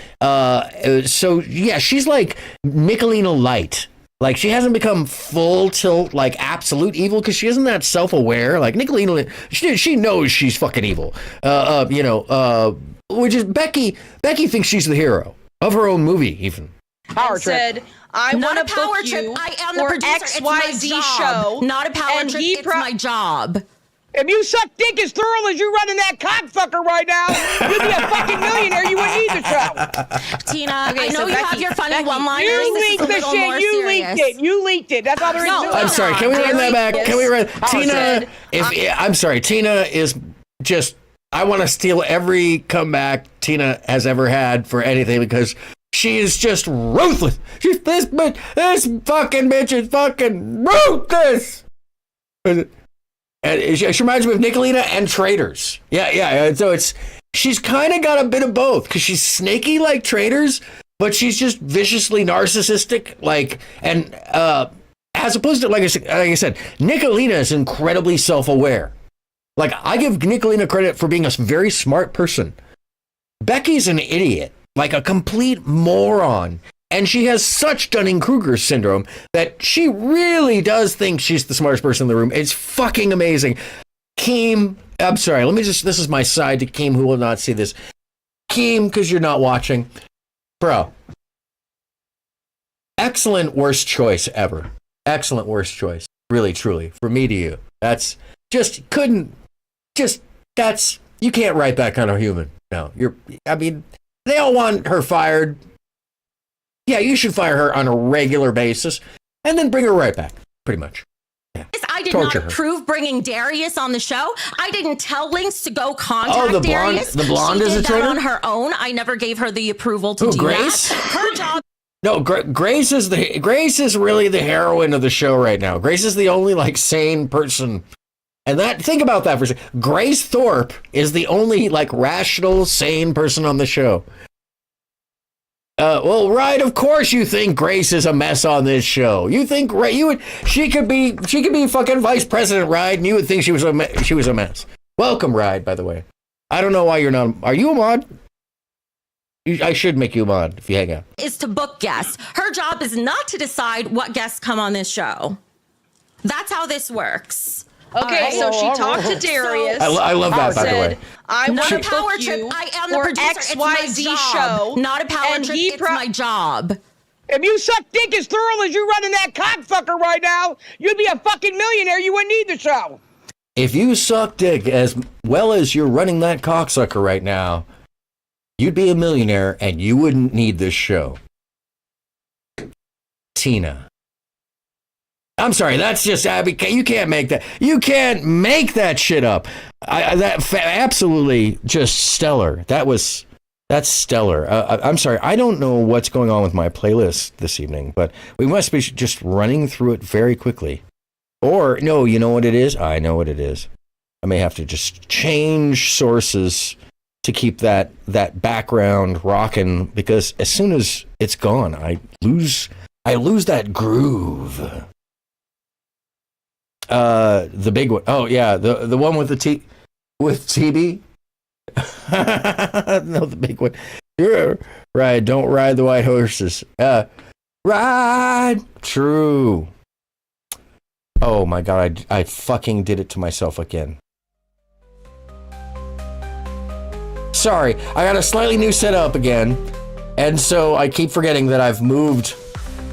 So yeah, she's like Nicolina Light. Like, she hasn't become full tilt, like absolute evil, because she isn't that self-aware. Like Nicolina, she knows she's fucking evil. Which is Becky thinks she's the hero of her own movie, even. Power trip. Said, I Not want a to power book trip. you I am the for producer. It's my XYZ job. show. Not a power and trip. he It's my job. If you suck dick as thorough as you running that cockfucker right now, you'd be a fucking millionaire. You wouldn't need the show. Tina, Okay, I know so you Becky- have your funny Becky, one-liners. You This is leaked a the little shit. more You serious. leaked it. You leaked it. That's all there is No, to it. I'm sorry. Can we run that back? Can we run? Tina, said, I'm sorry. Tina is just. I want to steal every comeback Tina has ever had for anything, because she is just ruthless. She's this bitch. This fucking bitch is fucking ruthless. And she reminds me of Nicolina and Traders. Yeah. So she's kind of got a bit of both, because she's snaky like Traders, but she's just viciously narcissistic. Like, and as opposed to, like I said, Nicolina is incredibly self-aware. Like, I give Nicolina credit for being a very smart person. Becky's an idiot, like a complete moron. And she has such Dunning-Kruger syndrome that she really does think she's the smartest person in the room. It's fucking amazing. Keem, I'm sorry, this is my side to Keem, who will not see this. Keem, because you're not watching. Bro. Excellent worst choice ever. Excellent worst choice. Really, truly. From me to you. That's just, you can't write that kind of human. No, they all want her fired. Yeah, you should fire her on a regular basis and then bring her right back, pretty much. Yeah. I did Torture not her. approve bringing Darius on the show. I didn't tell Lynx to go contact the blonde- Darius. the blonde she is did a that traitor? on her own. I never gave her the approval to Who, do Grace? that. Her job. No, Grace is really the heroine of the show right now. Grace is the only like sane person. And think about that for a second. Grace Thorpe is the only like rational, sane person on the show. Well, right, of course you think Grace is a mess on this show. You think she could be fucking vice president, Ride, and you would think she was a mess. Welcome, Ride, by the way. I don't know why you're not. Are you a mod? I should make you a mod if you hang out. Is to book guests. Her job is not to decide what guests come on this show. That's how this works. Okay, so she talked to Darius. I love that, by the way. I want Not to a power book trip. you I am the for producer. XYZ It's my job. show. Not a power and trip. he It's my job. If you suck dick as thorough as you running that cockfucker right now, you'd be a fucking millionaire. You wouldn't need the show. If you suck dick as well as you're running that cocksucker right now, you'd be a millionaire and you wouldn't need this show. Tina. I'm sorry, that's just Abby. You can't make that. You can't make that shit up. Absolutely just stellar. That's stellar. I'm sorry, I don't know what's going on with my playlist this evening, but we must be just running through it very quickly. Or no, you know what it is? I know what it is. I may have to just change sources to keep that background rocking, because as soon as it's gone, I lose that groove. The big one. Oh yeah, the one with TB. No, the big one. You're right. Don't ride the white horses. Ride true. Oh my god, I fucking did it to myself again. Sorry, I got a slightly new setup again, and so I keep forgetting that I've moved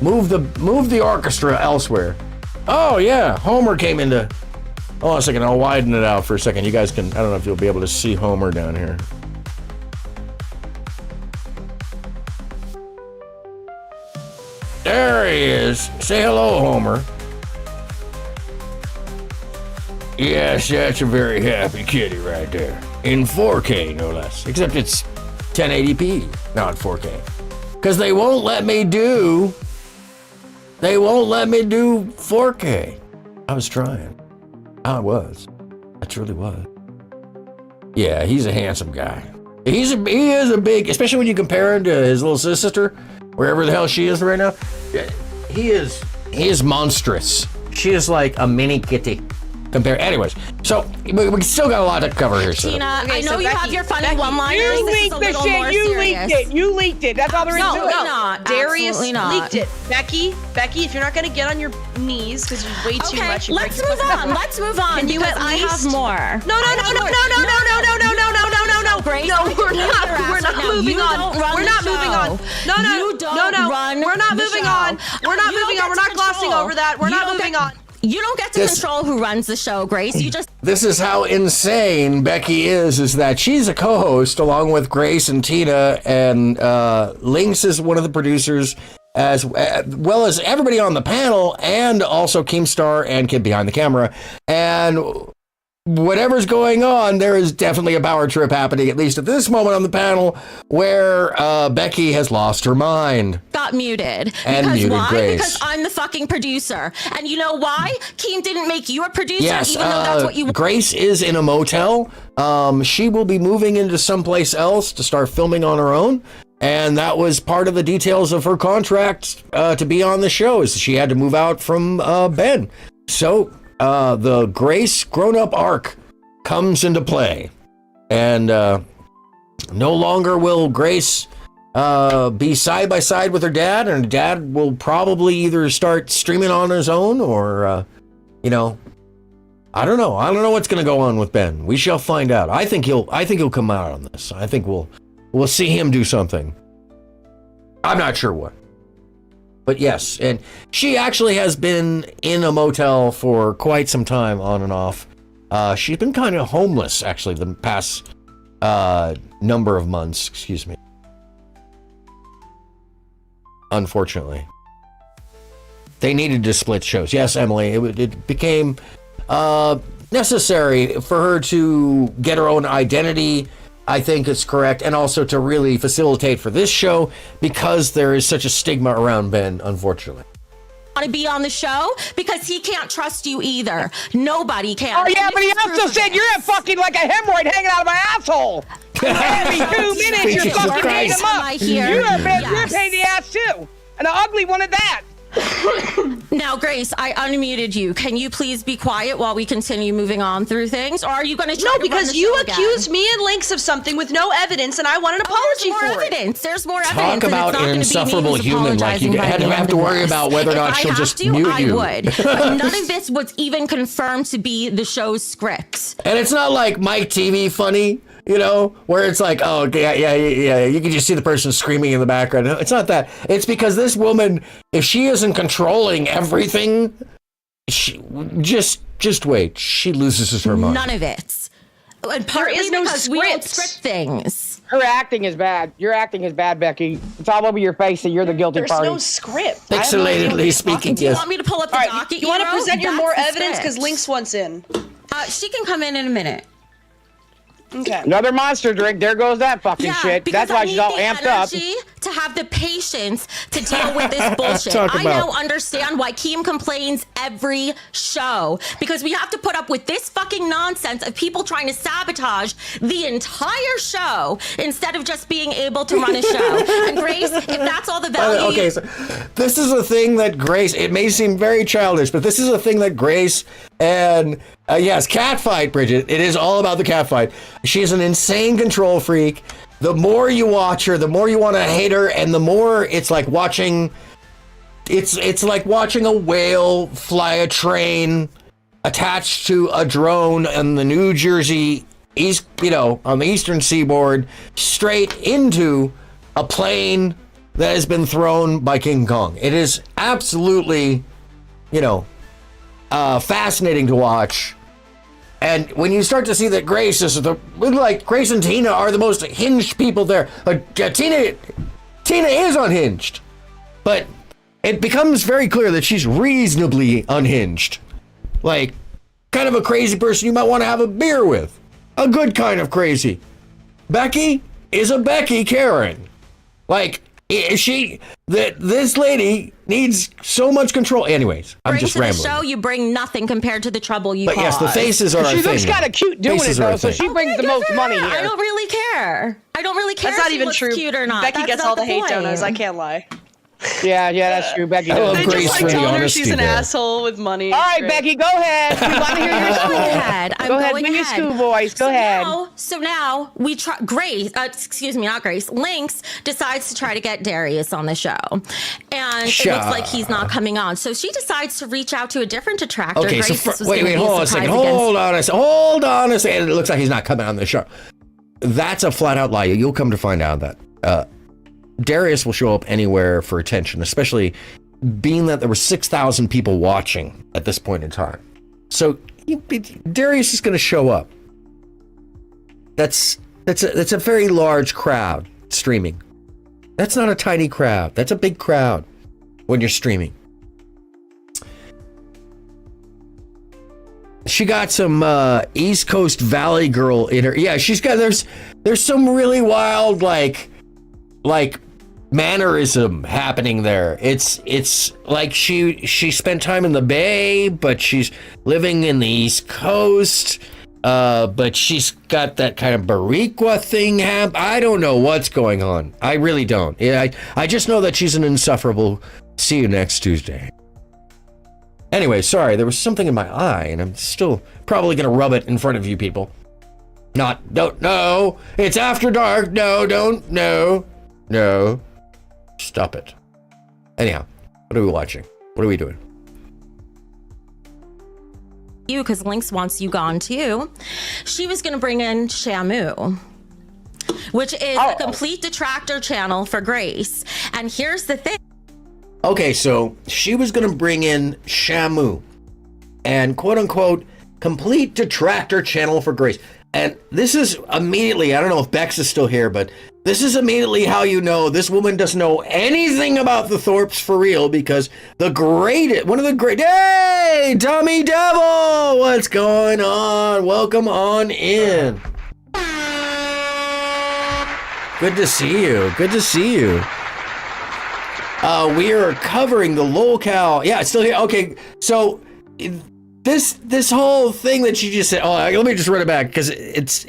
the orchestra elsewhere. Oh yeah, Homer came into. Hold on a second, I'll widen it out for a second. You guys can. I don't know if you'll be able to see Homer down here. There he is. Say hello, Homer. Yes, that's a very happy kitty right there. In 4K, no less. Except it's 1080p, not 4K. Because they won't let me do 4K. I was trying. I was. I truly was. Yeah, he's a handsome guy. He is a big, especially when you compare him to his little sister, wherever the hell she is right now. He is monstrous. She is like a mini kitty. Anyways, so we still got a lot to cover here. Tina, I know you have your funny one-liners. You leaked the shit. You leaked it. That's all there is to it. No, Darius leaked it. Becky, if you're not gonna get on your knees because you way too much. Let's move on. Let's move on because I have more. No. Grace, no, we're not moving on. We're not moving on. No. We're not moving on. We're not moving on. We're not glossing over that. We're not moving on. You don't get to control who runs the show, Grace. You just. This is how insane Becky is that she's a co-host along with Grace and Tina, and Lynx is one of the producers, as well as everybody on the panel, and also Keemstar and Kid Behind the Camera. And whatever's going on, there is definitely a power trip happening, at least at this moment on the panel, where Becky has lost her mind. Got muted. And because muted why? Grace. Because I'm the fucking producer. And you know why? Keem didn't make you a producer, Yes, even though that's what you want. Grace is in a motel. She will be moving into someplace else to start filming on her own. And that was part of the details of her contract to be on the show, is she had to move out from Ben. So the Grace grown-up arc comes into play. And no longer will Grace be side by side with her dad, and her dad will probably either start streaming on his own or, I don't know. I don't know what's going to go on with Ben. We shall find out. I think he'll come out on this. I think we'll see him do something. I'm not sure what. But yes, and she actually has been in a motel for quite some time, on and off. She's been kind of homeless, actually, the past number of months. Excuse me. Unfortunately. They needed to split shows. Yes, Emily, it became necessary for her to get her own identity, I think it's correct, and also to really facilitate for this show, because there is such a stigma around Ben, unfortunately. Want to be on the show because he can't trust you either. Nobody can. Oh yeah, but he also said you're a fucking like a hemorrhoid hanging out of my asshole. Every 2 minutes you're fucking hanging him up. You're a pain in the ass too, and an ugly one at that. Now, Grace, I unmuted you. Can you please be quiet while we continue moving on through things? Or are you going to try to run the you show accused again? me and Lynx of something with no evidence, and I want an apology for it. There's more evidence. Talk about an insufferable human. Like you have to worry about whether or not she'll just mute you. I would. But none of this was even confirmed to be the show's script. And it's not like Mike TV funny, where it's like, oh, yeah, you can just see the person screaming in the background. It's not that. It's because this woman, if she isn't controlling everything, she just wait. She loses her mind. None of it. And partly there is no because we don't script. script things. Her acting is bad. Your acting is bad, Becky. It's all over your face that you're the guilty There's party. no script. Pixelatedly speaking, Do you yes. want me to pull up the docket? You want to Eero? present your That's more the evidence because script. Lynx wants in. She can come in a minute. Okay. Another monster drink. There goes that fucking shit. because That's why I she's need all the amped up. energy to have the patience to deal with this bullshit. Talk I about- now understand why Keem complains every show because we have to put up with this fucking nonsense of people trying to sabotage the entire show instead of just being able to run a show. And Grace, if that's all the value, Okay, so this is a thing that Grace, it may seem very childish, but this is a thing that Grace and, yes, catfight, Bridget. It is all about the catfight. She's an insane control freak. The more you watch her, the more you want to hate her, and the more it's like watching, it's like watching a whale fly a train attached to a drone on the New Jersey east, on the eastern seaboard, straight into a plane that has been thrown by King Kong. It is absolutely, fascinating to watch. And when you start to see that Grace is Grace and Tina are the most hinged people there. Tina is unhinged, but it becomes very clear that she's reasonably unhinged. Like, kind of a crazy person you might want to have a beer with. A good kind of crazy. Becky is a Becky Karen. Like, this lady needs so much control. Anyways, I'm just to the rambling. show, you bring nothing compared to the trouble you But cause. yes, the faces are a She thing. looks kind of cute doing Faces it are a though, so thing. she brings the most money here. I don't really care. I don't really care That's not if she even looks true. cute or not. Becky That's gets not all the hate point. donuts. I can't lie. Yeah, that's true. Becky I love does. They Grace just for like the telling her honesty she's an there. asshole with money. All It's right, great. Becky, go ahead. We want to hear your school. Go ahead. I'm Go ahead, going bring your ahead. school voice. Go ahead. So now we try. Grace, excuse me, not Grace. Lynx decides to try to get Darius on the show, and it looks like he's not coming on. So she decides to reach out to a different detractor. Okay, Grace, so this was wait, gonna be hold on a second. surprise against- Hold on a second. It looks like he's not coming on the show. That's a flat out lie. You'll come to find out that Darius will show up anywhere for attention, especially being that there were 6,000 people watching at this point in time. So Darius is going to show up. That's a very large crowd streaming. That's not a tiny crowd. That's a big crowd when you're streaming. She got some East Coast Valley girl in her. Yeah, she's got there's some really wild like mannerism happening there. It's like she spent time in the Bay, but she's living in the East Coast. But she's got that kind of Boricua thing I don't know what's going on. I really don't. Yeah, I just know that she's an insufferable. See you next Tuesday. Anyway, sorry, there was something in my eye, and I'm still probably gonna rub it in front of you people. No, it's after dark. No. Stop it. Anyhow, what are we watching? What are we doing? You, because Lynx wants you gone too. She was going to bring in Shamu, which is a complete detractor channel for Grace. And here's the thing. Okay, so she was going to bring in Shamu and quote unquote complete detractor channel for Grace. And this is immediately, I don't know if Bex is still here, but this is immediately how you know this woman doesn't know anything about the Thorpes for real, because hey, Dummy Devil, what's going on? Welcome on in. Good to see you. We are covering the Lolcow. Yeah, it's still here. Okay, so this whole thing that you just said. Oh, let me just run it back because it's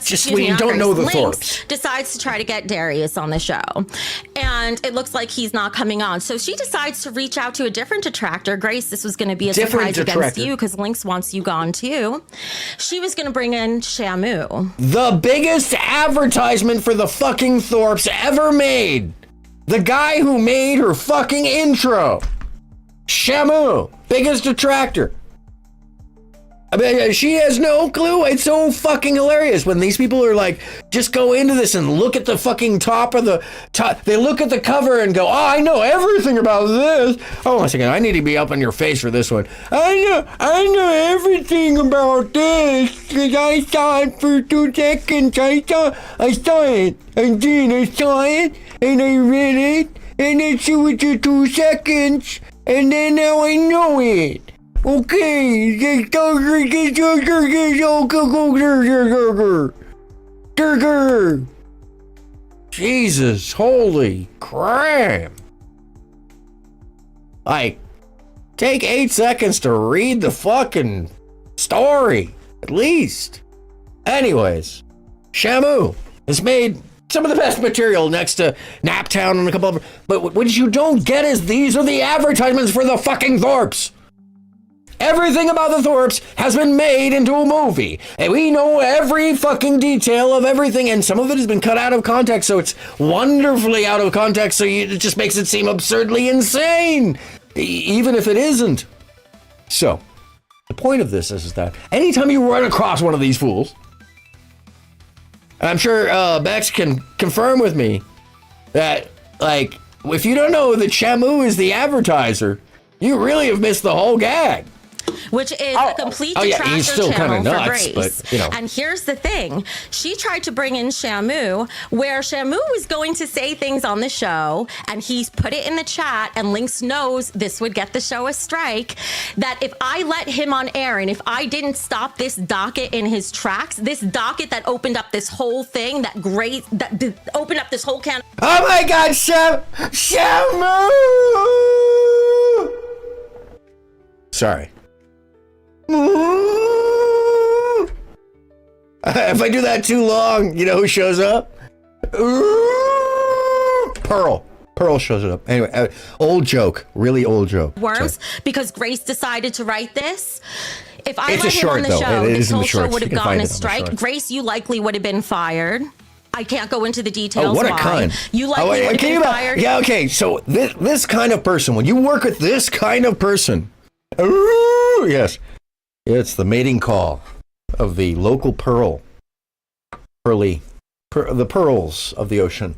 just when you don't know the Thorpes. Decides to try to get Darius on the show, and it looks like he's not coming on. So she decides to reach out to a different detractor. Grace, this was going to be a surprise against you because Lynx wants you gone too. She was going to bring in Shamu, the biggest advertisement for the fucking Thorpes ever made. The guy who made her fucking intro. Shamu, biggest detractor. I mean, she has no clue. It's so fucking hilarious when these people are like, just go into this and look at the fucking top of the top. They look at the cover and go, oh, I know everything about this. Hold on a second. I need to be up in your face for this one. I know everything about this because I saw it for 2 seconds. I saw it. And then I saw it and I read it and I saw it for 2 seconds and then now I know it. Okay, Jesus, holy crap. Like, take 8 seconds to read the fucking story, at least. Anyways, Shamu has made some of the best material next to Naptown and a couple of... But what you don't get is these are the advertisements for the fucking Thorpes. Everything about the Thorpes has been made into a movie. And we know every fucking detail of everything, and some of it has been cut out of context, so it's wonderfully out of context, so it just makes it seem absurdly insane, even if it isn't. So, the point of this is that anytime you run across one of these fools, and I'm sure Bex can confirm with me that, like, if you don't know that Shamu is the advertiser, you really have missed the whole gag. Which is a complete detractor he's still channel nuts, for Grace. But, you know. And here's the thing. She tried to bring in Shamu, where Shamu was going to say things on the show, and he's put it in the chat, and Lynx knows this would get the show a strike, that if I let him on air, and if I didn't stop this docket in his tracks, this docket that opened up this whole thing, that opened up this whole can. Oh my God, Shamu! Sorry. If I do that too long, you know who shows up? Pearl. Pearl shows up. Anyway, old joke. Really old joke. Worms, because Grace decided to write this. If I It's let a him short, on the though. show, It this is in whole the show shorts. would You have can find gone a it on the strike. shorts. Grace, you likely would have been fired. I can't go into the details. Oh, what a why. cunt. You likely would have been fired. Yeah, okay. So this kind of person, when you work with this kind of person, yes, it's the mating call of the local pearl. The pearls of the ocean.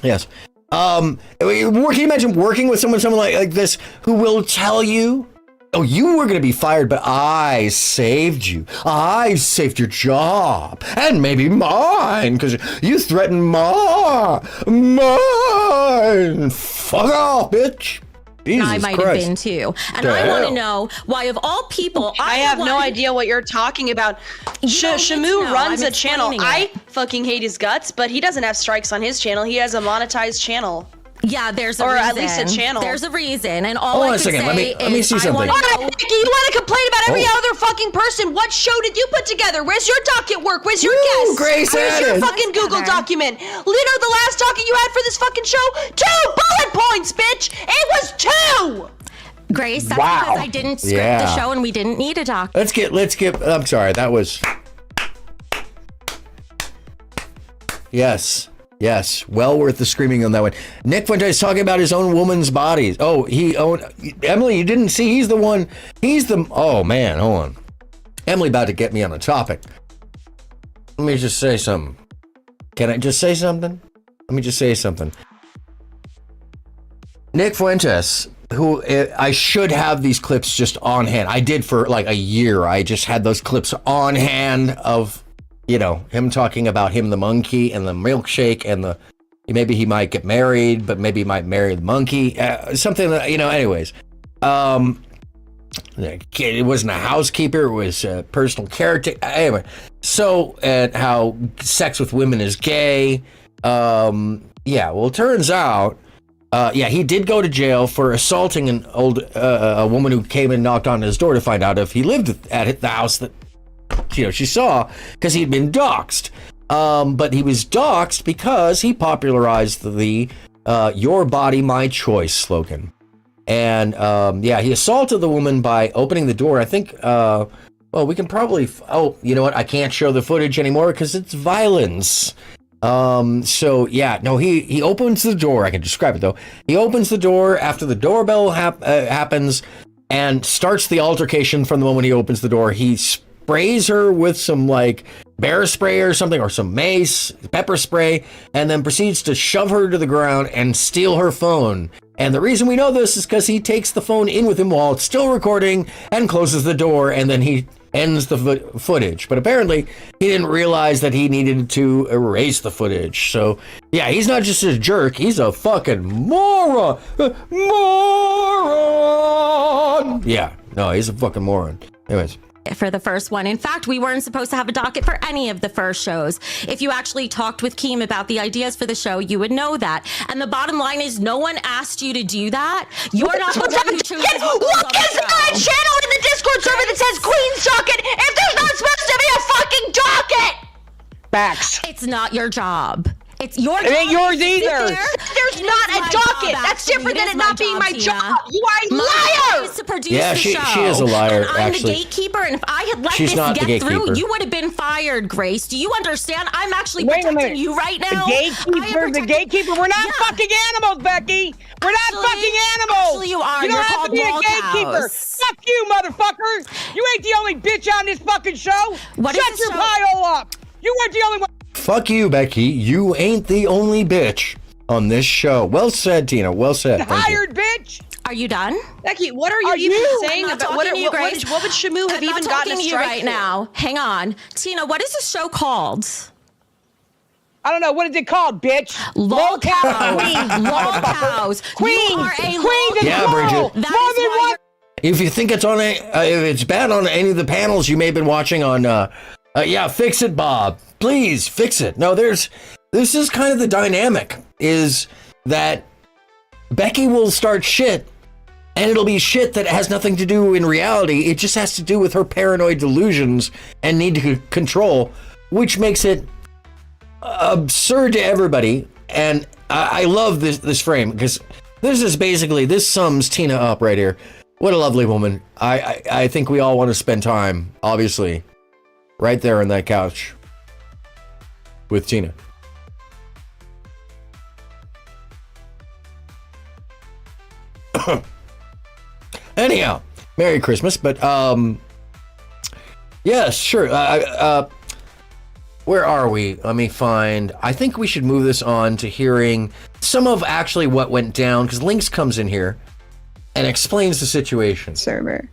Yes. Can you imagine working with someone like this who will tell you, oh, you were going to be fired, but I saved you. I saved your job. And maybe mine, because you threatened mine. Fuck off, bitch. Jesus I might Christ. have been too. And The I want to hell? know why, of all people, I have no idea what you're talking about. Shamu runs a channel. I fucking hate his guts, but he doesn't have strikes on his channel. He has a monetized channel. Yeah, there's a or reason. at least a channel. There's a reason, and all Hold on I a can second. say Let me see is I something. want to know. Nikki, you want to complain about every Oh. other fucking person. What show did you put together? Where's your docket work? Where's your guest? Grace Where's your Addis. fucking Google document? You know the last docket you had for this fucking show? 2 bullet points, bitch! It was 2! Grace, that's Wow. because I didn't script Yeah. the show and we didn't need a doc. Let's get, I'm sorry, that was, yes, well worth the screaming on that one. Nick Fuentes talking about his own woman's bodies. Oh, Emily, you didn't see, oh man, hold on. Emily about to get me on a topic. Let me just say something. Can I just say something? Let me just say something. Nick Fuentes, who I should have these clips just on hand. I did for like a year. I just had those clips on hand of, him talking about him, the monkey, and the milkshake, and maybe he might get married, but maybe he might marry the monkey. Something that, anyways. It wasn't a housekeeper. It was a personal character. Anyway, so, and how sex with women is gay. It turns out, he did go to jail for assaulting a woman who came and knocked on his door to find out if he lived at the house that, she saw, because he'd been doxxed. But he was doxxed because he popularized the "Your Body, My Choice" slogan. And he assaulted the woman by opening the door. I think, we can probably, you know what? I can't show the footage anymore because it's violence. He opens the door. I can describe it though. He opens the door after the doorbell happens, and starts the altercation from the moment he opens the door. He sprays her with some like bear spray or something, or some mace, pepper spray, and then proceeds to shove her to the ground and steal her phone. And the reason we know this is because he takes the phone in with him while it's still recording and closes the door, and then he ends the footage. But apparently he didn't realize that he needed to erase the footage. So yeah, he's not just a jerk, he's a fucking moron. Moron. Yeah, no, he's a fucking moron. Anyways. For the first one. In fact, we weren't supposed to have a docket for any of the first shows. If you actually talked with Keem about the ideas for the show, you would know that. And the bottom line is no one asked you to do that. You're not the one who chooses what goes on the What is show. that channel in the Discord server that says Queen's docket if there's not supposed to be a fucking docket? Facts. It's not your job. It's your job. It ain't yours either. There's not a docket. That's different than it not being my job. You are a liar. To produce Yeah, the she show. is a liar, And I'm actually. the gatekeeper, and if I had let She's this not the get through, gatekeeper. you would have been fired, Grace. Do you understand? I'm actually Wait a protecting minute. you right now. The gatekeeper. We're not fucking animals, Becky. We're not fucking animals. Actually, you are. You don't You're have called to be a gatekeeper. Lolcows. Fuck you, motherfucker. You ain't the only bitch on this fucking show. What is Shut this your show? pile up. You weren't the only one. Fuck you, Becky. You ain't the only bitch on this show. Well said, Tina. Well said. Thank you. Hired bitch. Are you done? Becky, what are you Are even you? saying I'm not about what talking to you, would Grace. Shamu have I'm even not gotten talking a to you strike right for? now. Hang on. Tina, what is the show called? I don't know. What is it called, bitch? Lolcows. Lolcows. Queen. You are a Queen is Yeah, plural. Bridget. That More is than why one. If you think it's on if it's bad on any of the panels you may have been watching on, yeah, fix it, Bob. Please fix it. No, this is kind of the dynamic, is that Becky will start shit, and it'll be shit that has nothing to do in reality. It just has to do with her paranoid delusions and need to control, which makes it absurd to everybody. And I love this frame, because this sums Tina up right here. What a lovely woman. I think we all want to spend time, obviously, right there on that couch with Tina. Anyhow, Merry Christmas. But yes, sure. Where are we? Let me find. I think we should move this on to hearing some of actually what went down, because Lynx comes in here and explains the situation. Server.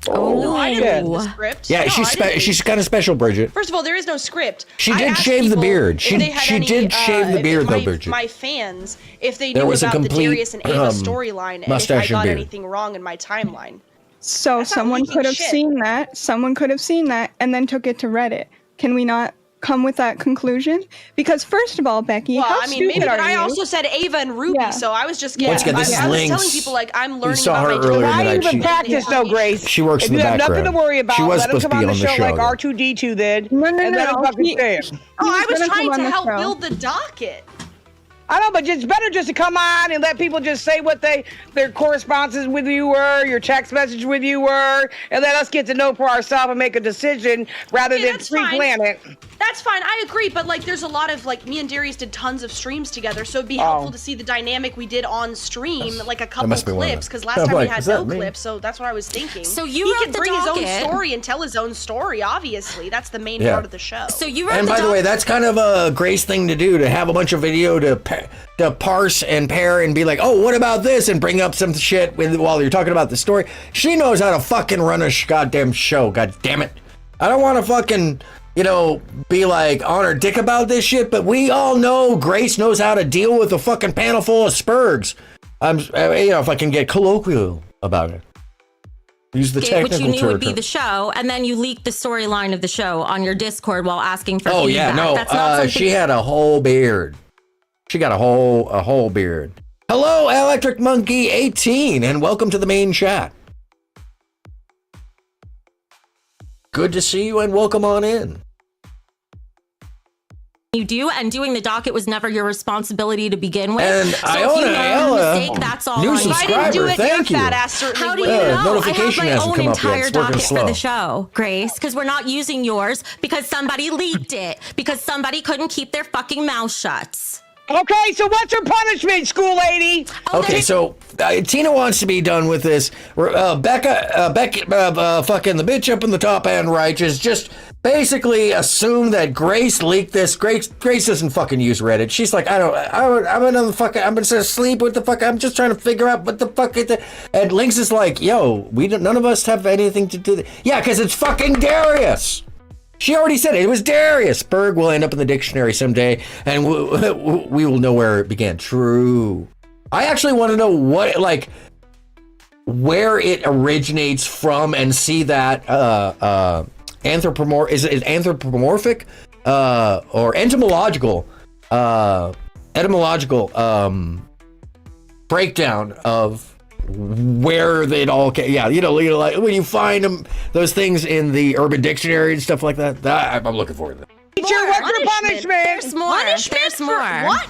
Oh, No, I didn't read the script. Yeah, No, I didn't. she's kind of special, Bridget. First of all, there is no script. She I did asked shave the people beard. if She they had did shave the beard, though, my, Bridget. My fans, if they There knew was a about the complete, Darius and Ava storyline, and if I mustache and got beard. anything wrong in my timeline. So That's not someone leaking could have shit. seen that. Someone could have seen that and then took it to Reddit. Can we not come with that conclusion? Because first of all, Becky, Well, how I mean, stupid maybe, but are I you? also said Ava and Ruby, Yeah. so I was just getting. Once again, this is I was Lynx. telling people like I'm learning saw about her my earlier Why tonight. even She- practice though, Grace? She works if in the you have background. nothing to worry about, She was let him supposed to come be on on the the show show, like though. R2D2 did. No, and let him fucking he- say it. Oh, I was gonna trying come to on the help show. build the docket. I know, but it's better just to come on and let people just say what their correspondences with you were, your text message with you were, and let us get to know for ourselves and make a decision rather Yeah, than that's fine. pre-plan it. That's fine. I agree, but like, there's a lot of like, me and Darius did tons of streams together, so it'd be helpful to see the dynamic we did on stream, like a couple must be one of clips, them. because last I'm time we like, had is that no me? clips, so that's what I was thinking. So you he wrote can the bring his docket. own story and tell his own story. Obviously, that's the main Yeah. part of the show. So you wrote And the by the way, doc- that's kind of a Grace thing to do, to have a bunch of video to parse and pair and be like, oh, what about this? And bring up some shit while you're talking about the story. She knows how to fucking run a goddamn show, god damn it. I don't want to fucking, be like on her dick about this shit, but we all know Grace knows how to deal with a fucking panel full of spurgs. If I can get colloquial about it. Use the which technical you knew would be term. the show, and then you leaked the storyline of the show on your Discord while asking for Oh feedback. yeah, no. That's not something. She had a whole beard. She got a whole beard. Hello, Electric Monkey 18, and welcome to the main chat. Good to see you, and welcome on in. You do, and doing the docket was never your responsibility to begin with. And so Iona if you made a Ayala, mistake, that's all new on you. subscriber, If I didn't do it, thank your you. fat ass certainly How do would. you know? notification I have hasn't my come own up yet. entire It's working docket slow. for the show, Grace, because we're not using yours because somebody leaked it, because somebody couldn't keep their fucking mouth shut. Okay, so what's her punishment, school lady? Okay, so Tina wants to be done with this. Becky, fucking the bitch up in the top and right, just basically assume that Grace leaked this. Grace doesn't fucking use Reddit. She's like, I'm gonna sleep. What the fuck? I'm just trying to figure out what the fuck. And Lynx is like, yo, none of us have anything to do. Yeah, because it's fucking Darius. She already said it. It was Darius. Berg will end up in the dictionary someday, and we will know where it began. True. I actually want to know where it originates from and see that is it anthropomorphic or etymological breakdown of where it all came. Yeah, like when you find those things in the Urban Dictionary and stuff like that. I'm looking forward to that. Teacher, what's your punishment? There's more. Punishment There's for more. what?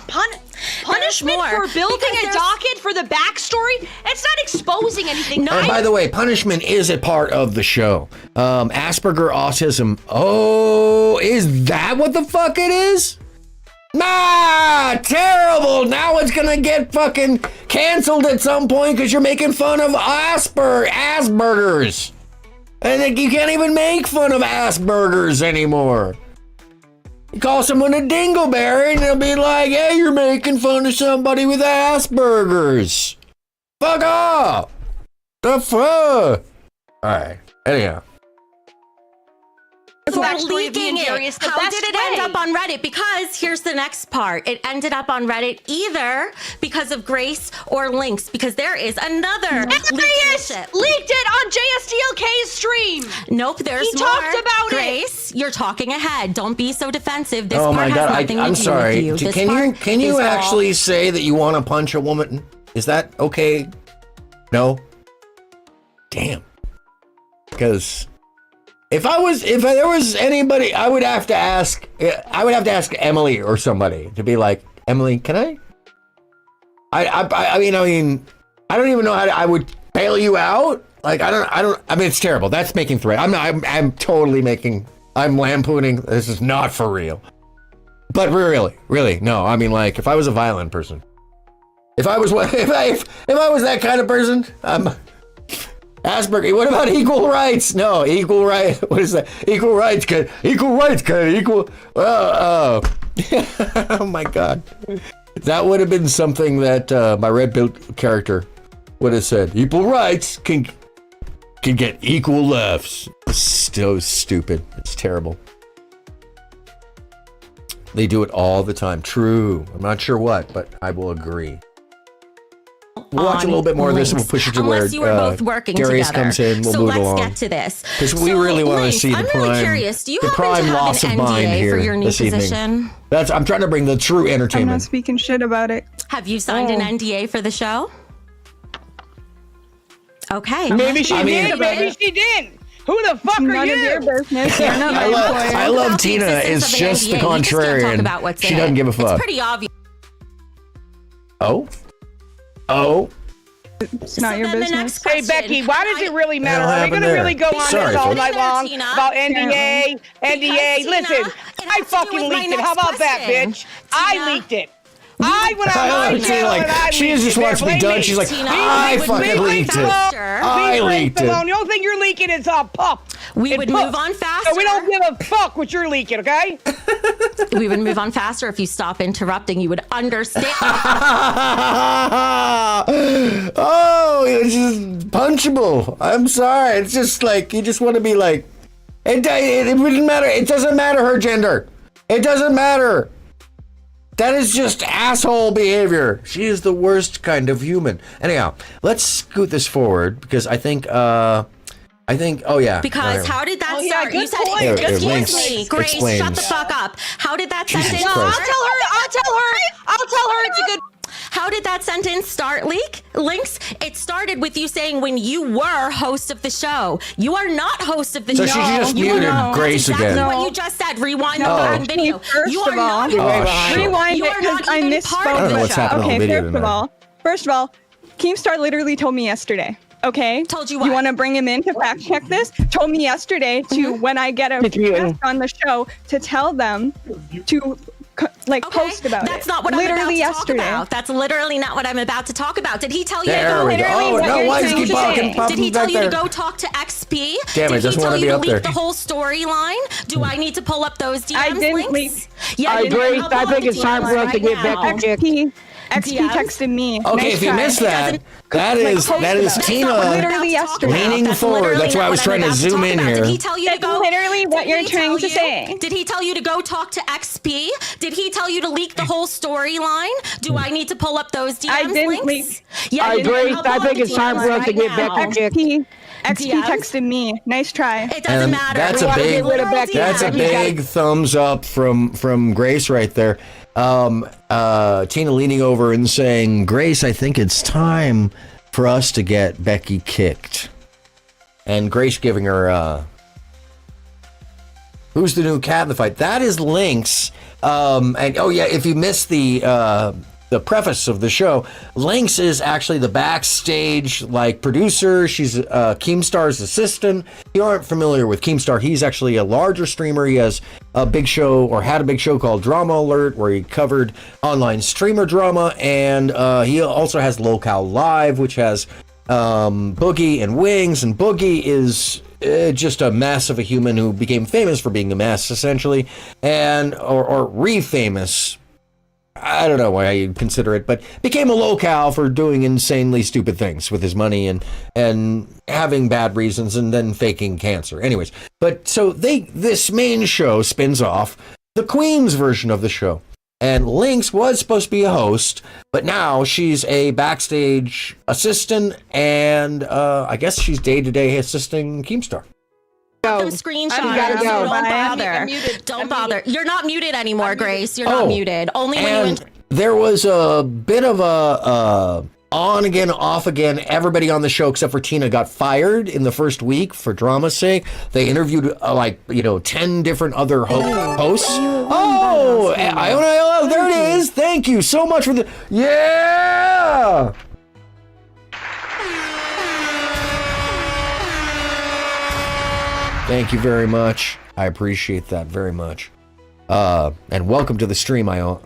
Punishment for building a docket for the backstory? It's not exposing anything. And by the way, punishment is a part of the show. Asperger autism. Oh, is that what the fuck it is? Nah, terrible. Now it's gonna get fucking canceled at some point because you're making fun of Aspergers. And you can't even make fun of Aspergers anymore. You call someone a dingleberry and they'll be like, hey, you're making fun of somebody with Aspergers. Fuck off. The fuck? Alright, anyhow. For leaking it. How did it end up on Reddit? Because here's the next part. It ended up on Reddit either because of Grace or Lynx, because there is another Darius leaked it on JSDLK's stream. Nope, there's he more. Talked about Grace, you're talking ahead. Don't be so defensive. This oh part my God, has nothing I'm to do sorry. with you. Can you actually say that you want to punch a woman? Is that okay? No? Damn. Because if there was anybody, I would have to ask Emily or somebody to be like, Emily, can I mean, I don't even know how I would bail you out. Like, I mean, it's terrible. That's making threat. I'm totally I'm lampooning. This is not for real. But really, no. I mean, like, if I was a violent person, if I was that kind of person, Asperger. What about equal rights? No, equal right. What is that? Equal rights. Equal. Oh my God. That would have been something that my red pill character would have said. Equal rights can get equal lefts. So stupid. It's terrible. They do it all the time. True. I'm not sure what, but I will agree. We'll watch a little bit more of this and we'll push it to where you were both working Darius together. comes in. We'll so move let's along. get to this. Because we really want to see the prime. I'm really curious. Do you the happen prime to have loss an of mind NDA here for your new this position? Evening. I'm trying to bring the true I'm entertainment. not speaking shit about it. Have you signed an NDA for the show? Okay. Maybe she did. Maybe she didn't. Who the fuck are you? None of your business. You're not I love Tina. It's just the contrarian. She doesn't give a fuck. It's pretty obvious. Oh. It's not your business. Hey, Becky, why does it really matter? Are we going to there? really go on Sorry, this all folks. night long Tina. about NDA? NDA. Listen, I fucking leaked it. How about that, bitch? I leaked it. I went on my channel and I she leaked just it. wants to be done. She's like, I fucking leaked it. I leaked it. The only thing you're leaking is a pup. We would move on faster. So we don't give a fuck what you're leaking, okay? We would move on faster if you stop interrupting. You would understand. Oh, it's just punchable. I'm sorry. It's just like, you just want to be like, it wouldn't matter. It doesn't matter her gender. It doesn't matter. That is just asshole behavior. She is the worst kind of human. Anyhow, let's scoot this forward because I think, oh yeah. Because how did that start? Good You said, point. excuse me, Grace, explains. shut the fuck up. How did that Jesus sentence Christ. I'll tell her it's a good. How did that sentence start, Lynx? It started with you saying when you were host of the show. You are not host of the show. So she just muted Grace That's again. exactly what you just said. Rewind the fucking video. First You are of all, not rewind You it are because not I even part misspoke. of I don't know the what's show. happening on the video First of all, Keemstar literally told me yesterday. Okay. Told you what? You want to bring him in to fact check this? Told me yesterday to when I get a guest on the show to tell them to post about That's it. not what literally I'm about to yesterday. talk about. That's literally not what I'm about to talk about. Did he tell you There to go we go. Oh, no, why does he keep popping Did he tell back you to there? go talk to XP? Damn it, Did he doesn't tell wanna you be to up leak there. the whole storyline? Do I need to pull up those DMs I didn't links? leak. Yeah, I you did. agree. I'll pull I up think the it's time for us DMs to get right now. Becky kicked. XP texted me. Okay, Nice if you try. missed that, that is post about it. Tina Literally yesterday. leaning That's forward. literally That's why I not was what trying I'm to about zoom talk in about. here. Did he tell you to That's go? literally what Did you're he trying tell to you? say. Did he tell you to go talk to XP? Did he tell you to leak the whole storyline? Do I need to pull up those DMs I didn't links? leak. Yeah, I you did. agree. I'll pull I up think the it's time DMs for us to right get now. Becky kicked. XP DMs? texted me. Nice try. It doesn't And matter. that's We a wanna big, get rid of Becky. that's a big thumbs up from Grace right there. Tina leaning over and saying, Grace, I think it's time for us to get Becky kicked. And Grace giving her, who's the new cat in the fight? That is Lynx. And oh yeah, if you missed the preface of the show, Lynx is actually the backstage producer. She's Keemstar's assistant. If you aren't familiar with Keemstar, he's actually a larger streamer. He has a big show, or had a big show called Drama Alert, where he covered online streamer drama, and he also has Lolcows Live, which has Boogie and Wings, and Boogie is just a mess of a human who became famous for being a mess, essentially, and or re-famous. I don't know why you'd consider it, but became a lolcow for doing insanely stupid things with his money and having bad reasons and then faking cancer. Anyways, but so this main show spins off the Queen's version of the show. And Lynx was supposed to be a host, but now she's a backstage assistant, and I guess she's day-to-day assisting Keemstar. Them screenshots. gotta go. Don't I'm bother. muted. Don't I'm bother. muted. You're not muted anymore, Grace. You're not muted. Only when you. And there was a bit of a on again, off again. Everybody on the show except for Tina got fired in the first week for drama's sake. They interviewed 10 different other hosts. Oh, Iona, there it is. Thank you so much for the yeah. Thank you very much. I appreciate that very much. And welcome to the stream, Iona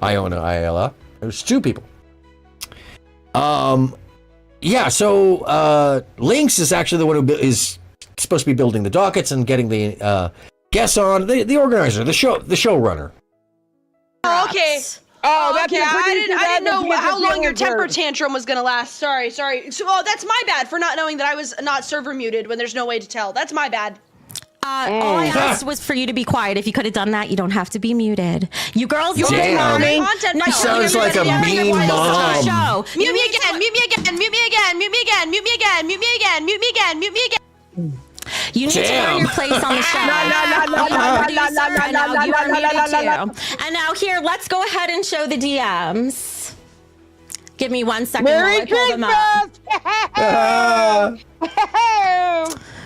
Ayala. There's two people. Yeah, so Lynx is actually the one who is supposed to be building the dockets and getting the guests on, the organizer, the showrunner. Oh, okay. Oh, that's okay. your I producer, didn't know that's how your long your temper manager. tantrum was gonna last. Sorry. So, that's my bad for not knowing that I was not server muted when there's no way to tell. That's my bad. All I asked was for you to be quiet. If you could have done that, you don't have to be muted. You girls You love Damn. mommy. Content Sounds like a mean mom. Show. Mute me again. Mute me again. Mute me again. Mute me again. Mute me again. Mute me again. Mute me again. Mute me again. You need to Damn. earn your place on the show. And now here, let's go ahead and show the DMs. Give me 1 second while I pull them up.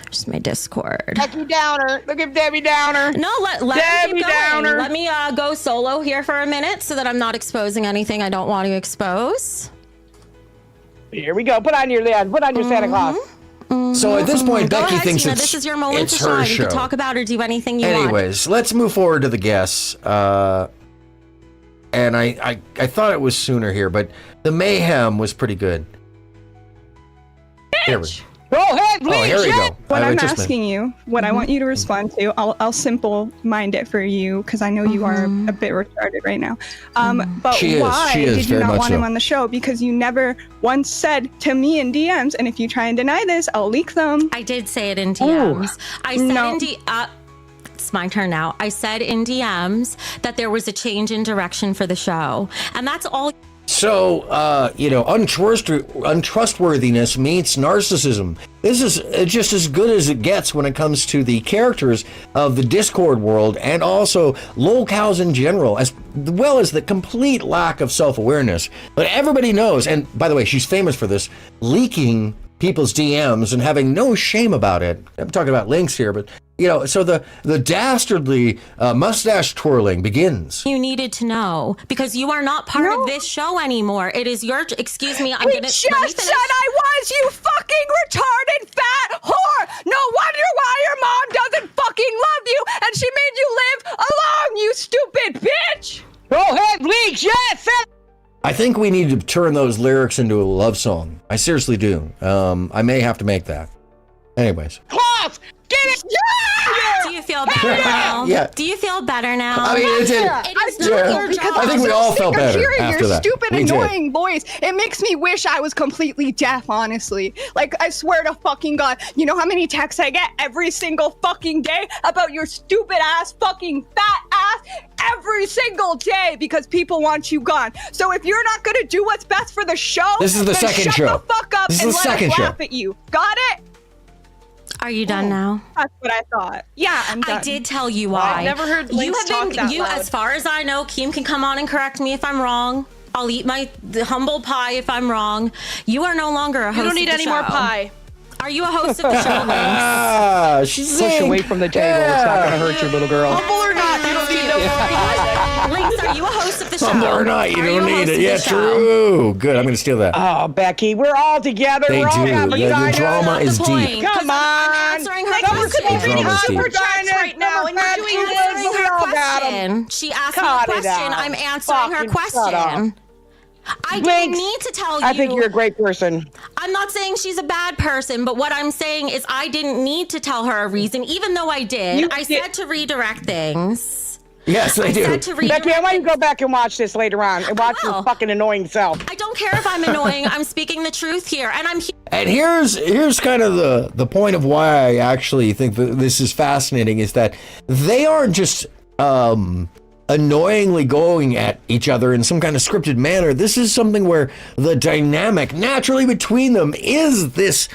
Just my Discord. Debbie Downer. Look at Debbie Downer. No, let me Debbie keep going. Downer. Let me go solo here for a minute so that I'm not exposing anything I don't want to expose. Here we go. Put on your Santa Claus. So at this point, Go Becky ahead, thinks Tina. it's This is your moment it's to her shine. show. You can talk about or do anything you want. Anyways, let's move forward to the guests. And I thought it was sooner here, but the mayhem was pretty good. Here we Go ahead, Oh, here we go. What I I'm just asking you, what I want you to respond to, I'll simple mind it for you because I know you are a bit retarded right now. But She is. why She is did you very not much want him so. on the show? Because you never once said to me in DMs, and if you try and deny this, I'll leak them. I did say it in DMs. I said No. in it's my turn now. I said in DMs that there was a change in direction for the show. And that's all. So, untrustworthiness meets narcissism. This is just as good as it gets when it comes to the characters of the Discord world and also Lolcows in general, as well as the complete lack of self-awareness. But everybody knows, and by the way, she's famous for this, leaking people's DMs and having no shame about it. I'm talking about Lynx here, but so the dastardly mustache twirling begins. You needed to know because you are not part of this show anymore. It is your. Excuse me. I'm He gonna. just let me said finish. I was, you fucking retarded fat whore! No wonder why your mom doesn't fucking love you and she made you live alone, you stupid bitch! I think we need to turn those lyrics into a love song. I seriously do. I may have to make that. Anyways. Claws! Get it! Yeah! Do you feel better now? Yeah. Do you feel better now? I mean, it is not your job. I think we all felt better hearing after your that. stupid, We did. annoying voice. It makes me wish I was completely deaf, honestly. Like, I swear to fucking God, you know how many texts I get every single fucking day about your stupid ass, fucking fat ass, every single day because people want you gone. So if you're not gonna do what's best for the show, This is the then second shut show. the fuck up This is and the let second us show. laugh at you. Got it? Are you done now? That's what I thought. Yeah, I'm done. I did tell you why. I've never heard you Lynx talk that you, loud. as far as I know, Keem can come on and correct me if I'm wrong. I'll eat the humble pie if I'm wrong. You are no longer a host. You don't need of the any more show. pie. Are you a host of the show, Lynx? Ah, she's Push away from the table. It's not gonna hurt your little girl. Humble or not, you don't need no more pie. Lynx, are you a host of the show? Humble or not, you Are don't a need host it. of Yeah, the show? true. Good, I'm going to steal that. Oh, Becky, we're all together. They we're all do. having The dinner. drama is deep. Come on. I'm answering her Someone could be question. reading Drama's deep. super giants right now, and you're doing this. Answering We her all got 'em. question. She asked me Cut a it question. out. I'm answering her Fucking shut up. question. I didn't Lynx, need to tell you. I think you're a great person. I'm not saying she's a bad person, but what I'm saying is I didn't need to tell her a reason, even though I did. I said to redirect things. Yes, I do. Said to redirect Becky, I want you to go back and watch this later on and watch your will. fucking annoying self. I don't care if I'm annoying. I'm speaking the truth here, and I'm. And here's kind of the point of why I actually think that this is fascinating is that they aren't just annoyingly going at each other in some kind of scripted manner. This is something where the dynamic naturally between them is this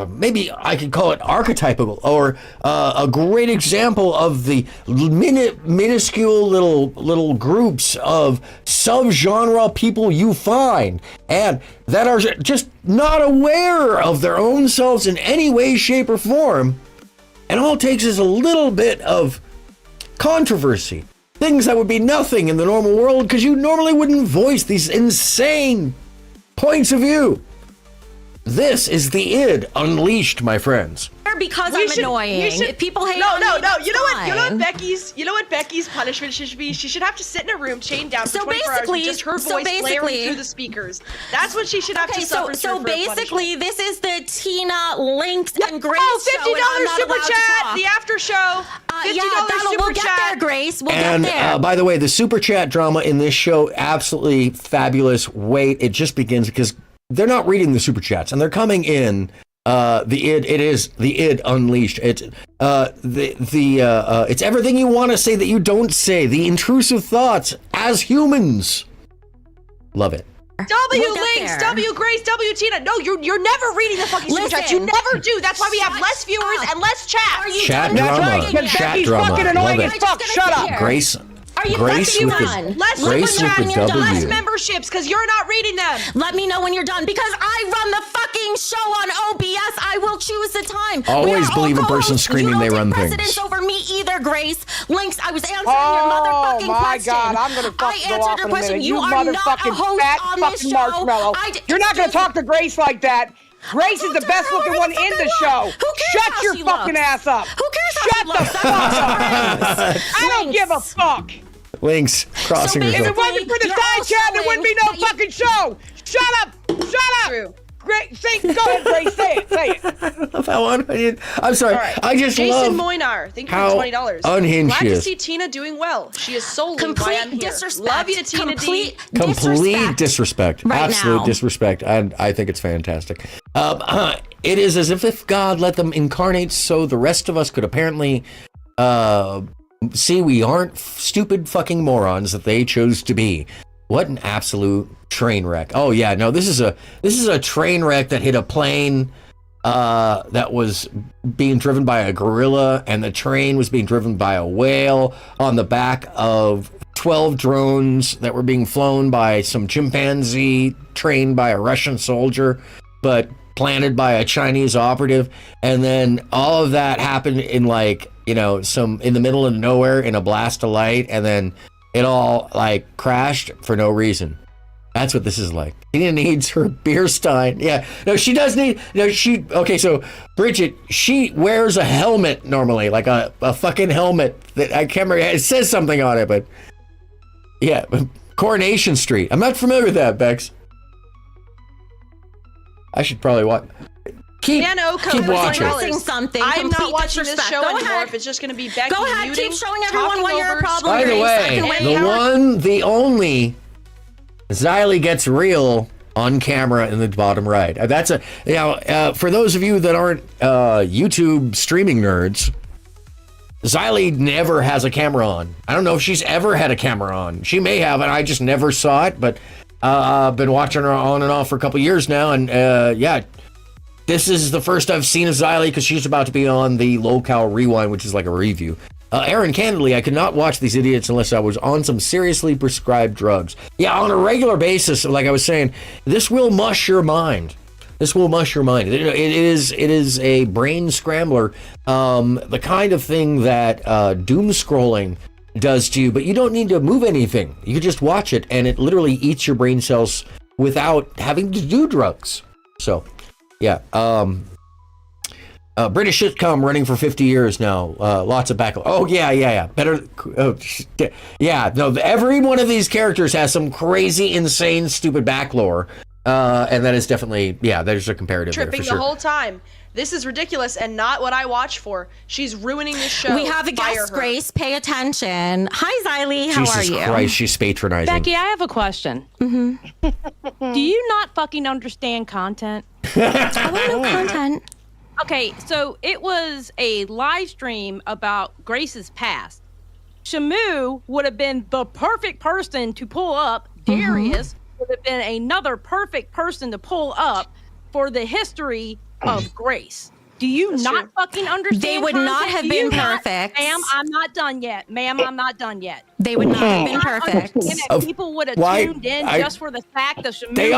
maybe I could call it archetypal, or a great example of the minuscule little groups of subgenre people you find and that are just not aware of their own selves in any way, shape, or form. And all it takes is a little bit of controversy. Things that would be nothing in the normal world because you normally wouldn't voice these insane points of view. This is the id unleashed, my friends. Because I'm annoying. If people hate No. on me, You know what? You know fine. what Becky's punishment should be? She should have to sit in a room, chained down for So 24 hours with just her voice blaring basically- through the speakers. That's what she should have to suffer so through for a basically, punishment. this is the Tina, Lynx, and Grace Oh, show, and I'm $50 not super allowed to chat, talk. the after show. $50 super we'll get chat. there, Grace. We'll And get there. by the way, the super chat drama in this show, absolutely fabulous. Wait, it just begins because they're not reading the super chats and they're coming in. It is the id unleashed. It's it's everything you want to say that you don't say. The intrusive thoughts as humans. Love it. W We'll get Links, there. W Grace, W Tina. No, you're never reading the fucking super chats. You Listen. never do. That's why we have less viewers and less chat. Are you Chat done drama. talking yet? Because Chat Becky's drama. fucking Love annoying it. as fuck. Shut up. Grace. Are you Grace fucking with the done? Less Grace super with chat, the less W. memberships, because you're not reading them. Let me know when you're done because I run the fucking show on OBS. I will choose the time. Always We are believe all a person co-hosts. screaming You they don't run take precedence things. over me either, Grace. Lynx, I was answering your motherfucking my question. God, I'm gonna I fucking go answered off your in a question. minute. You are not a motherfucking host fat on this fucking show. marshmallow. You're not gonna talk to Grace like that. Grace is the best looking one in the show. Shut your fucking ass up. Who cares how Shut she the looks? fuck up. I don't give a fuck. Lynx crossing If it herself. wasn't for the You're side all chat, there wouldn't be no showing that fucking show. Shut up. Shut up. True. Great. Say, go ahead, Grace. Say it. Say it. I'm sorry. All right. I just Jason love Moynar, thank you how for $20. unhinged Glad she to is. see Tina doing well. She is solely why Complete I'm here. disrespect. Love you, Tina Complete D. complete disrespect, Right absolute now. disrespect, and I think it's fantastic. It is as if God let them incarnate so the rest of us could apparently see we aren't stupid fucking morons that they chose to be. What an absolute train wreck. Oh yeah, no, this is a train wreck that hit a plane that was being driven by a gorilla, and the train was being driven by a whale on the back of 12 drones that were being flown by some chimpanzee trained by a Russian soldier, but planted by a Chinese operative. And then all of that happened in in the middle of nowhere in a blast of light, and then it all crashed for no reason. That's what this is like. Tina needs her beer stein. Yeah, no, she does need. No, okay, so Bridget, she wears a helmet normally, like a fucking helmet that I can't remember. It says something on it, but yeah, Coronation Street. I'm not familiar with that, Bex. I should probably watch. Keep watching. Something. I'm not Complete watching this disrespect. show Go anymore ahead. if it's just going to be Becky Go ahead, muting, keep showing everyone why you're a problem. By the way, the one, the only, Xylee gets real on camera in the bottom right. That's for those of you that aren't YouTube streaming nerds, Xylee never has a camera on. I don't know if she's ever had a camera on. She may have, and I just never saw it, but I've been watching her on and off for a couple years now, and yeah, this is the first I've seen of Xylee because she's about to be on the Lolcow Rewind, which is like a review. Aaron, candidly, I could not watch these idiots unless I was on some seriously prescribed drugs. Yeah, on a regular basis, like I was saying, this will mush your mind. This will mush your mind. It is a brain scrambler, the kind of thing that doom scrolling does to you, but you don't need to move anything. You can just watch it, and it literally eats your brain cells without having to do drugs. So, yeah. British sitcom running for 50 years now. Lots of backlog. Oh, yeah. Better. Oh, yeah. No, every one of these characters has some crazy, insane, stupid backlore. And that is definitely, there's a comparative tripping there for sure. the whole time. This is ridiculous and not what I watch for. She's ruining the show. We have a guest, Grace. Pay attention. Hi, Xylee. How are you? Jesus Christ, she's patronizing. Becky, I have a question. Mm-hmm. Do you not fucking understand content? I want to know content. Okay, so it was a live stream about Grace's past. Shamu would have been the perfect person to pull up. Darius would have been another perfect person to pull up for the history of Grace. Do you not fucking understand? They would not have been perfect. Ma'am, I'm not done yet. Ma'am, I'm not done yet. They would not have been perfect. People would have tuned in just for the fact that Shamu They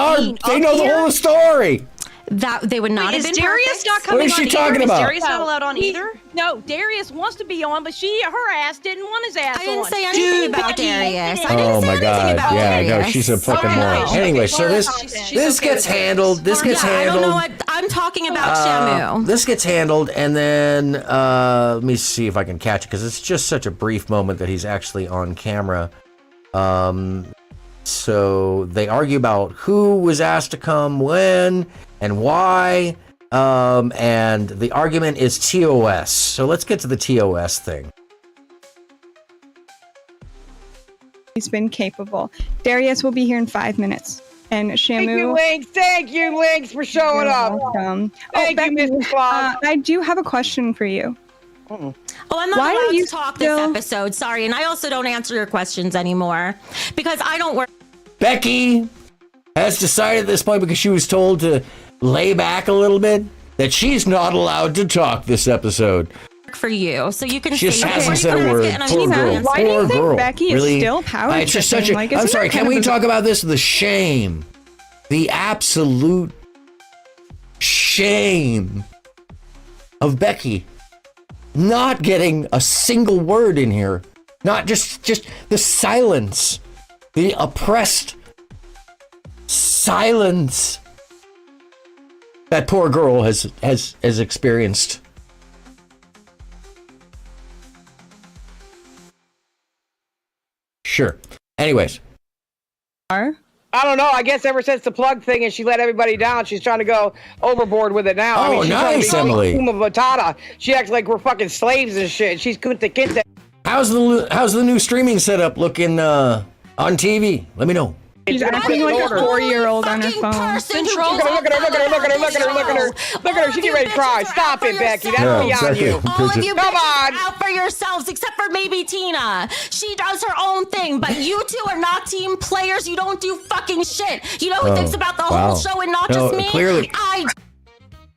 know the here. whole story. That they would not have been Darius perfect. not coming What is she on talking either? about? Is Darius not allowed on either? No, Darius wants to be on, but her ass didn't want his ass on. I didn't say anything about Darius. I didn't Oh say my anything God! about Yeah, no, Darius. she's a fucking moron. Anyway, so this gets handled. This gets I handled. don't know what I'm talking about. Shamu. This gets handled, and then let me see if I can catch it because it's just such a brief moment that he's actually on camera. So they argue about who was asked to come when and why, and the argument is TOS. So let's get to the TOS thing. He's been capable. Darius will be here in 5 minutes. And Shamu. Thank you, Lynx, for showing up. Welcome. Thank you, Mrs. Claus. I do have a question for you. Oh, I'm not allowed to talk this episode. Sorry, and I also don't answer your questions anymore because I don't work. Becky has decided at this point, because she was told to lay back a little bit, that she's not allowed to talk this episode. For you, so you can. She just say hasn't said a word. Poor girl. Why do you Poor think girl. Becky is still power It's just such a. tripping? Like, I'm isn't sorry. that Can kind we of talk about this? The shame, the absolute shame of Becky not getting a single word in here. Not just the silence, the oppressed silence that poor girl has experienced. Sure. Anyways. I don't know. I guess ever since the plug thing and she let everybody down, she's trying to go overboard with it now. Oh, she's nice, trying to be Emily. Kuma Matata. She acts like we're fucking slaves and shit. She's Kunta Kinte. How's the new streaming setup looking on TV? Let me know. She's acting like a 4-year-old on her phone. Look at her. She get ready to cry. Stop it, Becky. That's beyond exactly. you. All of you Come bitches on. are out for yourselves, except for maybe Tina. She does her own thing, but you two are not team players. You don't do fucking shit. You know who thinks about the whole show and not just me?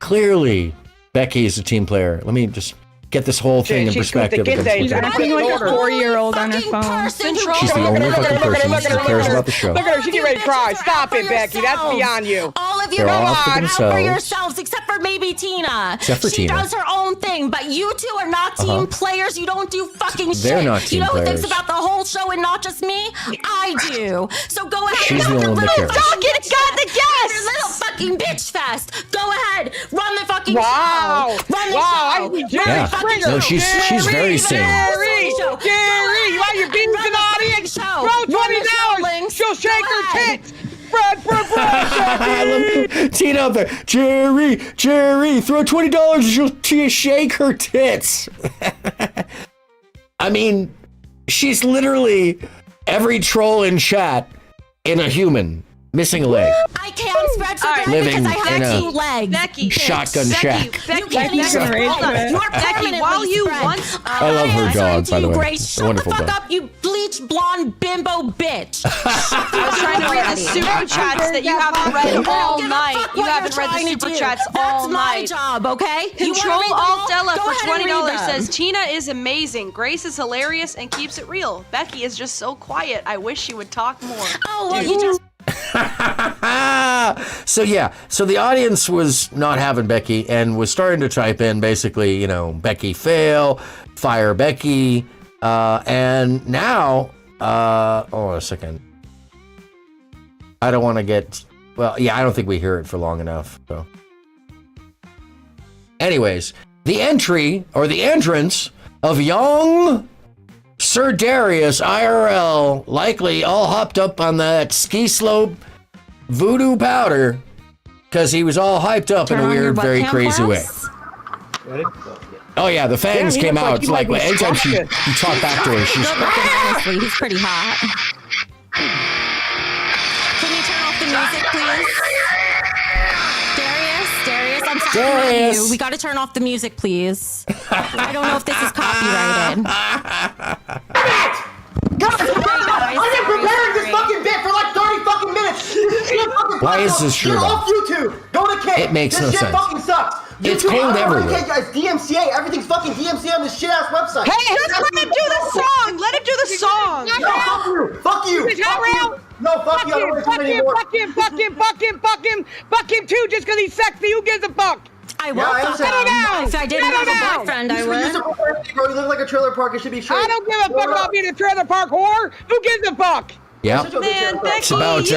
Clearly, Becky is a team player. Let me just get this whole thing in perspective. She's acting like a 4-year-old on her phone. She's the only fucking person who cares about the show. Look at her. She get ready to cry. Stop it, Becky. That's beyond you. All of you They're are all for out for themselves. yourselves, except for maybe Tina. Except for she Tina. does her own thing, but you two are not team players. You don't do fucking shit. They're not team you know who players. thinks about the whole show and not just me? I do. So go ahead. She's and the only one that cares. Don't get got the guess. Your little fucking bitch fest. Go ahead. Run the fucking show. Run the show. Run the Yeah. fucking No, show. she's very sane. Show. Jerry, while your beans in the audience, throw $20. She'll shake her tits. Fred, I love Tina up there. Jerry, throw $20 and she'll shake her tits. I mean, she's literally every troll in chat in a human missing a leg. I can't spread so bad Living because I in have a 2 legs. Becky, shotgun shack. Becky, while you once I love her dog, by the way. Grace, It's a shut wonderful the fuck dog. up, you bleach blonde bimbo bitch. I was trying to read the super chats that you haven't read all night. You haven't read the super chats all night. That's my job, okay? Control Alt Della for $20 $20 says Tina is amazing. Grace is hilarious and keeps it real. Becky is just so quiet. I wish she would talk more. Oh, well, you just. So the audience was not having Becky and was starting to type in basically, Becky fail, fire Becky, and now, hold on a second. I don't want to get, I don't think we hear it for long enough. So, anyways, the entrance of young Sir Darius IRL, likely all hopped up on that ski slope voodoo powder because he was all hyped up in a weird, very crazy way. Oh yeah, the fangs came out. Like anytime you talk back to her, she's Honestly, he's pretty hot. Can you turn off the music, please? Darius, I'm talking to you. We got to turn off the music, please. I don't know if this is copyrighted. Guys, I've been preparing this fucking bit for like 30 fucking minutes. Why is this true? Get off YouTube. Go to K. It makes no this shit sense. fucking sucks. It's YouTube, cold everywhere. K, guys, DMCA. Everything's fucking DMCA on this shit ass website. Hey, just let him do the song. Let him do the song. No, fuck you. He's not real. No, fuck you. I don't want to do anymore. Fuck him too, just because he's sexy. Who gives a fuck? I will fuck him. If I didn't have a boyfriend, I would. Bro, you live like a trailer park. It should be straight. I don't give a fuck about being a trailer park whore. Who gives a fuck? Yeah. Man, It's about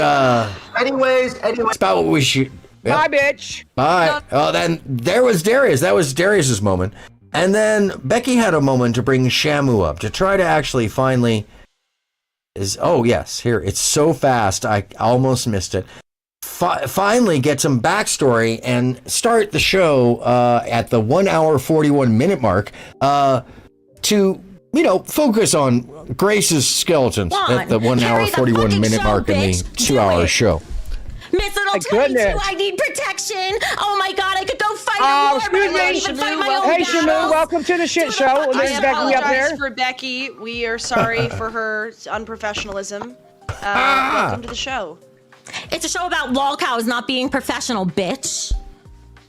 Anyways. it's about what we should. Bye, bitch. Bye. Oh, then there was Darius. That was Darius's moment. And then Becky had a moment to bring Shamu up to try to actually finally here. It's so fast. I almost missed it. Finally get some backstory and start the show at the 1 hour 41 minute mark to focus on Grace's skeletons at the 1 hour 41 minute mark in the 2 hour show. Miss Little 22, I need protection. Oh my God, I could go fight a war, but I won't even fight my own Hey, Shamu, welcome to the shit show. I There's Becky up there. apologize for Becky. We are sorry for her unprofessionalism. Welcome to the show. It's a show about Lolcows not being professional, bitch.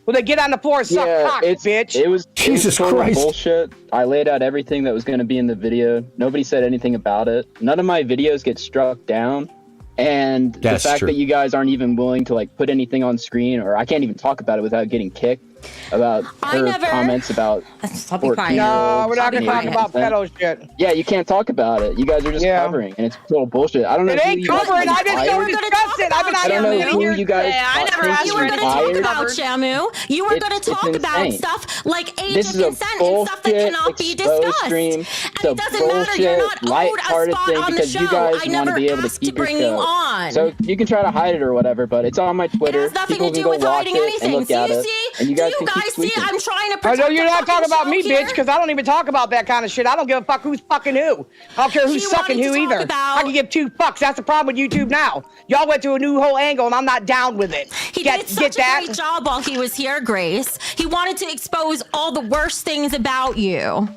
Well, they get on the floor and suck cock, bitch. It was Jesus total Christ. bullshit. I laid out everything that was going to be in the video. Nobody said anything about it. None of my videos get struck down. And That's the fact true. that you guys aren't even willing to put anything on screen, or I can't even talk about it without getting kicked about her comments about 14-year-olds. No, we're not going to talk about pedo shit. Yeah, you can't talk about it. You guys are just covering, and it's total bullshit. I don't know. It ain't covering. I just don't discuss it. I've been I don't know who you guys. I never asked You were going to talk about Shamu. You were going to talk about insane. stuff like age This of is a consent and stuff that bullshit cannot be exposed discussed. stream. And It's a it doesn't matter. You're bullshit, not owed a lighthearted spot thing on the because show. you guys I want to never be able to asked keep to bring your you show. on. So you can try to hide it or whatever, but it's on my Twitter. It has nothing People to can do go with watch hiding it anything. and look See, at you it. see? And you Do guys you can keep guys see? tweaking. I'm trying to I protect know you're the not fucking talking about me, show bitch, here. because I don't even talk about that kind of shit. I don't give a fuck who's fucking who. I don't care who's He sucking wanted who to talk either. about- I can give two fucks. That's the problem with YouTube now. Y'all went to a new whole angle, and I'm not down with it. He did such a great job while he was here, Grace. He wanted to expose all the worst things about you.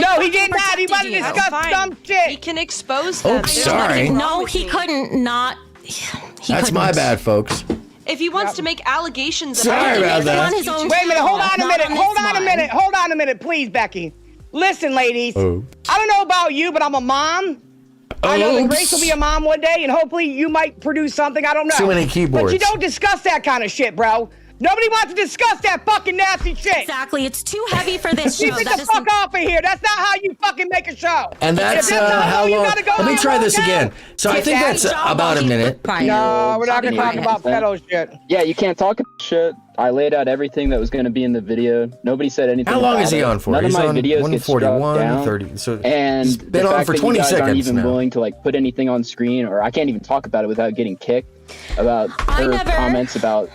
No, he did not. He wanted to you. discuss dumb shit. He can expose Oh, them. sorry. No, he couldn't not. That's my bad, folks. If he wants to make allegations Sorry about that. On his own Wait a minute. Hold on a Not minute. on Hold this on a one. minute. Hold on a minute, please, Becky. Listen, ladies. Oh. I don't know about you, but I'm a mom. I know that Grace will be a mom one day, and hopefully you might produce something. I don't know. Too many keyboards. But you don't discuss that kind of shit, bro. Nobody wants to discuss that fucking nasty shit. Exactly. It's too heavy for this show. Keep it the fuck off of here. That's not how you fucking make a show. And that's If not how you long. gotta go Let me on try your this own again. now. So I think that's about a minute. No, we're not gonna talk about pedo shit. Yeah, you can't talk about shit. I laid out everything that was going to be in the video. Nobody said anything. How long about is he it. on for? None He's of my on videos get struck 141, down. 30. So and he's been the on fact for that 20 you guys aren't seconds even now. willing to like put anything on screen, or I can't even talk about it without getting kicked. About her comments about.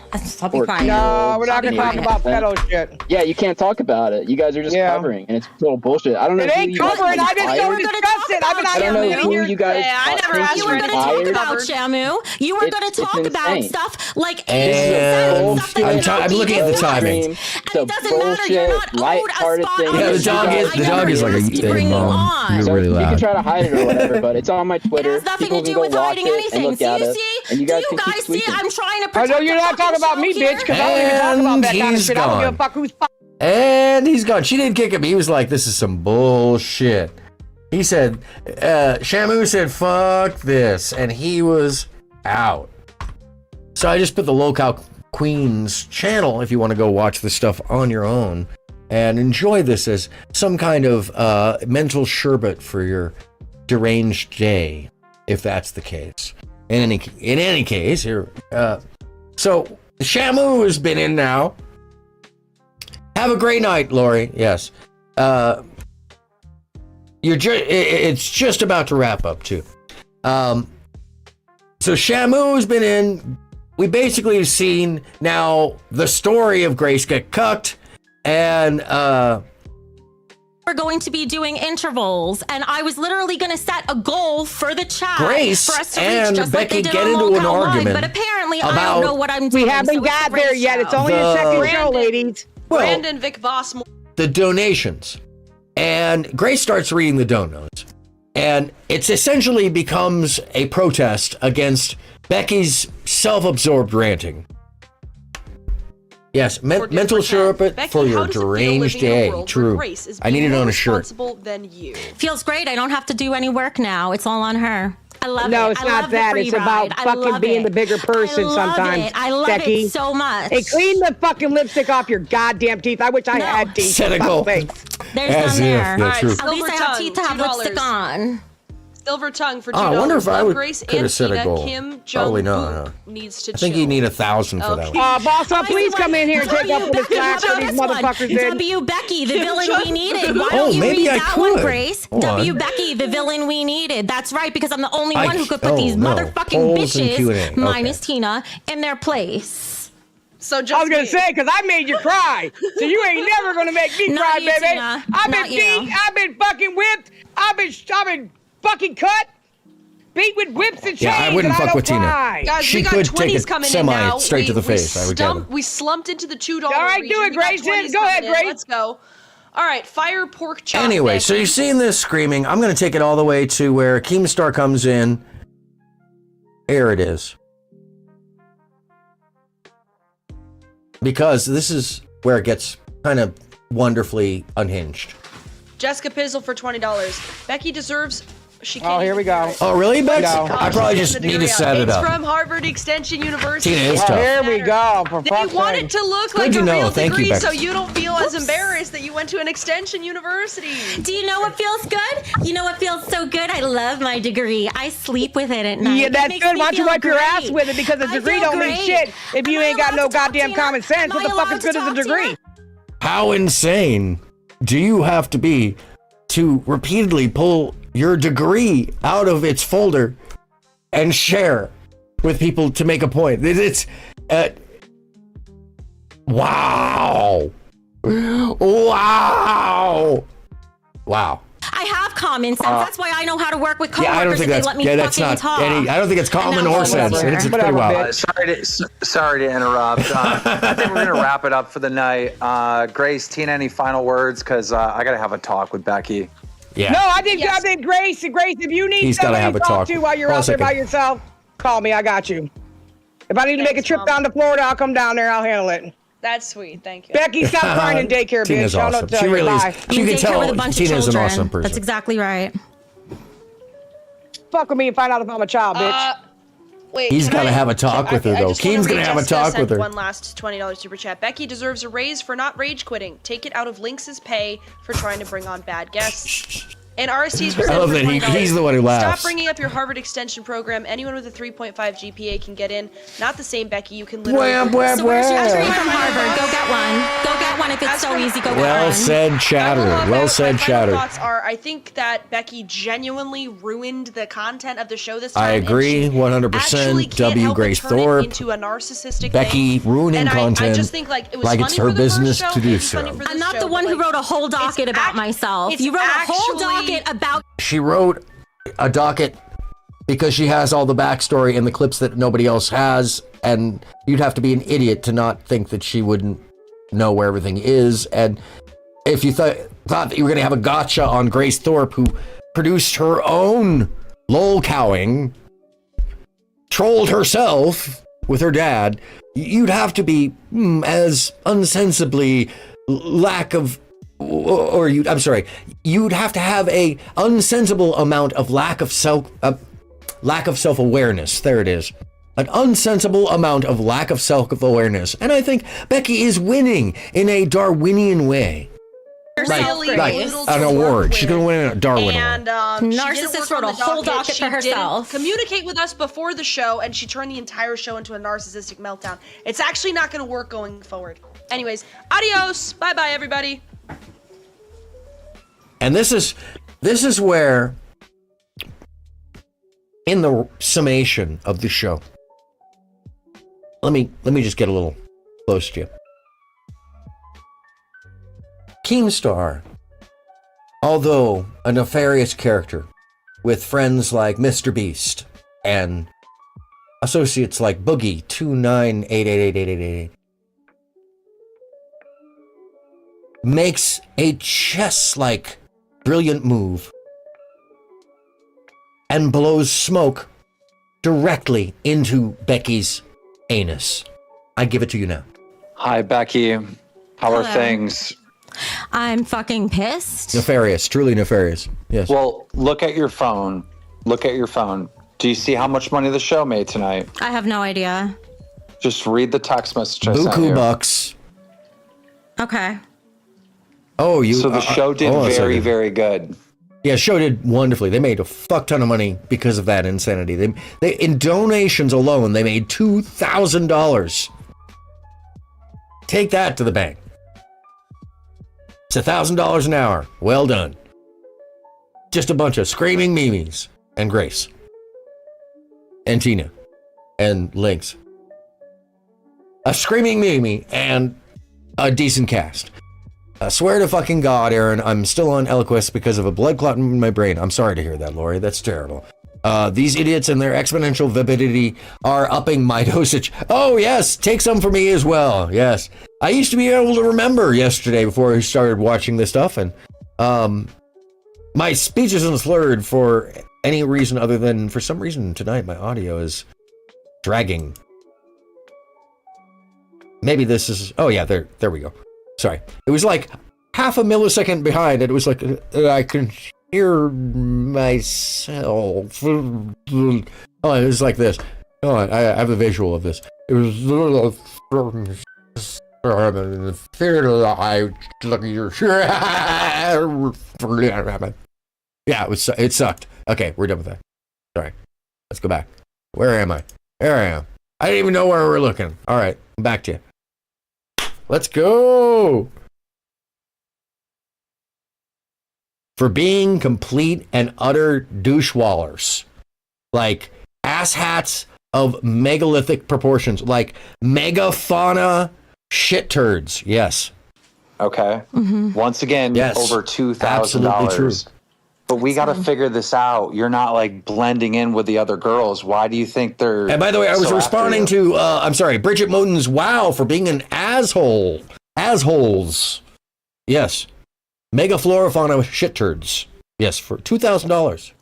No, we're not gonna talk about pedo shit. Yeah, you can't talk about it. You guys are just covering, and it's total bullshit. I don't know. It who ain't you guys covering. I just don't hired. discuss it. I've been I don't know who you guys. I never asked. You were going to talk about Shamu. You were going to talk about stuff like And I'm looking at the timing. It doesn't matter. You're not light-hearted thing. Yeah, the dog is like a hey, Mom, you're So really you can loud. try to hide it or whatever, but it's on my Twitter. People can go watch it and look at it, and you guys can keep tweeting. I'm trying to I know you're not talking about me, bitch, because I don't even talk about that kind of shit. I don't give a fuck who's And he's gone. She didn't kick him. He was like, this is some bullshit. He said, Shamu said, fuck this. And he was out. So I just put the Lolcow Queen's channel if you want to go watch this stuff on your own and enjoy this as some kind of mental sherbet for your deranged day, if that's the case. In any case, here. So Shamu has been in now. Have a great night, Lori. Yes. It's just about to wrap up too. So Shamu has been in. We basically have seen now the story of Grace get cucked, and we're going to be doing intervals, and I was literally going to set a goal for the chat Grace for us to and reach, just Becky like they did get on into an Lolcow Live, argument but apparently I about- don't know what I'm doing. We haven't got there yet. It's only a second show, ladies. Well, Brandon Vic Voss. the donations. And Grace starts reading the donuts. And it essentially becomes a protest against Becky's self-absorbed ranting. Yes, mental sherbet for your deranged day. True. I need it on a shirt. Than you. Feels great. I don't have to do any work now. It's all on her. I love it. No, it's I not love the that. free It's about ride. I fucking love being it. the bigger person I love sometimes. it. I love Becky. it so much. Hey, clean the fucking lipstick off your goddamn teeth. I wish I had teeth. Cynical. Thanks. There's As none if, there. yeah, true. At least I have teeth to have lipstick on. Silver tongue for $2. Oh, I wonder if I Love would Grace could have and set a Tina, goal. Kim Probably Jong-un not. Huh? needs to I think chill. you need 1,000 for that one. Boss, please come in here and take up for the slack for these motherfuckers. Then. W. Becky, the villain we needed. Why Oh, don't you maybe read I that one, could. Grace? Hold W. on. Becky, the villain we needed. That's right, because I'm the only one who could put oh, these no. motherfucking Polls and Q&A. bitches, Okay. minus Tina, in their place. So I was gonna say, cause I made you cry, so you ain't never gonna make me Not cry, you, baby. Tina. I've Not been you. beat, I've been fucking whipped, I've been fucking cut, beat with whips and chains. Yeah, I wouldn't and fuck don't with Tina. cry. Guys, She we got could 20s take a coming semi in now. straight to the face, I would gather. We slumped into the $2 All right, do region. it, We got Grace. 20s Go ahead, coming in. Grace. Let's go. All right, fire pork chop. Anyway, so Becky. you've seen this screaming. I'm going to take it all the way to where Keemstar comes in. Here it is. Because this is where it gets kind of wonderfully unhinged. Jessica Pizzle for $20. Becky deserves. She can't Oh, here we go. Oh, really, Bex? No. I probably just need to set it It's up. from Harvard Extension University. Tina, it's Oh, tough. here we go. For They fuck's want sake. it to look Good like to a know. real Thank you, degree, Bex. so you don't feel as embarrassed that you went to an extension university. Do you know what feels good? You know what feels so good? I love my degree. I sleep with it at night. Yeah, It that's makes good. me Why don't you feel wipe your ass great. with it? Because a I degree feel don't mean great. shit if you Am I ain't got no allowed to talk, goddamn Tina? common sense. Am What I the fuck allowed is good to as a talk, degree? Tina? How insane do you have to be to repeatedly pull your degree out of its folder and share with people to make a point? It's wow. Wow. I have common sense. That's why I know how to work with coworkers. Yeah, I don't think if they that's let me that's fucking not talk. any. I don't think it's common And or that's sense. whatever. It's pretty wild. Sorry to interrupt. I think we're gonna wrap it up for the night. Grace, Tina, any final words? Because I gotta have a talk with Becky. Yeah. No, I think Grace, if you need He's gotta somebody have a to talk talk. to while you're Hold out a there by second. yourself, call me. I got you. If I need to make a trip down to Florida, I'll come down there. I'll handle it. That's sweet. Thank you. Becky, stop crying in daycare, Tina's bitch. I awesome. don't tell She you. really is. Bye. You can Daycare tell with a bunch of Tina's an children. awesome person. That's exactly right. Fuck with me and find out if I'm a child, bitch. Wait, He's can got to I- have a talk with her, I though. just wanna Keem's read going to have a Jessica talk with sent her. One last $20 super chat. Becky deserves a raise for not rage quitting. Take it out of Lynx's pay for trying to bring on bad guests. And RST's I love that he's the one who laughs. Stop bringing up your Harvard Extension program. Anyone with a 3.5 GPA can get in. Not the same, Becky. You can literally. So where's your degree from Harvard? Go get one. Go get one if it's so easy. Go get one. Well said, Chatter. Well said, Chatter. My thoughts are, I think that Becky genuinely ruined the content of the show this time. I agree, 100%. W. Grace Thorpe. Into a narcissistic Becky thing. ruining And content. I just think like it was like funny it's her for the business first to show, do it's funny so. for this I'm not show, the one but, who wrote a whole docket about myself. You wrote a whole docket about. She wrote a docket because she has all the backstory and the clips that nobody else has, and you'd have to be an idiot to not think that she wouldn't know where everything is. And if you thought that you were going to have a gotcha on Grace Thorpe, who produced her own lolcowing, trolled herself with her dad, you'd have to be as unsensibly you'd have to have a unsensible amount of lack of self-awareness. There it is. An unsensible amount of lack of self-awareness. And I think Becky is winning in a Darwinian way. Like an award. She's going to win a Darwin award. And Narcissist wrote a whole docket for herself. Communicate with us before the show, and she turned the entire show into a narcissistic meltdown. It's actually not going to work going forward. Anyways, adios. Bye-bye, everybody. And this is where, in the summation of the show, let me just get a little close to you. Keemstar, although a nefarious character with friends like Mr. Beast and associates like Boogie 298888888, makes a chess-like brilliant move and blows smoke directly into Becky's anus. I give it to you now. Hi, Becky. How are things? I'm fucking pissed. Nefarious, truly nefarious. Yes. Well, look at your phone. Look at your phone. Do you see how much money the show made tonight? I have no idea. Just read the text message I sent you. Buku bucks. Okay. Oh, So the show did very, very good. Yeah, show did wonderfully. They made a fuck ton of money because of that insanity. They in donations alone, they made $2,000. Take that to the bank. It's $1,000 an hour. Well done. Just a bunch of screaming Mimis and Grace and Tina and Lynx. A screaming Mimi and a decent cast. I swear to fucking God, Aaron, I'm still on Eliquis because of a blood clot in my brain. I'm sorry to hear that, Lori. That's terrible. These idiots and their exponential vividity are upping my dosage. Oh, yes. Take some for me as well. Yes. I used to be able to remember yesterday before I started watching this stuff, and my speech isn't slurred for any reason other than, for some reason tonight, my audio is dragging. Maybe this is... Oh, yeah, there we go. Sorry. It was like half a millisecond behind. It was like I can hear myself. Oh, it was like this. Oh, I have a visual of this. It was yeah, it sucked. Okay, we're done with that. Sorry. Let's go back. Where am I? There I am. I didn't even know where we were looking. All right, I'm back to you. Let's go! For being complete and utter douchewallers. Like asshats of megalithic proportions. Like megafauna shit turds. Yes. Okay. Once again, Yes. over Absolutely true. $2,000. But we got to figure this out. You're not like blending in with the other girls. Why do you think they're... And by the way, I was so responding after you? to, I'm sorry, Bridget Moten's wow for being an asshole. Assholes. Yes. Megaflorofauna shit turds. Yes, for $2,000.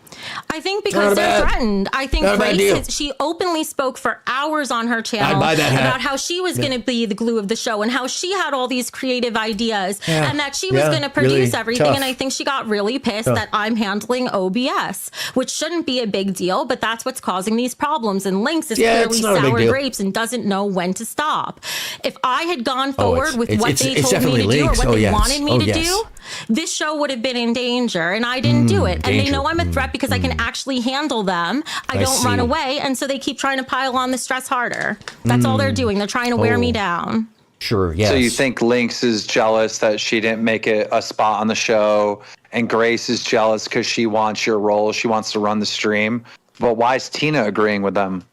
I think because they're threatened. I think Not a bad deal. Grace, she openly spoke for hours on her channel I'd buy that hat. about how she was going to be the glue of the show and how she had all these creative ideas and that she was going to produce really everything. tough. And I think she got really pissed Tough. that I'm handling OBS, which shouldn't be a big deal, but that's what's causing these problems. And Lynx is clearly it's not a big sour deal. grapes and doesn't know when to stop. If I had gone Oh, forward with what they it's told me to definitely do or Lynx. what Oh, they yes. wanted me Oh, to yes. do, this show would have been in danger, and I didn't do it. And they danger. know I'm a threat because I can actually handle them. I don't run away, and so they keep trying to pile on the stress harder. That's all they're doing. They're trying to wear me down. Sure, yes. So you think Lynx is jealous that she didn't make it a spot on the show, and Grace is jealous because she wants your role, she wants to run the stream. But why is Tina agreeing with them?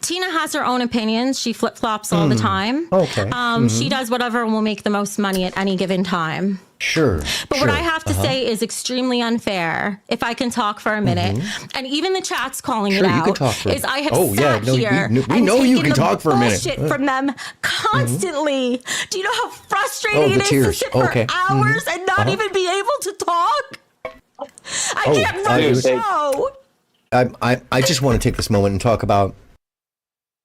Tina has her own opinions. She flip-flops all the time. Okay. She does whatever will make the most money at any given time. Sure. But what I have to say is extremely unfair, if I can talk for a minute. And even the chat's calling it Sure, you out. can talk for is I have yeah, sat no, here we know and you taken can the talk for a minute. bullshit from them constantly. Do you know how frustrating the it is tears. to sit for Okay. hours and not even be able to talk? I can't run the show. I just want to take this moment and talk about.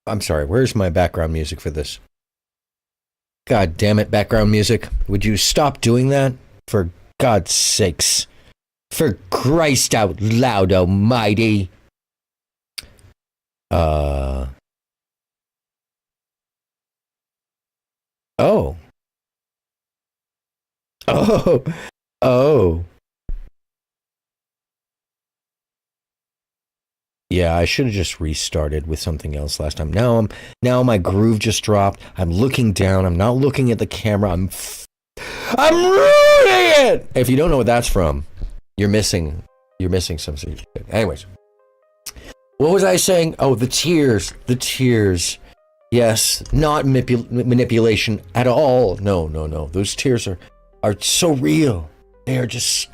I'm sorry. Where's my background music for this? God damn it, background music! Would you stop doing that? For God's sakes! For Christ out loud, Almighty! Oh. Yeah, I should have just restarted with something else last time. Now my groove just dropped. I'm looking down. I'm not looking at the camera. I'm ruining it. If you don't know what that's from, you're missing some shit. Anyways, what was I saying? Oh, the tears. Yes, not manipulation at all. No. Those tears are so real. They are just.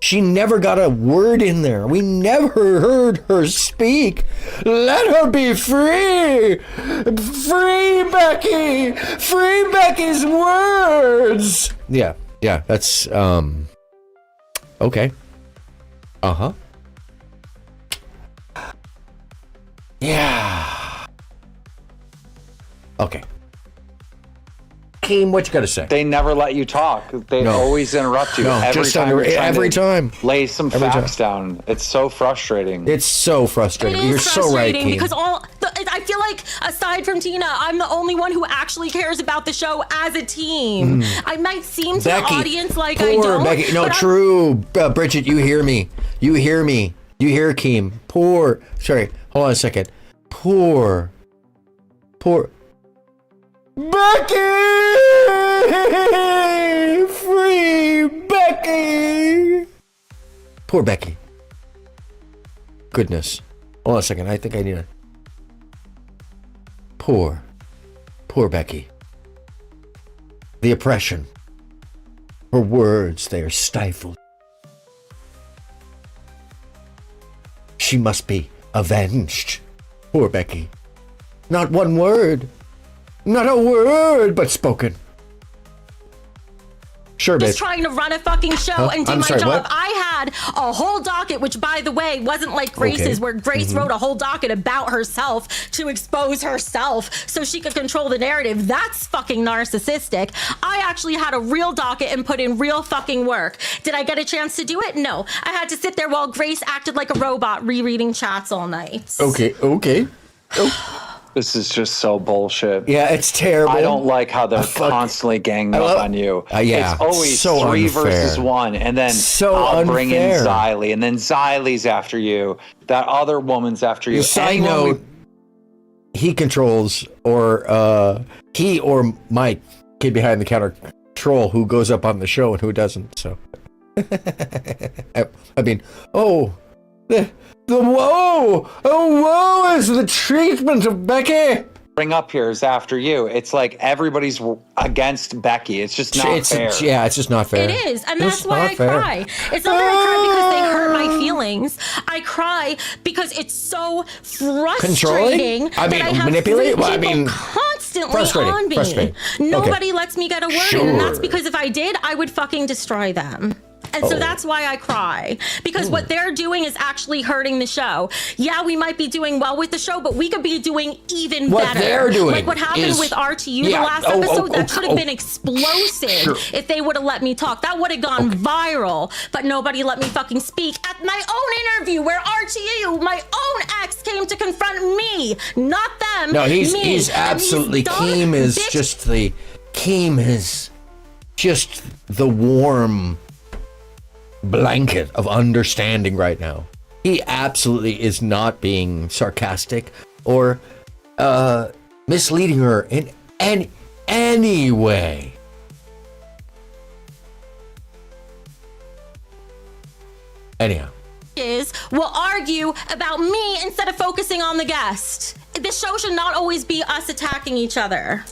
She never got a word in there. We never heard her speak. Let her be free. Free Becky. Free Becky's words. Yeah, that's, okay. Uh-huh. Yeah. Okay. Keem, what you got to say? They never let you talk. They always interrupt you. Every time. Lay some facts down. It's so frustrating. It's so frustrating. It is You're so right, frustrating Keem. because I feel like aside from Tina, I'm the only one who actually cares about the show as a team. I might seem to Becky, the audience like poor I don't. Becky. No, but true. Bridget, you hear me. You hear Keem. Poor. Sorry. Hold on a second. Poor. Becky! Free Becky! Poor Becky. Goodness. Hold on a second. I think I need a... Poor Becky. The oppression. Her words, they are stifled. She must be avenged. Poor Becky. Not one word. Not a word but spoken. Sure, just bitch. trying to run a fucking show and do I'm my sorry, job. what? I had a whole docket, which by the way wasn't like Grace's, where Grace wrote a whole docket about herself to expose herself so she could control the narrative. That's fucking narcissistic. I actually had a real docket and put in real fucking work. Did I get a chance to do it? No. I had to sit there while Grace acted like a robot rereading chats all night. Okay. This is just so bullshit. Yeah, it's terrible. I don't like how they're constantly ganging up on you. Yeah, it's always so 3 unfair. versus 1, and then I'll bring in Xylee, and then Xylee's after you. That other woman's after you. Side note, he controls, or he or my kid behind the counter troll who goes up on the show and who doesn't. So, I mean, the woe is the treatment of Becky. Bring up here is after you. It's like everybody's against Becky. It's just not fair. Yeah, it's just not fair. It is, and that's why I cry. It's not that I cry because they hurt my feelings. I cry because it's so frustrating. I mean, that I have manipulate. three Well, I people mean, constantly on me. Nobody lets me get a word in, and that's because if I did, I would fucking destroy them. And so that's why I cry, because what they're doing is actually hurting the show. Yeah, we might be doing well with the show, but we could be doing even better. What they're doing, like what happened with RTU the last episode, that could have been explosive if they would have let me talk. That would have gone viral, but nobody let me fucking speak at my own interview where RTU, my own ex, came to confront me, not them. No, me. he's absolutely Keem is just the Keem is. just the warm blanket of understanding right now. He absolutely is not being sarcastic or misleading her in any way. Anyhow. Will argue about me instead of focusing on the guest. The show should not always be us attacking each other.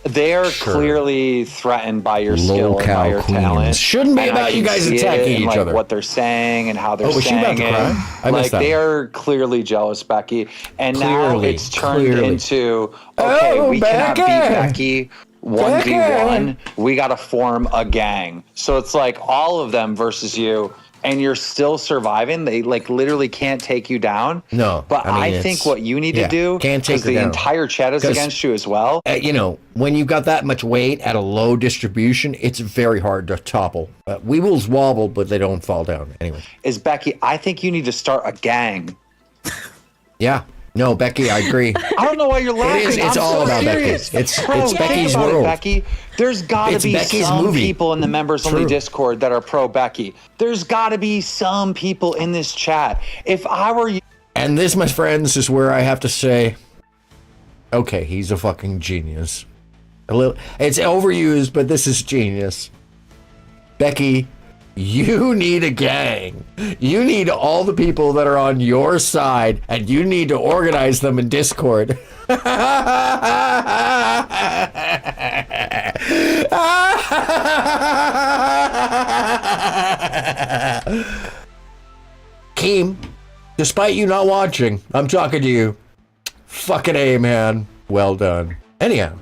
They're clearly threatened by your skill and by your talent. Shouldn't be And I about you can guys see it attacking in, each like, other. What they're saying and how they're was she saying about to it. cry? I missed that. They are clearly jealous, Becky. And now Clearly, it's turned clearly. into, okay, Oh, we cannot beat Becky. Becky 1v1. We got to form a gang. So it's like all of them versus you. And you're still surviving. They like literally can't take you down. No, but I mean, I think what you need to do, can't take because her the down. entire chat is 'Cause, against you as well. You know, when you've got that much weight at a low distribution, it's very hard to topple. Weebles wobble, but they don't fall down. Anyway. Is Becky, I think you need to start a gang. Yeah. No, Becky, I agree. I don't know why you're laughing. It's I'm all so about serious. Becky. It's Think Becky's about it, world. Becky. There's got to It's be Becky's some movie. people in the members only True. Discord that are pro Becky. There's got to be some people in this chat. If I were you. And this, my friends, is where I have to say, okay, he's a fucking genius. It's overused, but this is genius. Becky, you need a gang. You need all the people that are on your side, and you need to organize them in Discord. Keem, despite you not watching, I'm talking to you. Fucking A, man. Well done. Anyhow.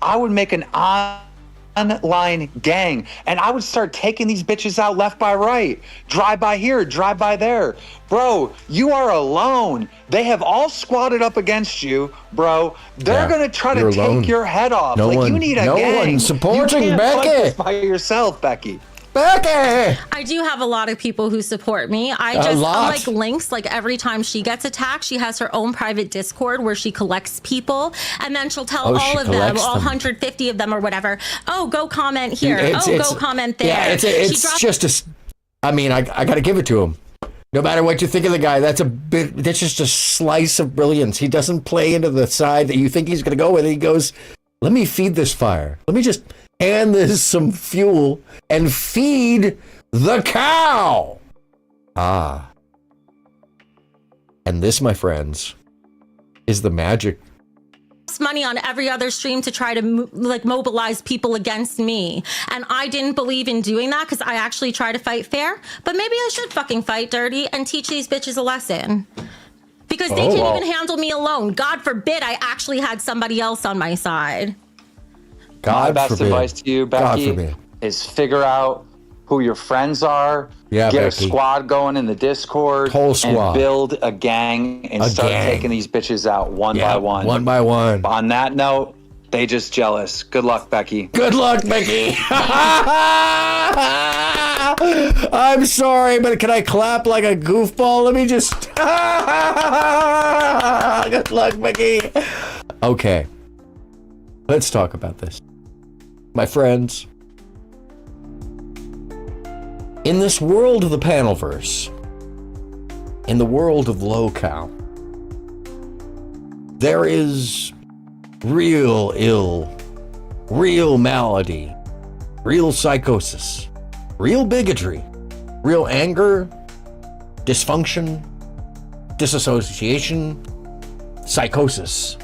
I would make an online gang, and I would start taking these bitches out left by right. Drive by here, drive by there. Bro, you are alone. They have all squatted up against you, bro. They're gonna try to you're take alone. your head off. No like, one- you need a no gang. one supporting you can't fight Becky. this by yourself, Becky. Becky! I do have a lot of people who support me. I A just lot. like links. Like every time she gets attacked, she has her own private Discord where she collects people, and then she'll tell Oh, she all of them, collects all them. 150 of them or whatever. Oh, go comment here. It's- Go comment there. Yeah, it's just a. I mean, I got to give it to him. No matter what you think of the guy, that's just a slice of brilliance. He doesn't play into the side that you think he's going to go with. He goes, let me feed this fire. Let me just hand this some fuel and feed the cow. Ah. And this, my friends, is the magic. Money on every other stream to try to mobilize people against me, and I didn't believe in doing that because I actually try to fight fair. But maybe I should fucking fight dirty and teach these bitches a lesson, because they can't even handle me alone. God forbid I actually had somebody else on my side. My best forbid. advice to you, God Becky, forbid. is figure out who your friends are. Yeah, get Becky. a squad going in the Discord. Whole squad. And build a gang and A start gang. taking these bitches out one by one. One by one. On that note, they just jealous. Good luck, Becky. Good luck, Becky. I'm sorry, but can I clap like a goofball? Let me just. Good luck, Becky. Okay. Let's talk about this. My friends, in this world of the Panelverse, in the world of Lolcow, there is real ill, real malady, real psychosis, real bigotry, real anger, dysfunction, disassociation, psychosis.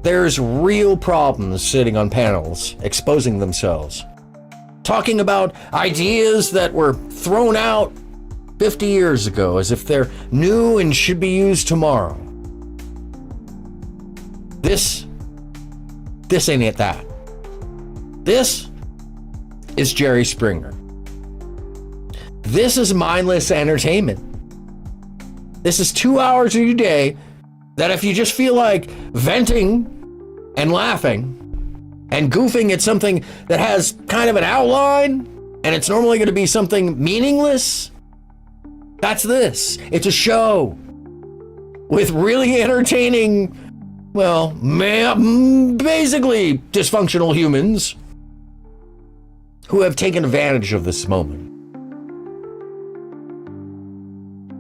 There's real problems sitting on panels, exposing themselves, talking about ideas that were thrown out 50 years ago as if they're new and should be used tomorrow. This ain't it that. This is Jerry Springer. This is mindless entertainment. This is 2 hours of your day that if you just feel like venting and laughing and goofing at something that has kind of an outline and it's normally going to be something meaningless, that's this. It's a show with really entertaining well, basically dysfunctional humans who have taken advantage of this moment.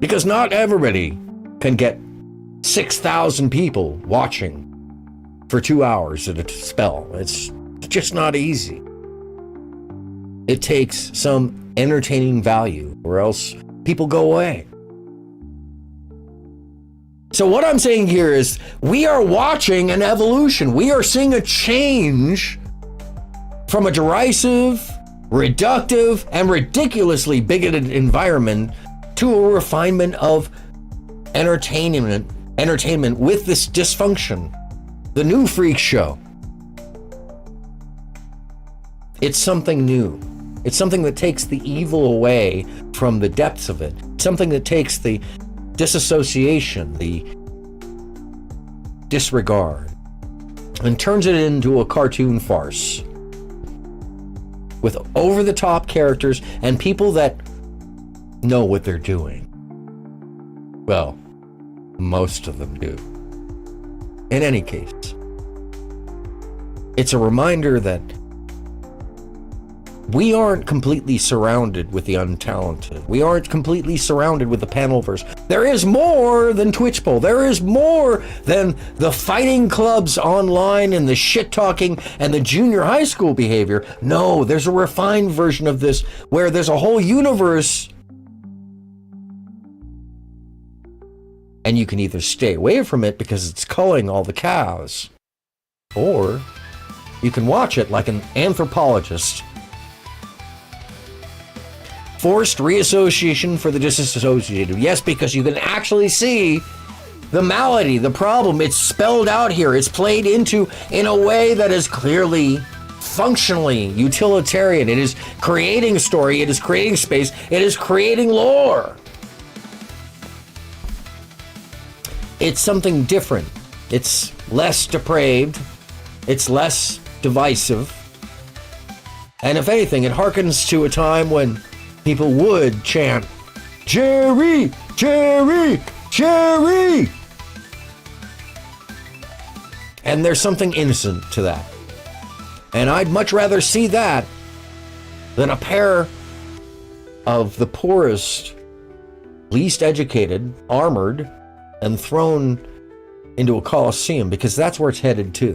Because not everybody can get 6,000 people watching for 2 hours at a spell. It's just not easy. It takes some entertaining value, or else people go away. So what I'm saying here is we are watching an evolution. We are seeing a change from a derisive, reductive, and ridiculously bigoted environment to a refinement of entertainment with this dysfunction. The new freak show. It's something new. It's something that takes the evil away from the depths of it. Something that takes the disassociation, the disregard, and turns it into a cartoon farce with over-the-top characters and people that know what they're doing. Well, most of them do. In any case, it's a reminder that we aren't completely surrounded with the untalented. We aren't completely surrounded with the panelverse. There is more than Twitch Bowl. There is more than the fighting clubs online and the shit-talking and the junior high school behavior. No, there's a refined version of this where there's a whole universe, and you can either stay away from it because it's culling all the cows, or you can watch it like an anthropologist. Forced reassociation for the disassociated. Yes, because you can actually see the malady, the problem. It's spelled out here. It's played into in a way that is clearly, functionally utilitarian. It is creating story. It is creating space. It is creating lore. It's something different. It's less depraved. It's less divisive. And if anything, it harkens to a time when people would chant, Jerry, Jerry, Jerry. And there's something innocent to that. And I'd much rather see that than a pair of the poorest, least educated, armored, and thrown into a coliseum, because that's where it's headed to.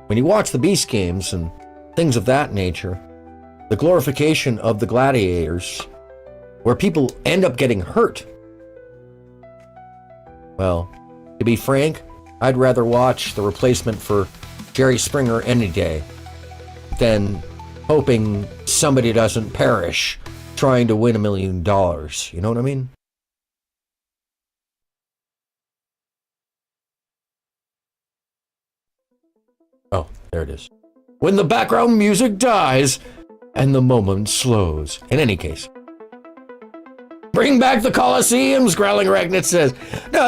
When you watch the Beast Games and things of that nature, the glorification of the gladiators, where people end up getting hurt. Well, to be frank, I'd rather watch the replacement for Jerry Springer any day than hoping somebody doesn't perish trying to win $1 million. You know what I mean? Oh, there it is. When the background music dies and the moment slows. In any case, bring back the Colosseums, Growling Regnit says. No,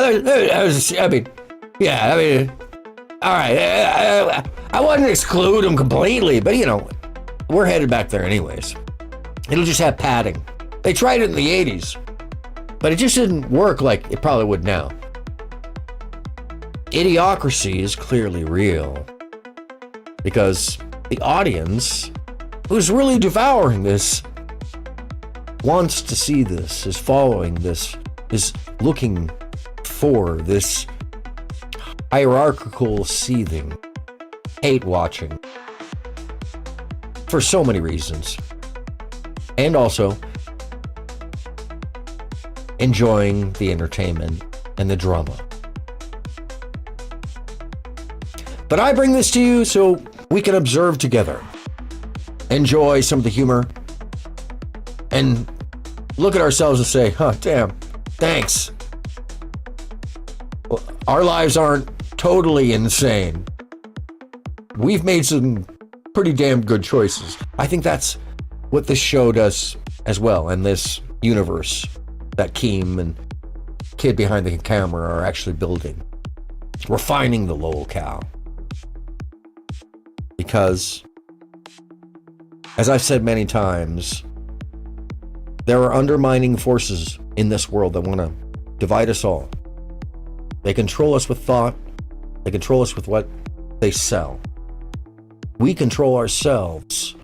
all right. I wouldn't exclude them completely, but we're headed back there anyways. It'll just have padding. They tried it in the 80s, but it just didn't work like it probably would now. Idiocracy is clearly real because the audience who's really devouring this wants to see this, is following this, is looking for this hierarchical seething, hate watching, for so many reasons. And also enjoying the entertainment and the drama. But I bring this to you so we can observe together, enjoy some of the humor, and look at ourselves and say, damn, thanks. Well, our lives aren't totally insane. We've made some pretty damn good choices. I think that's what this show does as well, and this universe that Keem and Kid behind the camera are actually building. Refining the Lolcow. Because, as I've said many times, there are undermining forces in this world that want to divide us all. They control us with thought. They control us with what they sell. We control ourselves,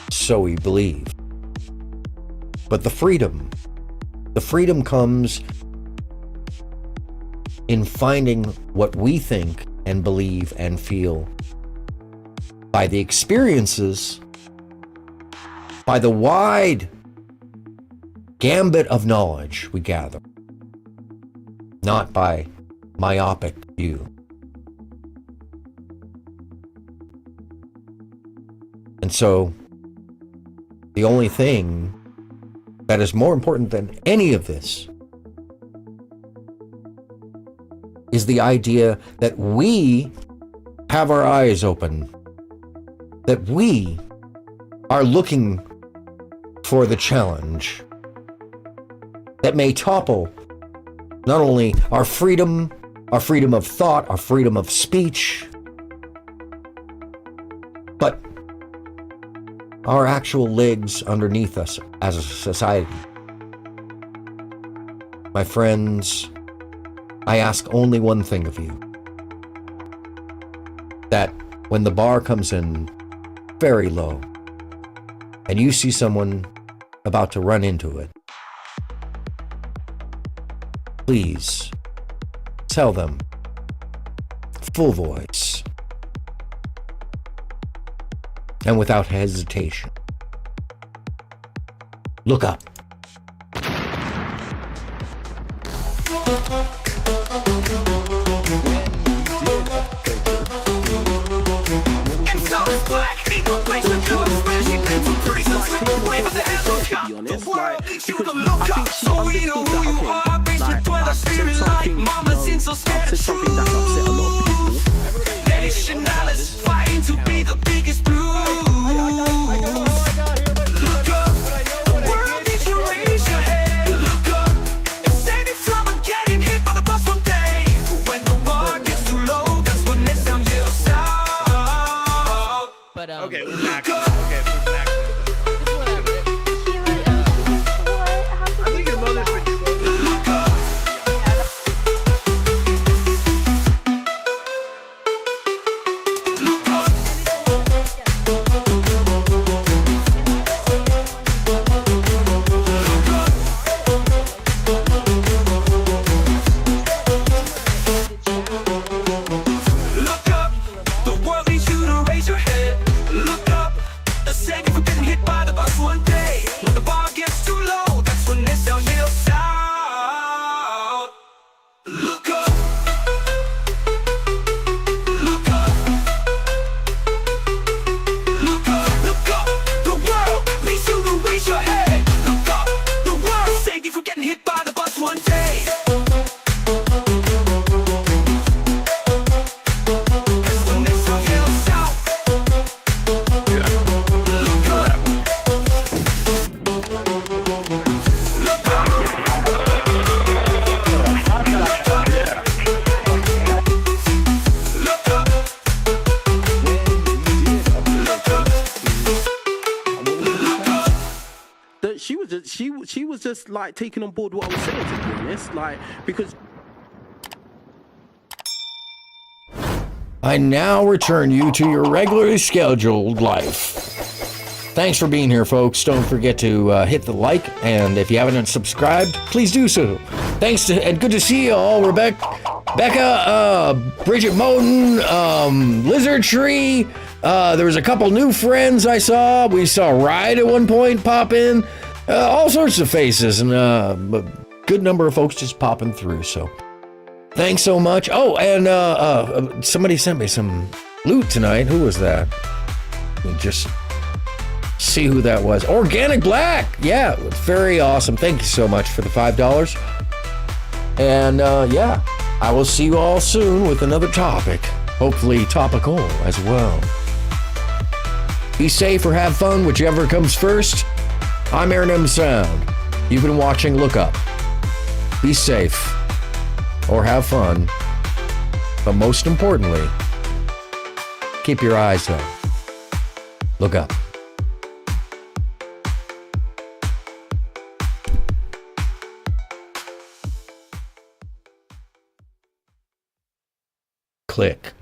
so we believe. But the freedom comes in finding what we think and believe and feel by the experiences, by the wide gambit of knowledge we gather, not by myopic view. And so, the only thing that is more important than any of this is the idea that we have our eyes open, that we are looking for the challenge that may topple not only our freedom of thought, our freedom of speech, but our actual legs underneath us as a society. My friends, I ask only one thing of you. That when the bar comes in very low and you see someone about to run into it, please tell them, full voice and without hesitation, look up. So we know who you are, based with Twitter, spirit like mama since so scared of truth. Nationalists fighting to be the biggest blue. Look up, the world needs to raise your head. Look up, and save it from getting hit by the bus one day. When the bar gets too low, that's when it sounds real sound. But okay, we're back. Okay, we're back. She was just like taking on board what I was saying, to be honest, like, because I now return you to your regularly scheduled life. Thanks for being here, folks. Don't forget to hit the like, and if you haven't subscribed, please do so. Thanks to, and good to see you all, Becca, Bridget Moten, Lizard Tree. There was a couple new friends I saw. We saw Ride at one point pop in. All sorts of faces, and a good number of folks just popping through, so thanks so much. Oh, and somebody sent me some loot tonight. Who was that? Let me just see who that was. Organic Black! Yeah, it was very awesome. Thank you so much for the $5. And yeah, I will see you all soon with another topic. Hopefully topical as well. Be safe or have fun, whichever comes first. I'm AronMSound. You've been watching Look Up. Be safe or have fun, but most importantly, keep your eyes up. Look up. Click.